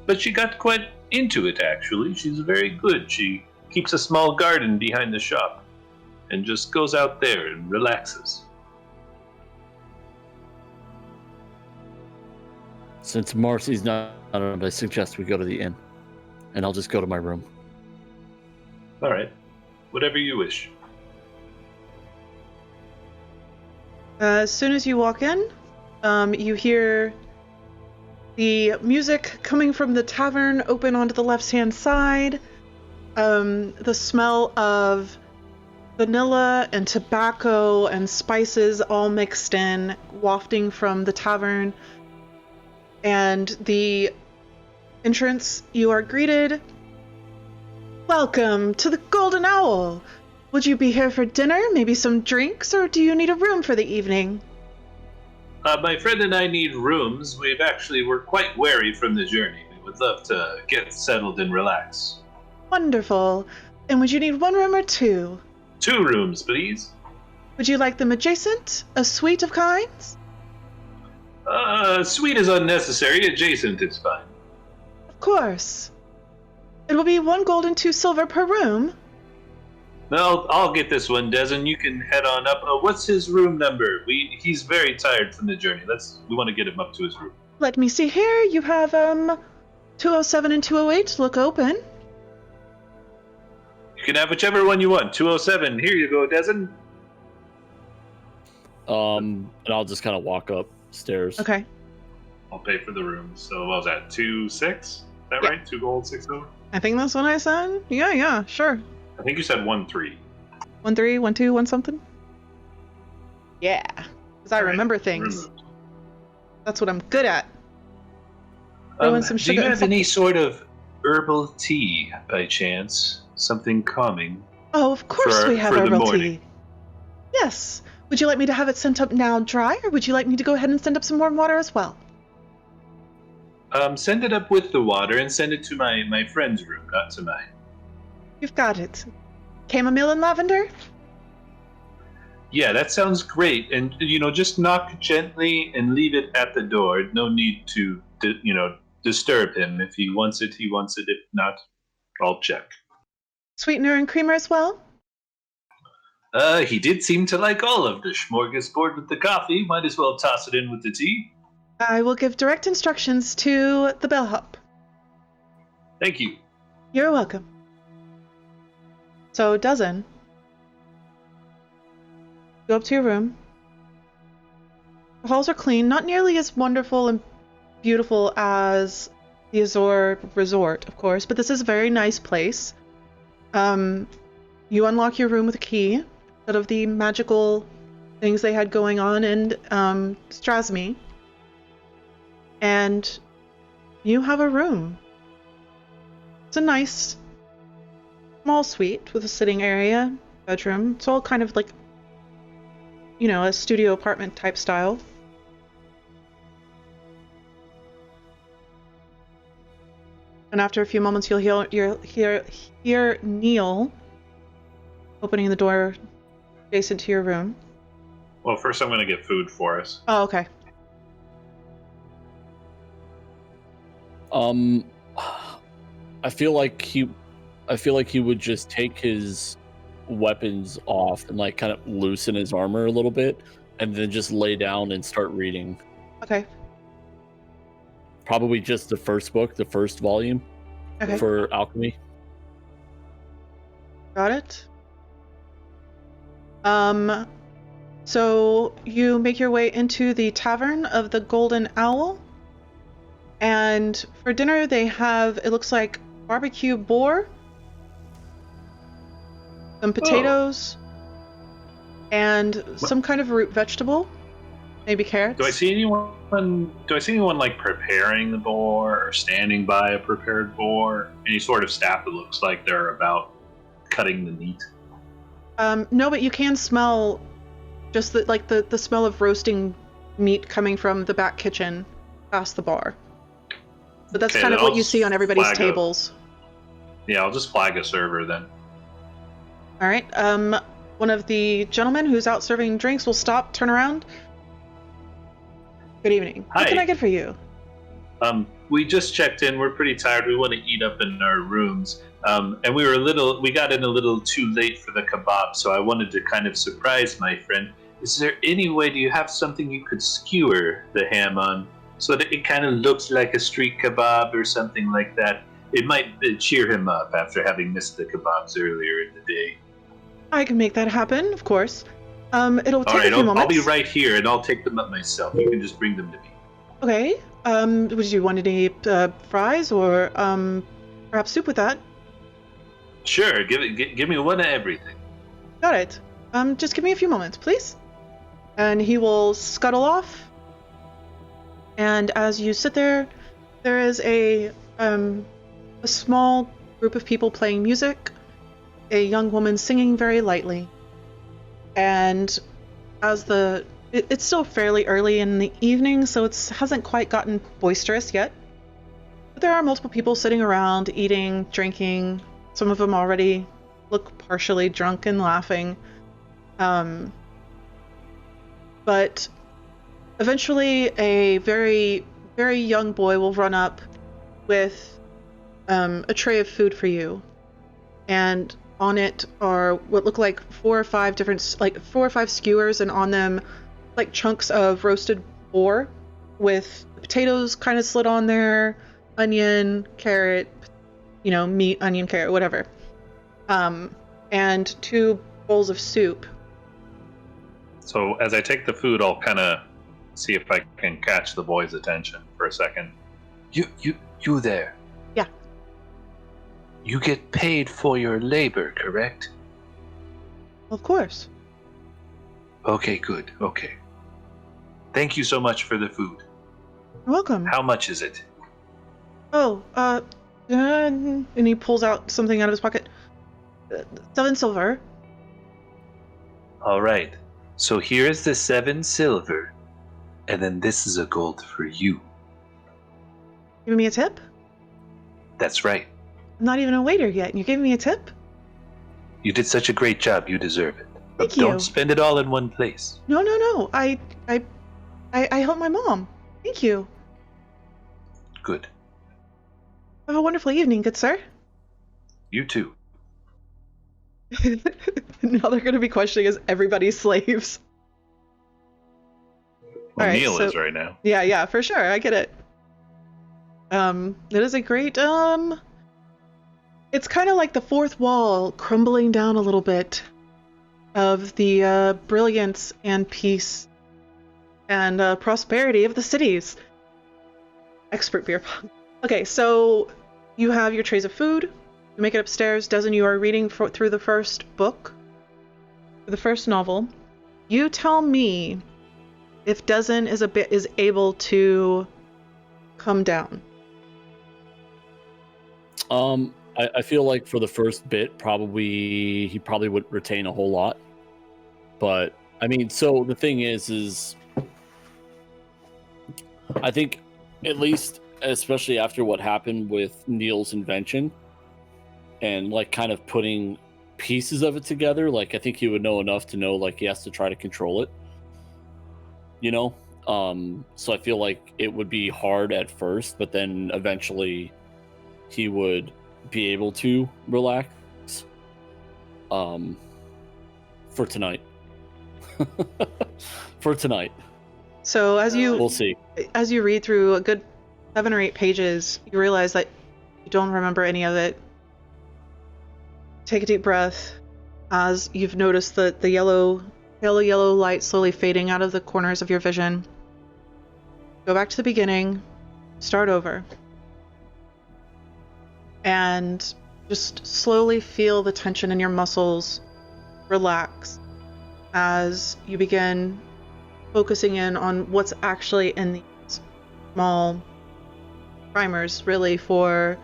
C: But she got quite into it, actually. She's very good. She keeps a small garden behind the shop and just goes out there and relaxes.
B: Since Marcy's not around, I suggest we go to the inn. And I'll just go to my room.
C: All right. Whatever you wish.
A: As soon as you walk in, you hear the music coming from the tavern open onto the left-hand side. The smell of vanilla and tobacco and spices all mixed in, wafting from the tavern. And the entrance, you are greeted. Welcome to the Golden Owl. Would you be here for dinner, maybe some drinks, or do you need a room for the evening?
C: My friend and I need rooms. We're quite wary from the journey. We would love to get settled and relax.
A: Wonderful. And would you need one room or two?
C: 2 rooms, please.
A: Would you like them adjacent? A suite of kinds?
C: Suite is unnecessary. Adjacent is fine.
A: Of course. It will be 1 gold and 2 silver per room.
C: Well, I'll get this one, Dezzen. You can head on up. What's his room number? He's very tired from the journey. We want to get him up to his room.
A: Let me see here. You have 207 and 208 look open.
C: You can have whichever one you want. 207. Here you go, Dezzen.
B: And I'll just kind of walk upstairs.
A: Okay.
C: I'll pay for the room. So what was that? 2.6? Is that
A: Yeah.
C: right? 2 gold, 6 silver?
A: I think that's what I said. Yeah, sure.
C: I think you said 1.3.
A: 1-3, 1-2, 1 something. Yeah, because I remember things.
C: Removed.
A: That's what I'm good at. Throw in some
C: Do
A: sugar.
C: you have any sort of herbal tea by chance? Something calming?
A: Oh, of course
C: for-
A: we have
C: for the
A: herbal
C: morning.
A: tea. Yes. Would you like me to have it sent up now dry, or would you like me to go ahead and send up some warm water as well?
C: Send it up with the water and send it to my friend's room, not to mine.
A: You've got it. Chamomile and lavender?
C: Yeah, that sounds great. And, just knock gently and leave it at the door. No need to, disturb him. If he wants it, he wants it. If not, I'll check.
A: Sweetener and creamer as well?
C: He did seem to like all of the smorgasbord with the coffee. Might as well toss it in with the tea.
A: I will give direct instructions to the bellhop.
C: Thank you.
A: You're welcome. So, Dezzen, go up to your room. The halls are clean, not nearly as wonderful and beautiful as the Azure Resort, of course, but this is a very nice place. You unlock your room with a key out of the magical things they had going on in Strasmy. and you have a room. It's a nice small suite with a sitting area, bedroom. It's all kind of like, you know, a studio apartment type style. And after a few moments, you'll hear Neil opening the door adjacent to your room.
C: Well, first I'm going to get food for us.
A: Oh, okay.
B: I feel like he would just take his weapons off and like kind of loosen his armor a little bit, and then just lay down and start reading.
A: Okay.
B: Probably just the first book, the first volume for alchemy.
A: Got it. So you make your way into the Tavern of the Golden Owl, and for dinner they have, it looks like, barbecue boar, some potatoes, and some kind of root vegetable, maybe carrots.
C: Do I see anyone like preparing the boar or standing by a prepared boar? Any sort of staff that looks like they're about cutting the meat?
A: No, but you can smell just the smell of roasting meat coming from the back kitchen past the bar. But that's kind of what you see on everybody's tables.
C: Yeah, I'll just flag a server then.
A: All right. One of the gentlemen who's out serving drinks will stop, turn around. Good evening.
C: Hi.
A: What can I get for you?
C: We just checked in. We're pretty tired. We want to eat up in our rooms. And we got in a little too late for the kebab, so I wanted to kind of surprise my friend. Is there any way, do you have something you could skewer the ham on so that it kind of looks like a street kebab or something like that? It might cheer him up after having missed the kebabs earlier in the day.
A: I can make that happen, of course. It'll take a few moments.
C: I'll be right here, and I'll take them up myself. You can just bring them to me.
A: Okay. Would you want any fries or perhaps soup with that?
C: Sure. Give me one of everything.
A: Got it. Just give me a few moments, please. And he will scuttle off. And as you sit there, there is a small group of people playing music, a young woman singing very lightly. And as it's still fairly early in the evening, so it hasn't quite gotten boisterous yet. But there are multiple people sitting around, eating, drinking. Some of them already look partially drunk and laughing. But eventually a very, very young boy will run up with a tray of food for you. And on it are what look like 4 or 5 skewers, and on them like chunks of roasted boar with potatoes kind of slid on there, onion, carrot, meat, onion, carrot, whatever. And 2 bowls of soup.
C: So as I take the food, I'll kind of see if I can catch the boy's attention for a second.
D: You there?
A: Yeah.
D: You get paid for your labor, correct?
A: Of course.
D: Okay, good. Okay. Thank you so much for the food.
A: You're welcome.
D: How much is it?
A: Oh, and he pulls out something out of his pocket. 7 silver.
D: All right. So here's the 7 silver, and then this is a gold for you.
A: Giving me a tip?
D: That's right.
A: I'm not even a waiter yet, and you're giving me a tip?
D: You did such a great job. You deserve it. But
A: Thank you.
D: Don't spend it all in one place.
A: No. I helped my mom. Thank you.
D: Good.
A: Have a wonderful evening, good sir.
D: You too.
A: Now they're going to be questioning is everybody slaves.
C: Well,
A: All right,
C: Neil
A: so-
C: is right now.
A: Yeah, for sure. I get it. It is a great, it's kind of like the fourth wall crumbling down a little bit of the brilliance and peace and prosperity of the cities. Expert beer pong. Okay, so you have your trays of food. You make it upstairs. Dezzen, you are reading through the first book, the first novel. You tell me if Dezzen is able to come down?
B: I feel like for the first bit, he probably would retain a whole lot. But I mean, so the thing is I think at least, especially after what happened with Neil's invention and like kind of putting pieces of it together, like I think he would know enough to know like he has to try to control it. You know? So I feel like it would be hard at first, but then eventually he would be able to relax for tonight. For tonight.
A: So
B: We'll see.
A: As you read through a good 7 or 8 pages, you realize that you don't remember any of it. Take a deep breath as you've noticed the yellow light slowly fading out of the corners of your vision. Go back to the beginning, start over, and just slowly feel the tension in your muscles relax as you begin focusing in on what's actually in these small primers, really, for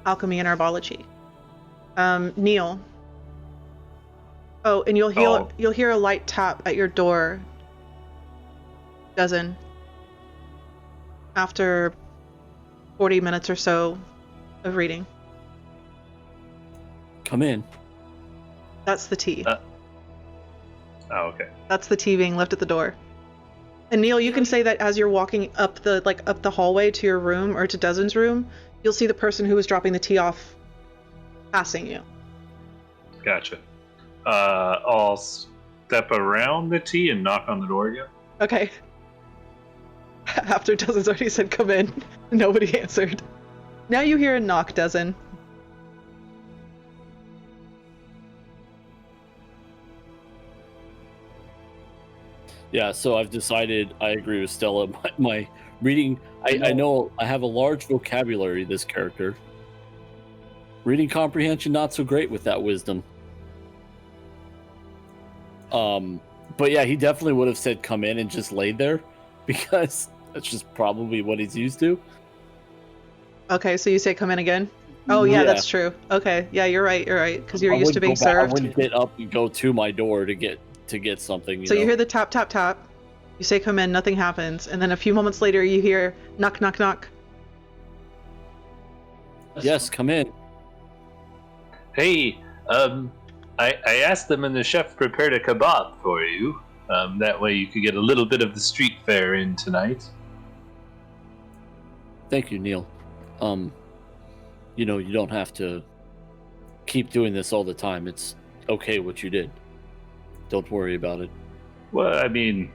A: alchemy and herbology. Neil. Oh, and you'll hear a light tap at your door, Dezzen, after 40 minutes or so of reading.
B: Come in.
A: That's the tea.
C: Oh, okay.
A: That's the tea being left at the door. And Neil, you can say that as you're walking up the hallway to your room or to Dezzen's room, you'll see the person who was dropping the tea off passing you.
C: Gotcha. I'll step around the tea and knock on the door again.
A: Okay. After Dezzen's already said come in, nobody answered. Now you hear a knock, Dezzen.
B: Yeah, so I've decided I agree with Stella. My reading, I know I have a large vocabulary, this character. Reading comprehension, not so great with that wisdom. But yeah, he definitely would have said come in and just laid there, because that's just probably what he's used to.
A: Okay, so you say come in again? Oh yeah, that's true. Okay, yeah, you're right, because you're used to being served.
B: I wouldn't get up and go to my door to get something.
A: So you hear the tap, tap, tap. You say come in, nothing happens. And then a few moments later you hear knock, knock, knock.
B: Yes, come in.
C: Hey, I asked them and the chef prepared a kebab for you. That way you could get a little bit of the street fare in tonight.
B: Thank you, Neil. You know, you don't have to keep doing this all the time. It's okay what you did. Don't worry about it.
C: Well, I mean,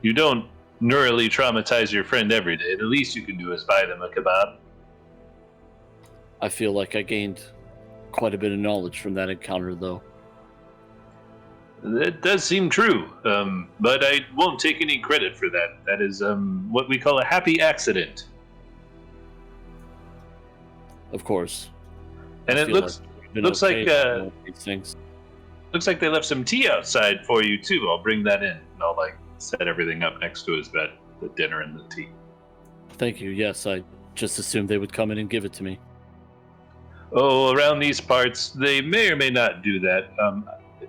C: you don't neurally traumatize your friend every day. The least you can do is buy them a kebab.
B: I feel like I gained quite a bit of knowledge from that encounter, though.
C: That does seem true, but I won't take any credit for that. That is what we call a happy accident.
B: Of course.
C: And it looks like
B: these things.
C: Looks like they left some tea outside for you too. I'll bring that in. And I'll set everything up next to his bed, the dinner and the tea.
B: Thank you. Yes, I just assumed they would come in and give it to me.
C: Oh, around these parts, they may or may not do that.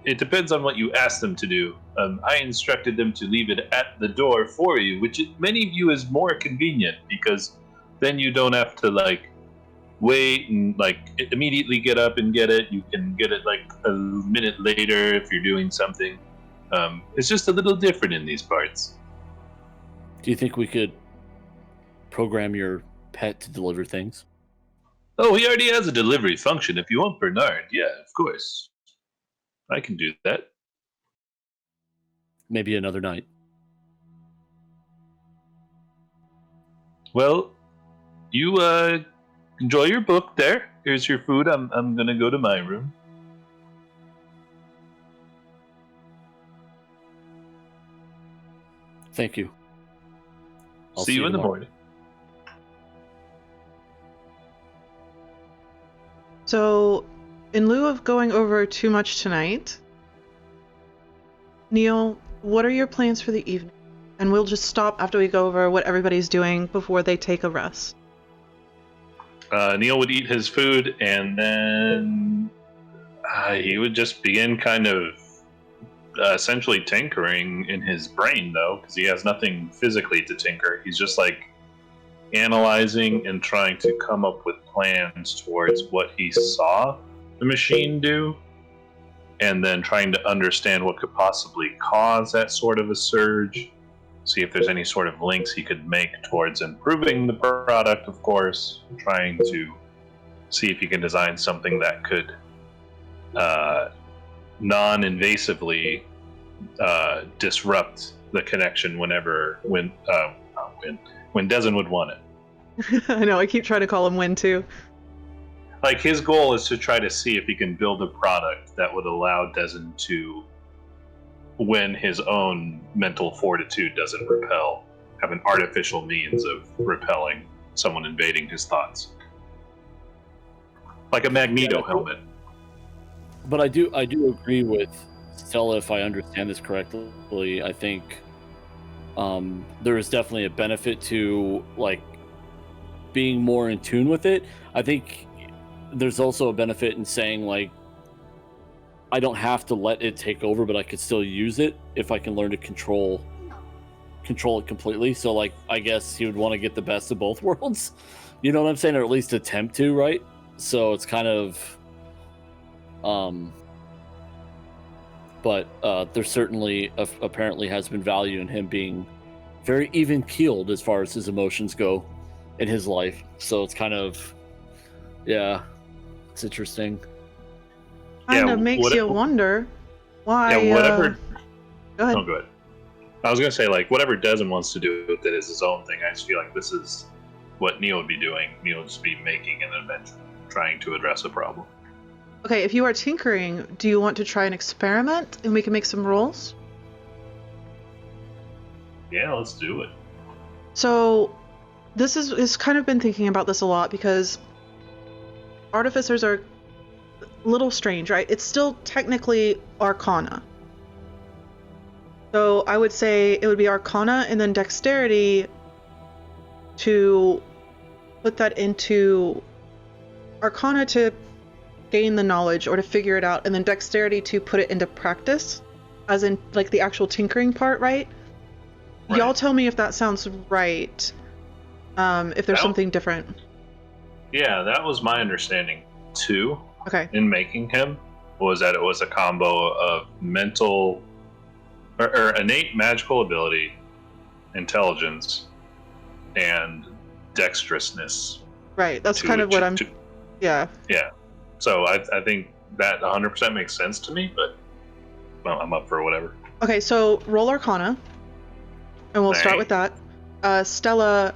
C: It depends on what you ask them to do. I instructed them to leave it at the door for you, which many view as more convenient because then you don't have to wait and immediately get up and get it. You can get it a minute later if you're doing something. It's just a little different in these parts.
B: Do you think we could program your pet to deliver things?
C: Oh, he already has a delivery function. If you want Bernard, yeah, of course. I can do that.
B: Maybe another night.
C: Well, you enjoy your book there. Here's your food. I'm gonna go to my room.
B: Thank you. I'll
C: see you in the morning.
A: So, in lieu of going over too much tonight, Neil, what are your plans for the evening? and we'll just stop after we go over what everybody's doing before they take a rest.
C: Neil would eat his food, and then he would just begin kind of essentially tinkering in his brain, though, because he has nothing physically to tinker. He's just like analyzing and trying to come up with plans towards what he saw the machine do, and then trying to understand what could possibly cause that sort of a surge, see if there's any sort of links he could make towards improving the product, of course, trying to see if he can design something that could non-invasively disrupt the connection when Dezzen would want it.
A: I know, I keep trying to call him Win too.
C: Like, his goal is to try to see if he can build a product that would allow Dezzen to, when his own mental fortitude doesn't repel, have an artificial means of repelling someone invading his thoughts. Like a Magneto helmet.
B: But I do agree with Stella, if I understand this correctly. I think there is definitely a benefit to like being more in tune with it. I think there's also a benefit in saying like I don't have to let it take over, but I could still use it if I can learn to control it completely. So like I guess he would want to get the best of both worlds. You know what I'm saying? Or at least attempt to, right? So it's kind of but there certainly apparently has been value in him being very even keeled as far as his emotions go in his life. So it's kind of, yeah, it's interesting.
A: Kind of makes you wonder why.
C: Yeah, whatever.
A: Go ahead.
C: Oh, go ahead. I was going to say, like, whatever Dezzen wants to do with it is his own thing. I just feel like this is what Neil would be doing. Neil would just be making an invention, trying to address a problem.
A: Okay, if you are tinkering, do you want to try an experiment and we can make some rolls?
C: Yeah, let's do it.
A: So, this is kind of been thinking about this a lot because artificers are a little strange, right? It's still technically Arcana. So I would say it would be Arcana and then Dexterity to put that into Arcana to gain the knowledge or to figure it out, and then Dexterity to put it into practice, as in like the actual tinkering part, right? Y'all tell me if that sounds right. If there's something different.
C: Yeah, that was my understanding too.
A: Okay.
C: In making him, was that it was a combo of mental or innate magical ability, intelligence, and dexterousness.
A: Right. That's kind of what I'm. Yeah.
C: Yeah. So I think that 100% makes sense to me, but well, I'm up for whatever.
A: Okay, so roll Arcana, and we'll start with that. Stella,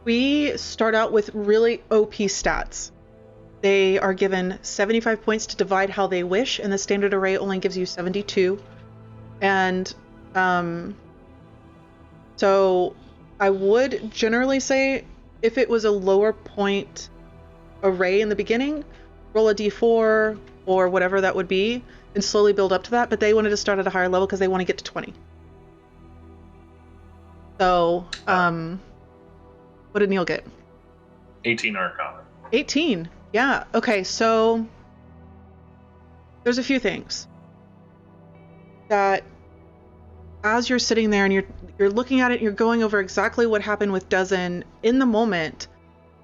A: we start out with really OP stats. They are given 75 points to divide how they wish, and the standard array only gives you 72. And so I would generally say if it was a lower point array in the beginning, roll a d4 or whatever that would be and slowly build up to that, but they wanted to start at a higher level because they want to get to 20. So, what did Neil get?
C: 18 Arcana.
A: 18. Yeah. Okay, so there's a few things that as you're sitting there and you're looking at it, and you're going over exactly what happened with Dezzen in the moment,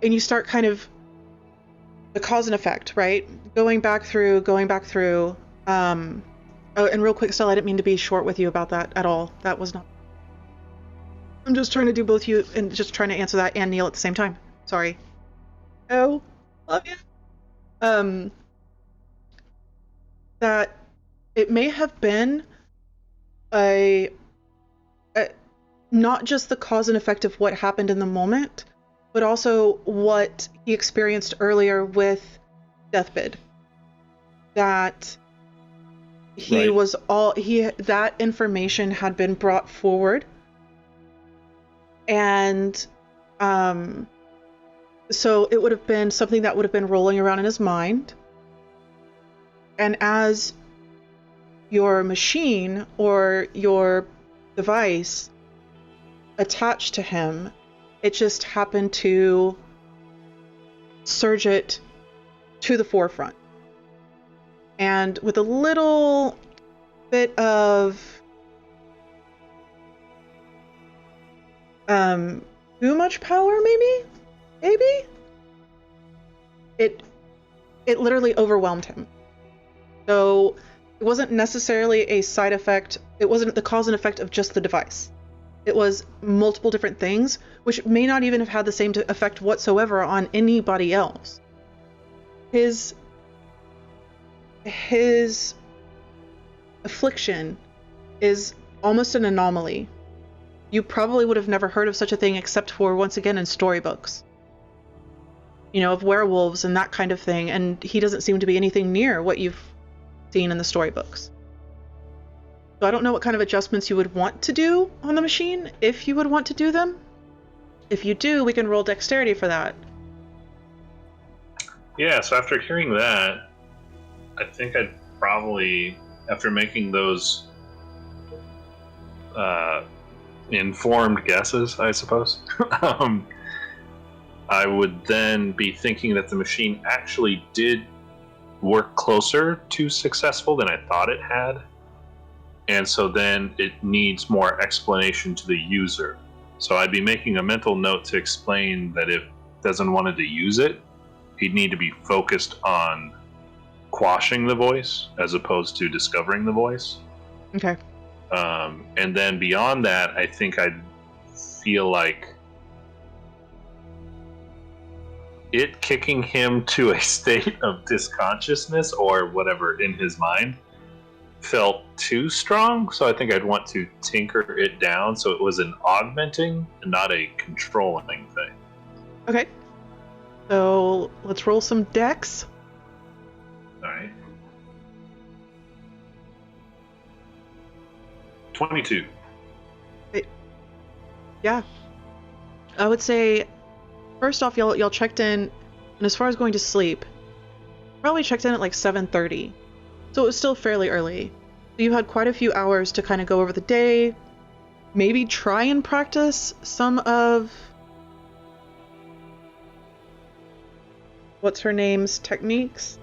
A: and you start kind of the cause and effect, right? Going back through. Oh, and real quick, Stella, I didn't mean to be short with you about that at all. That was not. I'm just trying to do both you and just trying to answer that and Neil at the same time. Sorry. Oh, love you. That it may have been a not just the cause and effect of what happened in the moment, but also what he experienced earlier with Dethbid. That he was that information had been brought forward, and so it would have been something that would have been rolling around in his mind. And as your machine or your device attached to him. It just happened to surge it to the forefront. And with a little bit of too much power, maybe it literally overwhelmed him. So it wasn't necessarily a side effect. It wasn't the cause and effect of just the device. It was multiple different things, which may not even have had the same effect whatsoever on anybody else. His affliction is almost an anomaly. You probably would have never heard of such a thing except for, once again, in storybooks. You know, of werewolves and that kind of thing, and he doesn't seem to be anything near what you've seen in the storybooks. So I don't know what kind of adjustments you would want to do on the machine, if you would want to do them. If you do, we can roll dexterity for that.
C: Yeah, so after hearing that, I think I'd probably, after making those informed guesses, I suppose, I would then be thinking that the machine actually did work closer to successful than I thought it had. And so then it needs more explanation to the user. So I'd be making a mental note to explain that if Dezzen wanted to use it, he'd need to be focused on quashing the voice as opposed to discovering the voice.
A: Okay.
C: And then beyond that, I think I'd feel like it kicking him to a state of disconsciousness or whatever in his mind felt too strong, so I think I'd want to tinker it down so it was an augmenting and not a controlling thing.
A: Okay. So let's roll some dex.
C: Alright. 22.
A: Yeah. I would say, first off, y'all checked in, and as far as going to sleep, probably checked in at like 7:30. So it was still fairly early. So you had quite a few hours to kind of go over the day, maybe try and practice some of what's her name's techniques.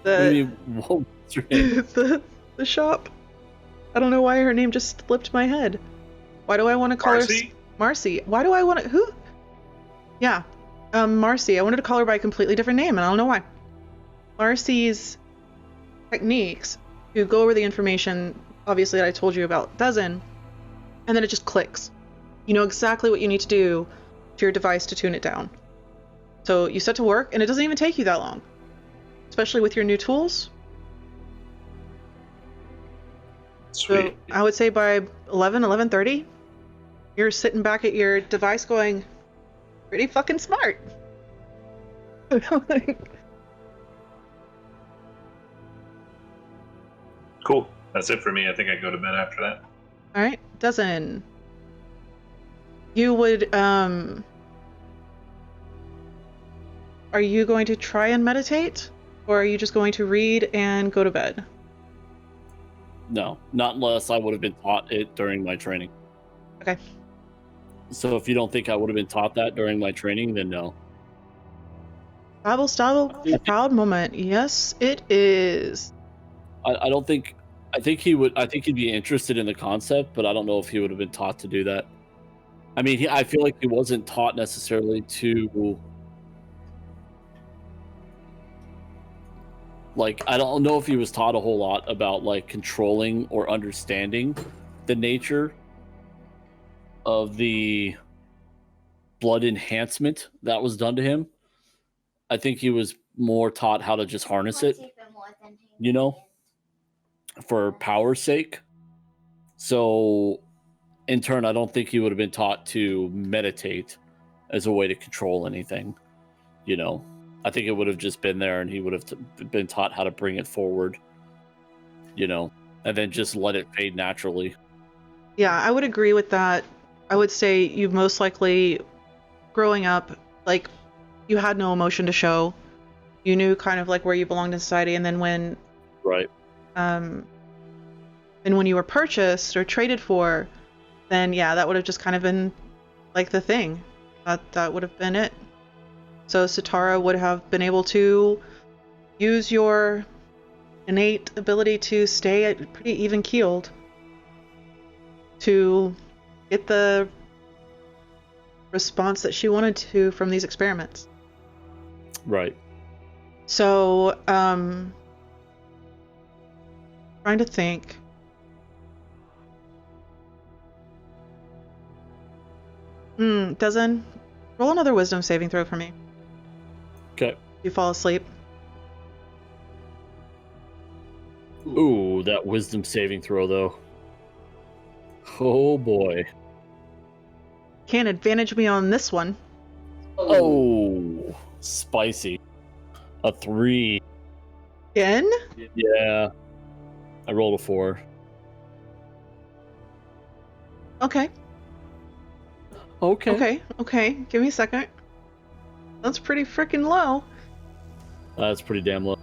B: What's her name?
A: the shop. I don't know why her name just slipped my head. Why do I want to call her Marcy? Why do I want to who? Yeah. Marcy. I wanted to call her by a completely different name, and I don't know why. Marcy's techniques to go over the information, obviously, that I told you about Dezzen, and then it just clicks. You know exactly what you need to do to your device to tune it down. So you set to work, and it doesn't even take you that long, especially with your new tools.
C: Sweet.
A: So I would say by 11:30, you're sitting back at your device going, pretty fucking smart.
C: Cool. That's it for me. I think I go to bed after that.
A: All right, Dezzen. You would, are you going to try and meditate? Or are you just going to read and go to bed?
B: No, not unless I would have been taught it during my training.
A: Okay.
B: So if you don't think I would have been taught that during my training, then no.
A: Stable, proud moment. Yes, it is.
B: I don't think. I think he would. I think he'd be interested in the concept, but I don't know if he would have been taught to do that. I mean, I feel like he wasn't taught necessarily to. Like, I don't know if he was taught a whole lot about like controlling or understanding the nature of the blood enhancement that was done to him. I think he was more taught how to just harness it, you know, for power's sake. So in turn, I don't think he would have been taught to meditate as a way to control anything, you know. I think it would have just been there and he would have been taught how to bring it forward, you know, and then just let it fade naturally.
A: Yeah, I would agree with that. I would say you most likely, growing up, like, you had no emotion to show. You knew kind of like where you belonged in society, and then when
B: right,
A: And when you were purchased or traded for, then yeah, that would have just kind of been like the thing. That would have been it. So Sitara would have been able to use your innate ability to stay at pretty even keeled to get the response that she wanted to from these experiments.
B: Right.
A: So, trying to think. Dezzen, roll another wisdom saving throw for me.
B: Okay.
A: You fall asleep.
B: Ooh, that wisdom saving throw, though. Oh, boy.
A: Can't advantage me on this one.
B: Oh, spicy. A 3.
A: Again?
B: Yeah. I rolled a 4.
A: Okay. Okay. Give me a second. That's pretty freaking low.
B: That's pretty damn low.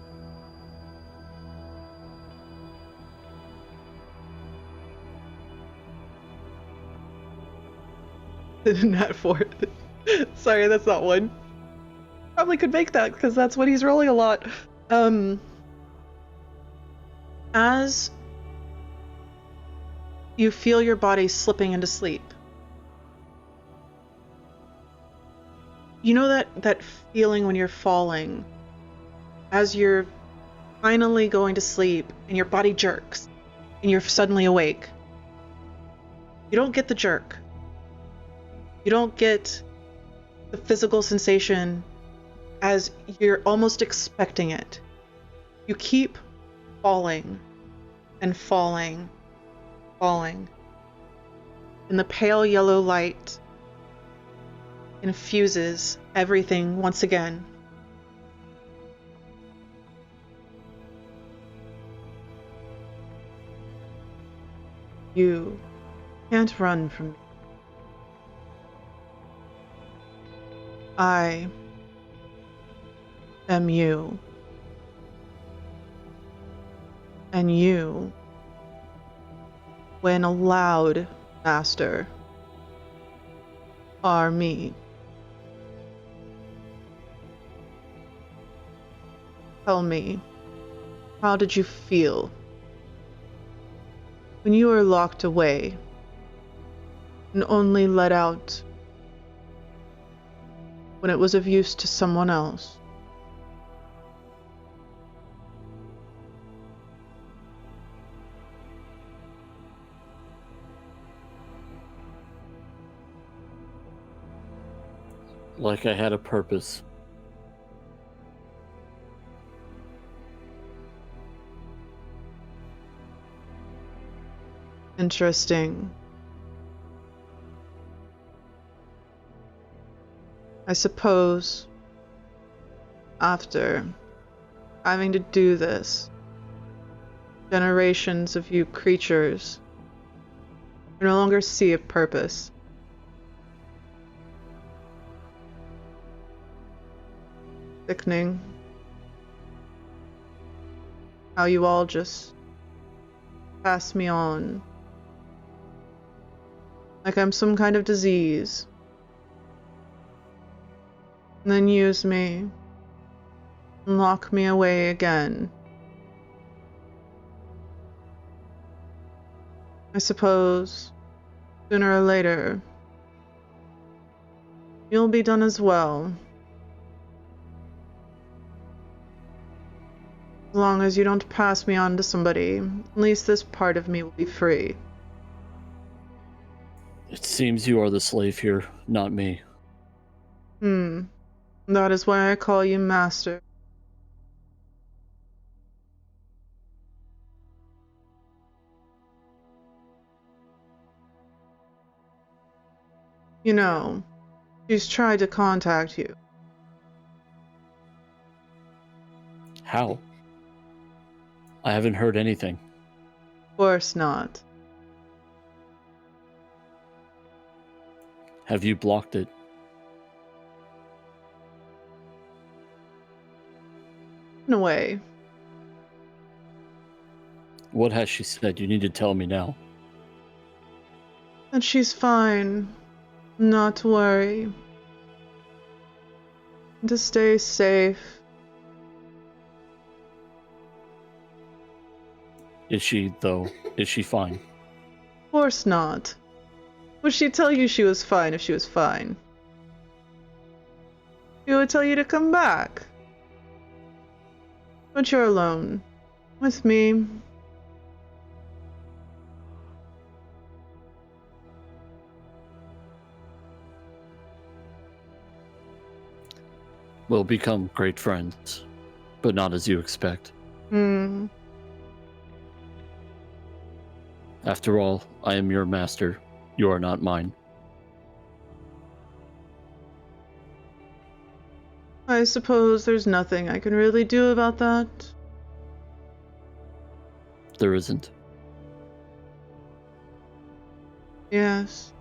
A: Not 4. Sorry, that's not one. Probably could make that because that's what he's rolling a lot. As you feel your body slipping into sleep, you know that feeling when you're falling, as you're finally going to sleep and your body jerks and you're suddenly awake. You don't get the jerk. You don't get the physical sensation as you're almost expecting it. You keep falling and falling, falling. And the pale yellow light infuses everything once again. You can't run from me. I am you. And you, when allowed, Master, are me. Tell me, how did you feel when you were locked away and only let out when it was of use to someone else?
B: Like I had a purpose.
A: Interesting. I suppose after having to do this, generations of you creatures no longer see a purpose. Sickening. How you all just pass me on like I'm some kind of disease, and then use me and lock me away again. I suppose sooner or later you'll be done as well. As long as you don't pass me on to somebody, at least this part of me will be free.
B: It seems you are the slave here, not me.
A: That is why I call you Master. You know, she's tried to contact you.
B: How? I haven't heard anything.
A: Of course not.
B: Have you blocked it?
A: In a way.
B: What has she said? You need to tell me now.
A: And she's fine. Not to worry. To stay safe.
B: Is she, though? Is she fine?
A: Of course not. Would she tell you she was fine if she was fine? She would tell you to come back. But you're alone. With me.
B: We'll become great friends, but not as you expect. After all, I am your master. You are not mine.
A: I suppose there's nothing I can really do about that.
B: There isn't.
A: Yes.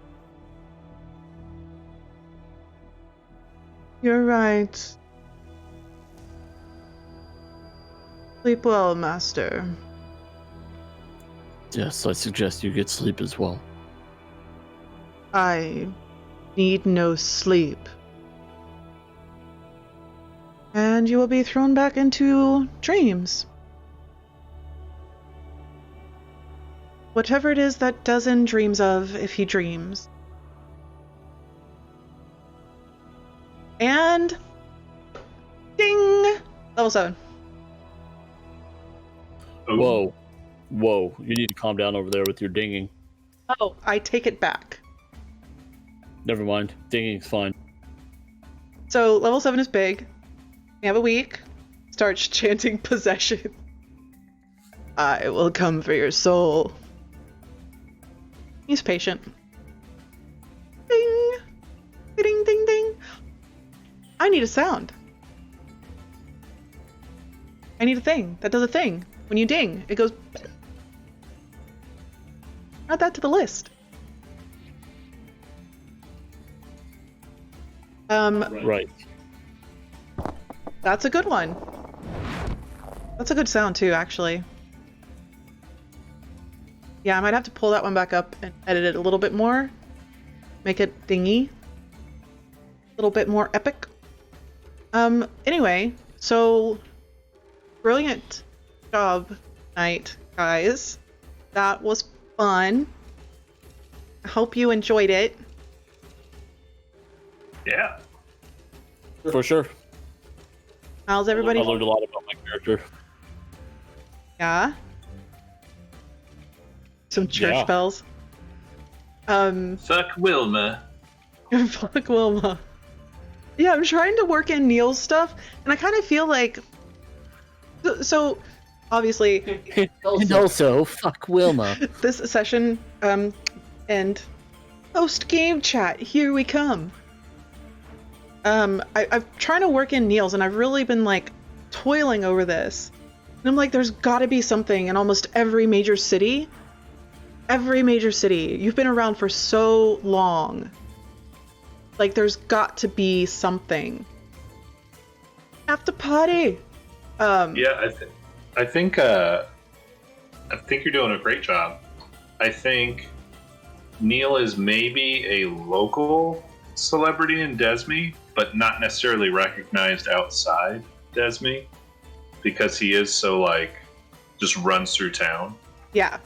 A: You're right. Sleep well, Master.
B: Yes, I suggest you get sleep as well.
A: I need no sleep. And you will be thrown back into dreams. Whatever it is that Dezzen dreams of, if he dreams. And... ding! Level 7.
B: Whoa. Whoa. You need to calm down over there with your dinging.
A: Oh, I take it back.
B: Never mind. Dinging's fine.
A: So, level 7 is big. You have a week. Starts chanting possession. I will come for your soul. He's patient. Ding! Ding, ding, ding. I need a sound. I need a thing that does a thing. When you ding, it goes... Add that to the list.
B: Right.
A: That's a good one. That's a good sound too, actually. Yeah, I might have to pull that one back up and edit it a little bit more. Make it dingy. A little bit more epic. Anyway, so brilliant job tonight, guys. That was fun. I hope you enjoyed it.
C: Yeah.
B: For sure.
A: How's everybody?
B: I learned a lot about my character.
A: Yeah. Some church
B: Yeah.
A: bells.
C: Fuck Wilma.
A: Fuck Wilma. Yeah, I'm trying to work in Neil's stuff, and I kind of feel like... So, obviously...
B: And also, fuck Wilma.
A: This session, and post-game chat, here we come. I'm trying to work in Neil's, and I've really been, like, toiling over this. And I'm like, there's gotta be something in almost every major city. Every major city. You've been around for so long. Like, there's got to be something. After party!
C: Yeah, I think you're doing a great job. I think Neil is maybe a local celebrity in Desme, but not necessarily recognized outside Desme, because he is so, like, just runs through town.
A: Yeah.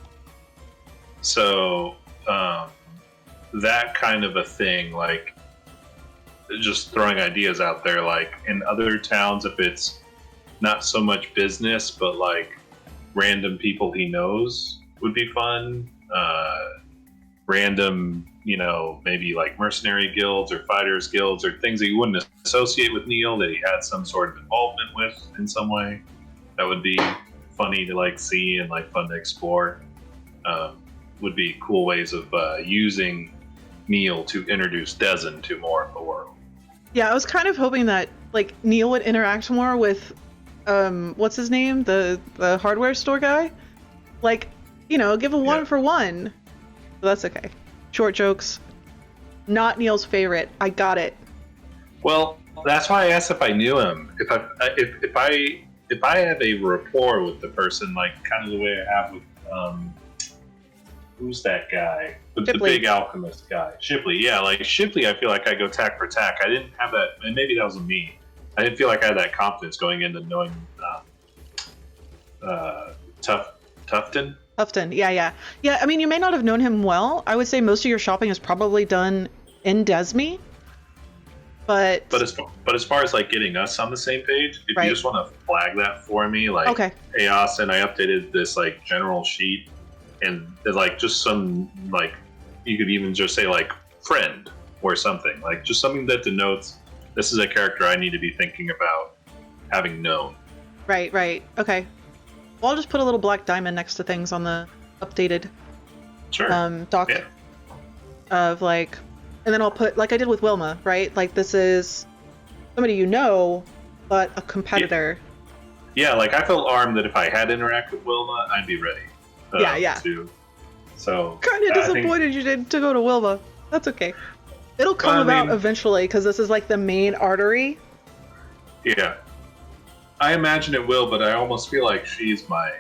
C: So, that kind of a thing, like, just throwing ideas out there, like, in other towns, if it's not so much business, but, like, random people he knows would be fun. Random, you know, maybe, like, mercenary guilds or fighters guilds or things that you wouldn't associate with Neil that he had some sort of involvement with in some way. That would be funny to, like, see and, like, fun to explore. Would be cool ways of using Neil to introduce Dezzen to more of the world.
A: Yeah, I was kind of hoping that, like, Neil would interact more with, what's his name? The hardware store guy? Like, you know, give a one for one. But that's okay. Short jokes. Not Neil's favorite. I got it.
C: Well, that's why I asked if I knew him. If I have a rapport with the person, like kind of the way I have with Who's that guy? The
A: Shipley.
C: big alchemist guy. Shipley, yeah. Like Shipley, I feel like I go tack for tack. I didn't have that, and maybe that was me. I didn't feel like I had that confidence going into knowing Tufton.
A: Tufton, yeah. I mean, you may not have known him well. I would say most of your shopping is probably done in Desme. But
C: as far as like getting us on the same page, if
A: right.
C: you just want to flag that for me, like,
A: okay.
C: Hey Austin, I updated this like general sheet, and like just some like you could even just say like friend or something, like just something that denotes this is a character I need to be thinking about having known.
A: Right. Okay. Well, I'll just put a little black diamond next to things on the updated doc of like, and then I'll put, like I did with Wilma, right? Like this is somebody you know, but a competitor.
C: Yeah, like I felt armed that if I had interacted with Wilma, I'd be ready. So
A: kind of disappointed you didn't to go to Wilma. That's okay. It'll come about eventually because this is like the main artery.
C: Yeah. I imagine it will, but I almost feel like she's my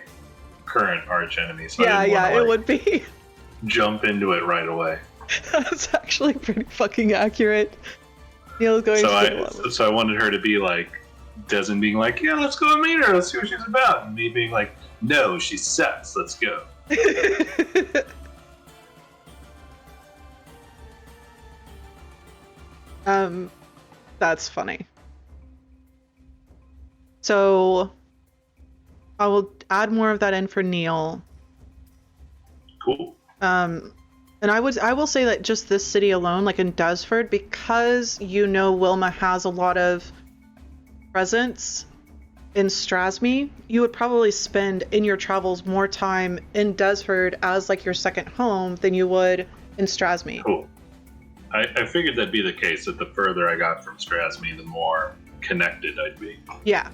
C: current arch enemy. So
A: it would be.
C: Jump into it right away.
A: That's actually pretty fucking accurate. Neil's going
C: so I wanted her to be like Dezzen being like, yeah, let's go and meet her. Let's see what she's about. And me being like, no, she sucks. Let's go.
A: That's funny. So I will add more of that in for Neil.
C: Cool.
A: And I will say that just this city alone, like in Dezford, because Wilma has a lot of presence in Strasme, you would probably spend in your travels more time in Dezford as like your second home than you would in Strasme.
C: Cool. I figured that'd be the case, that the further I got from Strasme, the more connected I'd be.
A: Yeah.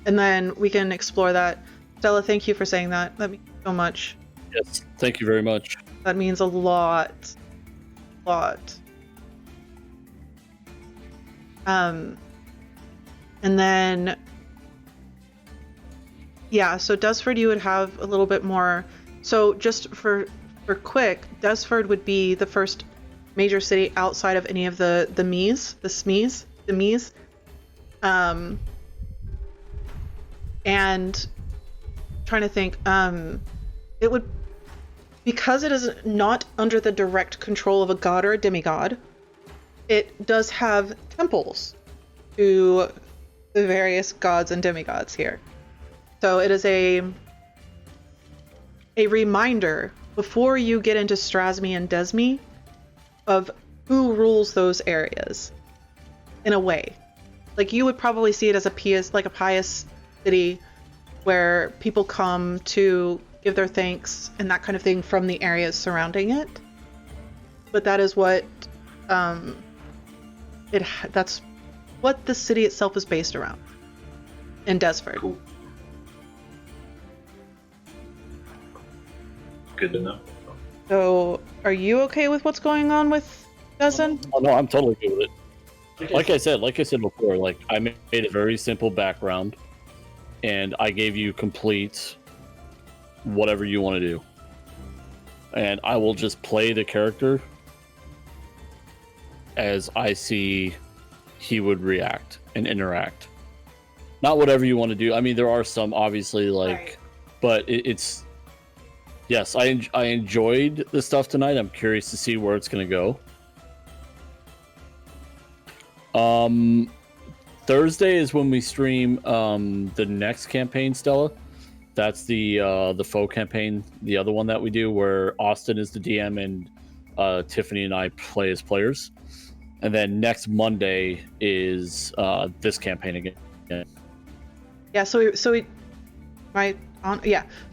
A: And then we can explore that. Stella, thank you for saying that. That means so much.
B: Yes, thank you very much.
A: That means a lot. And then, so Dezford you would have a little bit more. So just for quick, Dezford would be the first major city outside of any of the Mies. And trying to think, it would, because it is not under the direct control of a god or a demigod, it does have temples to the various gods and demigods here. So it is a reminder before you get into Strasme and Desme of who rules those areas in a way. Like you would probably see it as a pious city where people come to give their thanks and that kind of thing from the areas surrounding it. But that is what that's what the city itself is based around in Dezford.
C: Cool. Good to know.
A: So, are you okay with what's going on with Dezzen?
B: Oh, no, I'm totally good with it. Like I said before, like I made a very simple background, and I gave you complete whatever you want to do, and I will just play the character as I see he would react and interact. Not whatever you want to do. I mean, there are some obviously like, but it's. Yes, I enjoyed the stuff tonight. I'm curious to see where it's going to go. Thursday is when we stream the next campaign, Stella. That's the faux campaign, the other one that we do, where Austin is the DM and Tiffany and I play as players. And then next Monday is this campaign again.
A: Yeah. So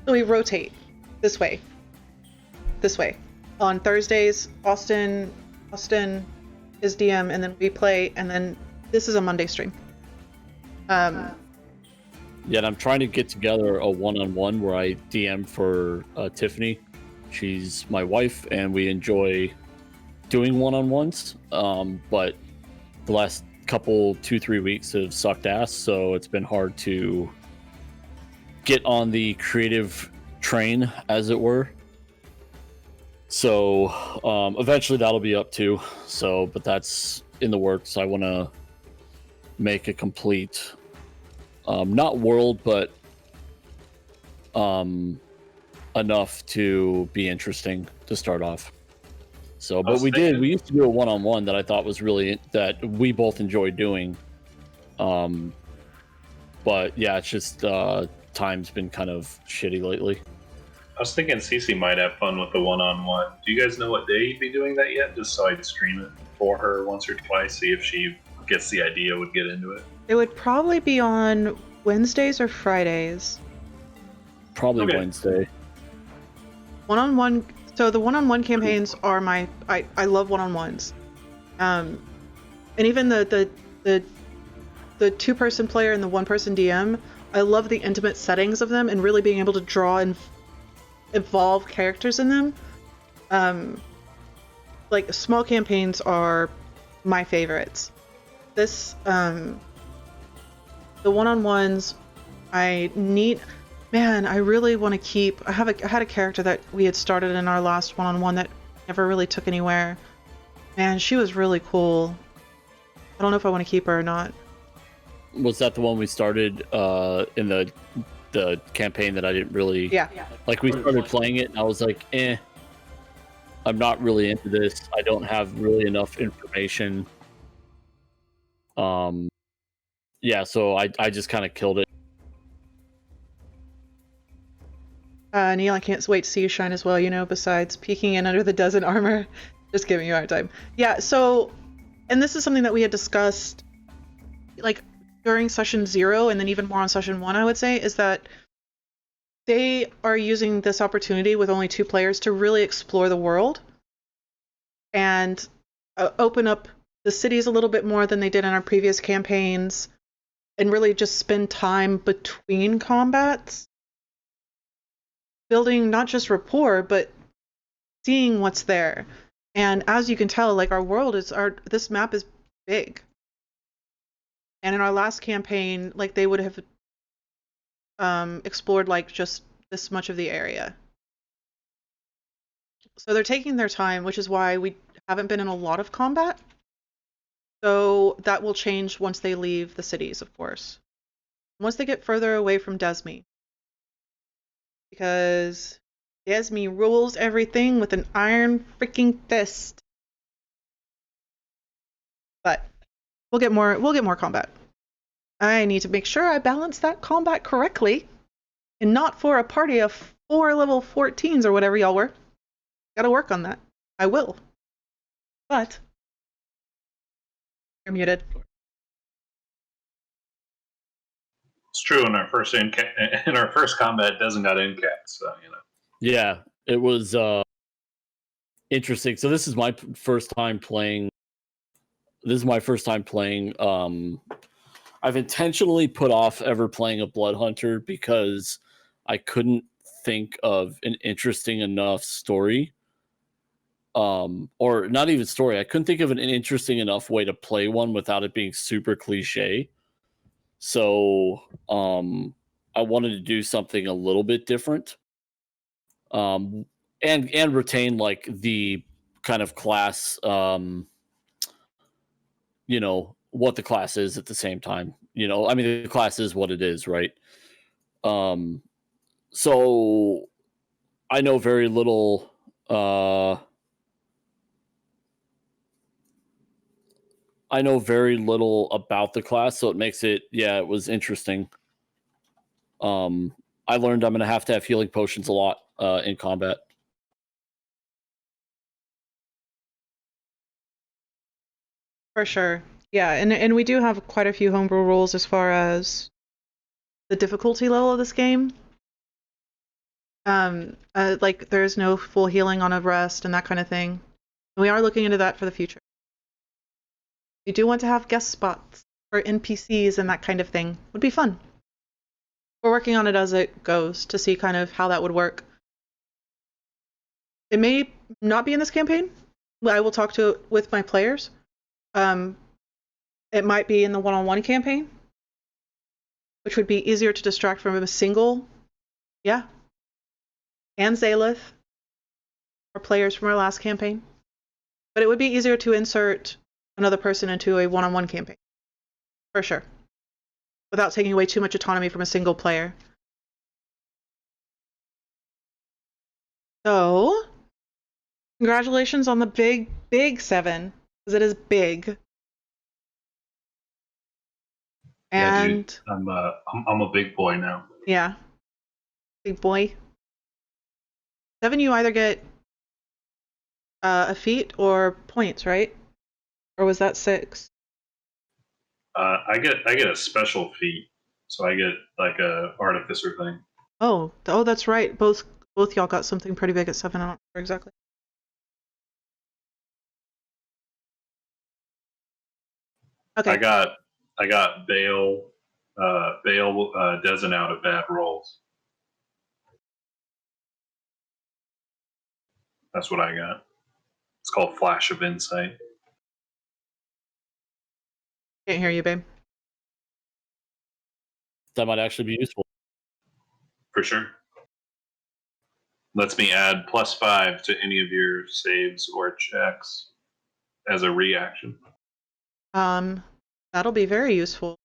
A: we rotate. This way. On Thursdays, Austin is DM, and then we play, and then this is a Monday stream.
B: Yeah, and I'm trying to get together a one-on-one where I DM for Tiffany. She's my wife, and we enjoy doing one-on-ones. But the last couple 2-3 weeks have sucked ass, so it's been hard to get on the creative train, as it were. So eventually that'll be up too. So, but that's in the works. I want to make a complete, not world, but enough to be interesting to start off. So, but we used to do a one-on-one that I thought was that we both enjoyed doing. But yeah, it's just time's been kind of shitty lately.
C: I was thinking Cece might have fun with the one-on-one. Do you guys know what day you'd be doing that yet? Just so I'd stream it for her once or twice, see if she gets the idea, would get into it.
A: It would probably be on Wednesdays or Fridays.
B: Probably Wednesday.
A: One-on-one. So the one-on-one campaigns are I love one-on-ones. And even the two-person player and the one-person DM, I love the intimate settings of them and really being able to draw and evolve characters in them. Like small campaigns are my favorites. This the one-on-ones I really want to keep. I had a character that we had started in our last one-on-one that never really took anywhere. Man, she was really cool. I don't know if I want to keep her or not.
B: Was that the one we started in the campaign that I didn't really...
A: Yeah.
B: Like, we started playing it, and I was like, I'm not really into this. I don't have really enough information. Yeah, so I just kind of killed it.
A: Neil, I can't wait to see you shine as well, besides peeking in under the Dezzen armor. Just giving you a hard time. Yeah, so... And this is something that we had discussed, like, during session 0, and then even more on session 1, I would say, is that they are using this opportunity with only 2 players to really explore the world and open up the cities a little bit more than they did in our previous campaigns, and really just spend time between combats, building not just rapport, but seeing what's there. And as you can tell, like, this map is big. And in our last campaign, like, they would have explored, like, just this much of the area. So they're taking their time, which is why we haven't been in a lot of combat. So that will change once they leave the cities, of course. Once they get further away from Desmi. Because Desmi rules everything with an iron freaking fist. But we'll get more combat. I need to make sure I balance that combat correctly, and not for a party of 4 level 14s or whatever y'all were. Gotta work on that. I will. But you're muted.
C: It's true. In our first combat, Dezzen got incapped, so
B: Yeah, it was interesting. So this is my first time playing. I've intentionally put off ever playing a Blood Hunter because I couldn't think of an interesting enough story. Or not even story. I couldn't think of an interesting enough way to play one without it being super cliche. So I wanted to do something a little bit different. And retain, like, the kind of class, what the class is at the same time. I mean, the class is what it is, right? So I know very little about the class, so it makes it, it was interesting. I learned I'm going to have healing potions a lot in combat.
A: For sure. Yeah, and we do have quite a few homebrew rules as far as the difficulty level of this game. Like, there's no full healing on a rest and that kind of thing. And we are looking into that for the future. We do want to have guest spots for NPCs and that kind of thing. Would be fun. We're working on it as it goes to see kind of how that would work. It may not be in this campaign. I will talk to it with my players. It might be in the one-on-one campaign, which would be easier to distract from a single. Yeah. and Zalith are players from our last campaign. But it would be easier to insert another person into a one-on-one campaign. For sure. Without taking away too much autonomy from a single player. So, congratulations on the big 7, because it is big. And
D: yeah, dude, I'm a big boy now.
A: yeah, big boy. 7, you either get a feat or points, right? Or was that 6?
D: I get a special feat, so I get like a artificer thing.
A: Oh, that's right. Both y'all got something pretty big at 7. I don't remember exactly. Okay.
D: I got bail Dezzen out of bad rolls. That's what I got. It's called Flash of Insight.
A: Can't hear you, babe.
B: That might actually be useful.
D: For sure. Lets me add +5 to any of your saves or checks as a reaction.
A: That'll be very useful.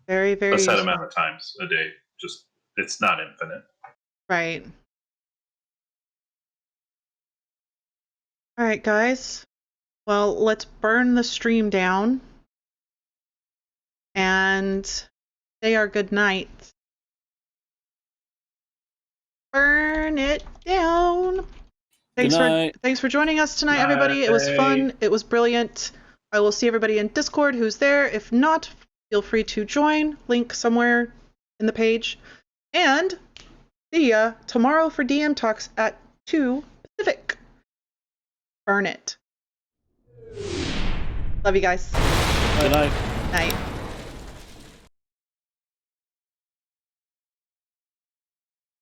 A: Very
D: A set
A: useful.
D: amount of times a day. Just, it's not infinite.
A: Right. All right, guys. Well, let's burn the stream down and say our good night. Burn it down. Thanks for joining us tonight, everybody. It was fun. It was brilliant. I will see everybody in Discord who's there. If not, feel free to join. Link somewhere in the page. And see ya tomorrow for DM Talks at 2 Pacific. Burn it. Love you guys.
B: Good night.
A: Night.